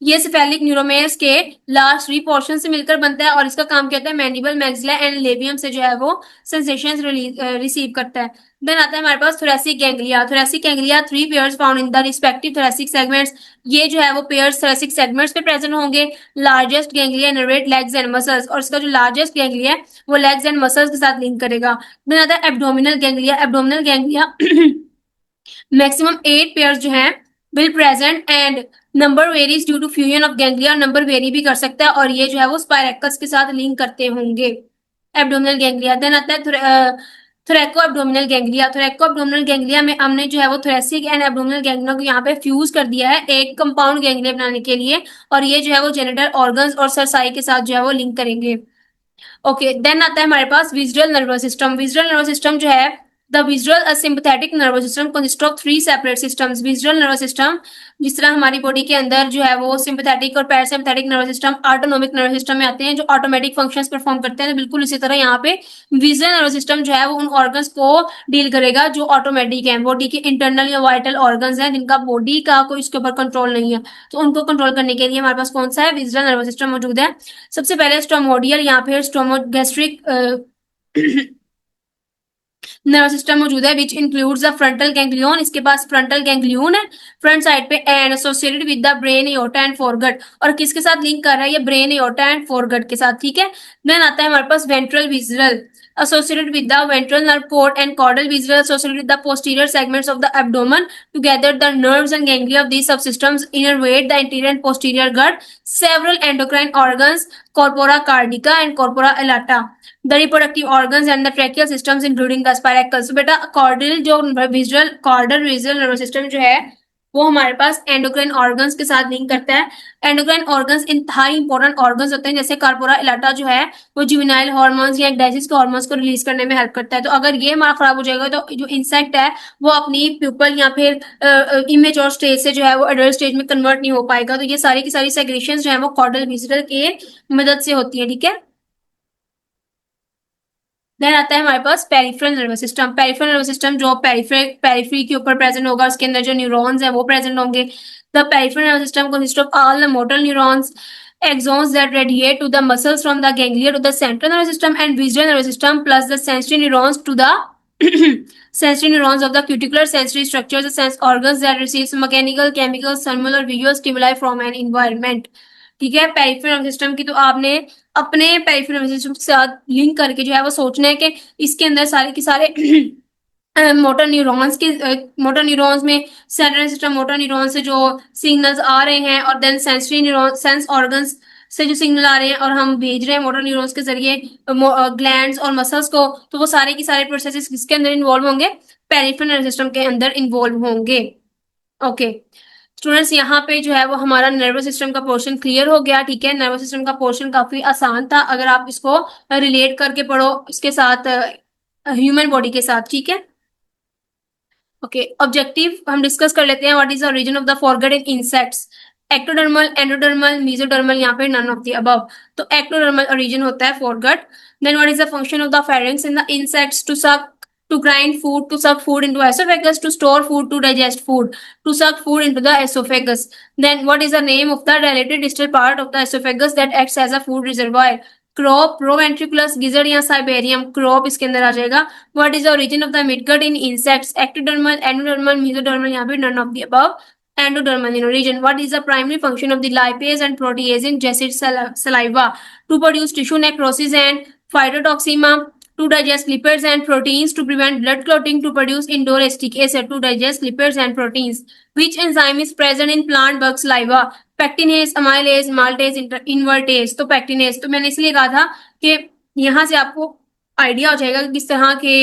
Speaker 1: ये सेफेलिक न्यूरोमेयर्स के लास्ट 3 पोर्शन से मिलकर बनता है और इसका काम क्या होता है? मैंडिबल, मैक्सिला एंड लेबियम से जो है वो सेंसेशंस रिसीव करता है। देन आता है हमारे पास thoracic ganglia. Thoracic ganglia 3 pairs found in the respective thoracic segments. ये जो है वो पेयर्स थोरेसिक सेगमेंट्स पे प्रेजेंट होंगे। Largest ganglia innervate legs and muscles, और इसका जो लार्जेस्ट गैंग्लिया है वो लेग्स एंड मसल्स के साथ लिंक करेगा। देन आता है abdominal ganglia. Abdominal ganglia maximum 8 pairs जो हैं will present and number varies due to fusion of ganglia. Number vary भी कर सकता है और ये जो है वो स्पायरेकस के साथ लिंक करते होंगे एब्डोमिनल गैंग्लिया। देन आता है थोरैको एब्डोमिनल गैंग्लिया। थोरैको एब्डोमिनल गैंग्लिया में हमने जो है वो थोरेसिक एंड एब्डोमिनल गैंग्लिया को यहाँ पे फ्यूज कर दिया है एक कंपाउंड गैंग्लिया बनाने के लिए, और ये जो है वो जेनिटल ऑर्गन्स और सरसाई के साथ जो है वो लिंक करेंगे। ओके, देन आता है हमारे पास visceral nervous system. Visceral nervous system जो है the visceral sympathetic nervous system consist of 3 separate systems. Visceral nervous system जिस तरह हमारी बॉडी के अंदर जो है वो सिंपैथेटिक और parasympathetic nervous system autonomic nervous system में आते हैं जो ऑटोमेटिक फंक्शंस परफॉर्म करते हैं, तो बिल्कुल इसी तरह यहाँ पे विजुअल नर्वस सिस्टम जो है वो उन ऑर्गन्स को डील करेगा जो ऑटोमेटिक है, बॉडी के इंटरनल या वाइटल ऑर्गन्स हैं जिनका बॉडी का कोई इसके ऊपर कंट्रोल नहीं है, तो उनको कंट्रोल करने के लिए हमारे पास कौन सा है? विजुअल नर्वस सिस्टम मौजूद है। सबसे पहले स्टोमोडियल या फिर स्टोमोगैस्ट्रिक नर्वस सिस्टम मौजूद है which includes the frontal ganglion. इसके पास फ्रंटल गैंग्लियन है फ्रंट साइड पे and associated with the brain aorta and foregut, और किसके साथ लिंक कर रहा है? ये ब्रेन एओर्टा एंड फोरगट के साथ, ठीक है। देन आता है हमारे पास ventral visceral. associated with the ventral nerve cord and caudal visceral associated with the posterior segments of the abdomen. Together, the nerves and ganglia of these subsystems innervate the anterior and posterior gut. Several endocrine organs, corpora cardiaca and corpora elata, the reproductive organs and the tracheal systems including the spiracles. So बेटा caudal जो visceral caudal visceral nervous system जो है वो हमारे पास endocrine organs के साथ link करता है। एंडोक्राइन ऑर्गन्स इंतहाई इंपॉर्टेंट ऑर्गन्स होते हैं, जैसे कार्पोरा इलाटा जो है वो जुवेनाइल हार्मोन्स या डाइजेस्ट के हार्मोन्स को रिलीज करने में हेल्प करता है। तो अगर ये हमारा खराब हो जाएगा तो जो इंसेक्ट है वो अपनी प्यूपल या फिर इमेच्योर स्टेज से जो है वो एडल्ट स्टेज में कन्वर्ट नहीं हो पाएगा। तो ये सारी की सारी सेग्रेशन जो है वो कॉर्डल विजिटल के मदद से होती है, ठीक है। देन आता है हमारे पास peripheral nervous system. Peripheral nervous system जो पेरिफेरी के ऊपर प्रेजेंट होगा, उसके अंदर जो न्यूरॉन्स है वो प्रेजेंट होंगे। The peripheral nervous system consist of all the motor neurons axons that radiate to the muscles from the ganglia to the central nervous system and visual nervous system, plus the sensory neurons to the sensory neurons of the cuticular sensory structures, the sense organs that receives mechanical, chemical, thermal or visual stimuli from an environment। ठीक है, peripheral nervous system की तो आपने अपने peripheral nervous system के साथ link करके जो है वो सोचना है कि इसके अंदर सारे के सारे मोटर न्यूरॉन्स में सेंट्रल सिस्टम मोटर न्यूरॉन से जो सिग्नल्स आ रहे हैं और then sensory neuron sense organs से जो सिग्नल आ रहे हैं और हम भेज रहे हैं मोटर न्यूरॉन्स के जरिए ग्लैंड्स और मसल्स को, तो वो सारे के सारे प्रोसेसेस किसके अंदर इन्वॉल्व होंगे? पेरिफेरल नर्वस सिस्टम के अंदर इन्वॉल्व होंगे। ओके स्टूडेंट्स, यहाँ पे जो है वो हमारा नर्वस सिस्टम का पोर्शन क्लियर हो गया, ठीक है। नर्वस सिस्टम का पोर्शन काफी आसान था अगर आप इसको रिलेट करके पढ़ो इसके साथ ह्यूमन बॉडी के साथ, ठीक है। ओके ऑब्जेक्टिव हम डिस्कस कर लेते हैं। What is the origin of the foregut in insects? Ectodermal, endodermal, mesodermal, यहाँ पे नन ऑफ द अबव। तो एक्टोडर्मल ओरिजिन होता है foregut. Then what is the function of the pharynx in the insects? To suck, to grind food, to suck food into esophagus, to store food, to digest food, to suck food into the esophagus. Then what is the name of the related distal part of the esophagus that acts as a food reservoir? Crop, proventriculus, gizzard या Siberium। crop इसके अंदर आ जाएगा। What is the origin of the midgut in insects? ectodermal, endodermal, mesodermal, यहाँ पे none of the above। endodermal in origin। What is the primary function of the lipase and protease in gaseous saliva? To produce tissue necrosis and phytotoxemia, to digest lipids and proteins, to prevent blood clotting, to produce indorestic acid, to digest lipids and proteins। Which enzyme is present in plant bug saliva? Pectinase, amylase, maltase, invertase। तो pectinase, तो मैंने इसलिए कहा था कि यहाँ से आपको आइडिया हो जाएगा कि किस तरह के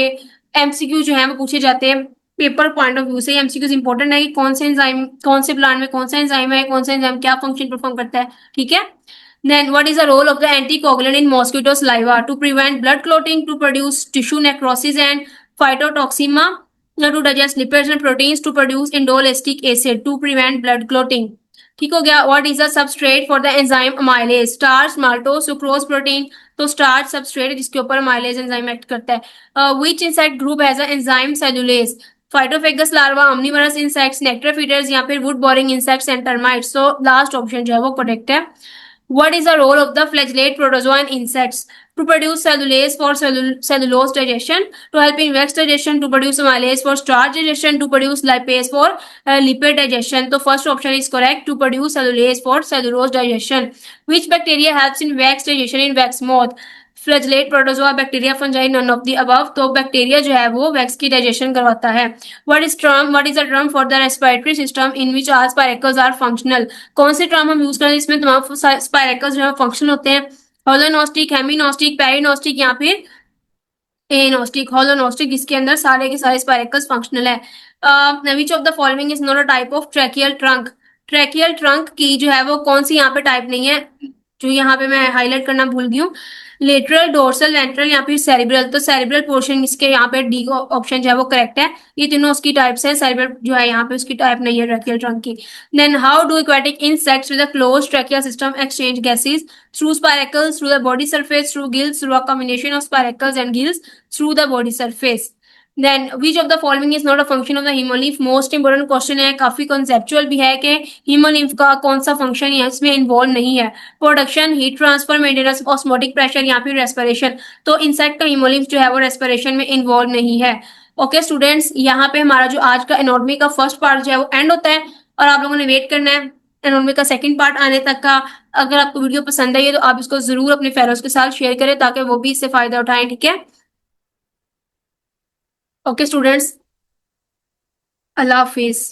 Speaker 1: एमसीक्यू जो है वो पूछे जाते हैं पेपर पॉइंट ऑफ व्यू से। एमसीक्यूज इंपॉर्टेंट है कि कौन से एंजाइम, कौन से प्लांट में कौन सा एंजाइम है, कौन सा एंजाइम क्या फंक्शन परफॉर्म करता है, ठीक है। Then what is the role of the anticoagulant in mosquito saliva? To prevent blood clotting, to produce tissue necrosis and phytotoxemia, to digest lipids and proteins, to produce indoletic acid, to prevent blood clotting। ठीक हो गया। What is the substrate for the enzyme amylase? Starch, maltose, sucrose, protein। तो starch substrate है जिसके ऊपर amylase enzyme act करता है। Which insect group has the enzyme cellulase? Phytophagous larva, omnivorous insects, nectar feeders या फिर wood boring insects and termites। So last option जो है वो करेक्ट है। What is the role of the flagellate protozoa in insects? To produce cellulase for cellulose digestion, to help in wax digestion, to produce amylase for starch digestion, to produce lipase for lipid digestion। तो first option is correct, to produce cellulase for cellulose digestion। Which bacteria helps in wax digestion in wax moth? Flagellate, protozoa, bacteria, fungi, none of the above. तो bacteria जो है वो wax की digestion करवाता है। What is the term for the respiratory system in which all spiracles are functional? कौन से term हम यूज करें इसमें तमाम स्पाइरेकल्स जो है फंक्शनल होते हैं? होलोनोस्टिक, हेमिनोस्टिक, पेरिनोस्टिक या फिर एनोस्टिक। होलोनोस्टिक, इसके अंदर सारे के सारे स्पाइरेकल्स फंक्शनल है। विच of the following is not a type of tracheal trunk? Tracheal trunk की जो है वो कौन सी यहाँ पे टाइप नहीं है, जो यहाँ पे मैं हाईलाइट करना भूल गई हूँ। लेटरल, डोर्सल, वेंट्रल या फिर सेरिब्रल। तो सेरिब्रल पोर्शन इसके यहाँ पे डी ऑप्शन जो है वो करेक्ट है। ये तीनों उसकी टाइप्स है, सेरिब्रल जो है यहाँ पे उसकी टाइप नहीं है ट्रैकियल ट्रंक की। Then how do aquatic insects with a closed tracheal system exchange gases? Through spiracles, through the body surface, through gills, through a combination of spiracles and gills, through the body surface. Then which of the following is not a function of the haemolymph? Most important question है, काफी conceptual भी है कि haemolymph का कौन सा function है इसमें इन्वॉल्व नहीं है। Production, heat transfer, maintenance, osmotic pressure या फिर रेस्पिरेशन। तो इंसेक्ट का हीमोलिम्फ जो है वो रेस्पिरेशन में इन्वॉल्व नहीं है। ओके स्टूडेंट्स, यहाँ पे हमारा जो आज का एनाटॉमी का फर्स्ट पार्ट जो है वो एंड होता है और आप लोगों ने वेट करना है एनाटॉमी का सेकंड पार्ट आने तक का। अगर आपको वीडियो पसंद आई है तो आप इसको जरूर अपने फेलोज के साथ शेयर करें ताकि वो भी इससे फायदा उठाएं, ठीक है। ओके स्टूडेंट्स, अल्लाह हाफिज।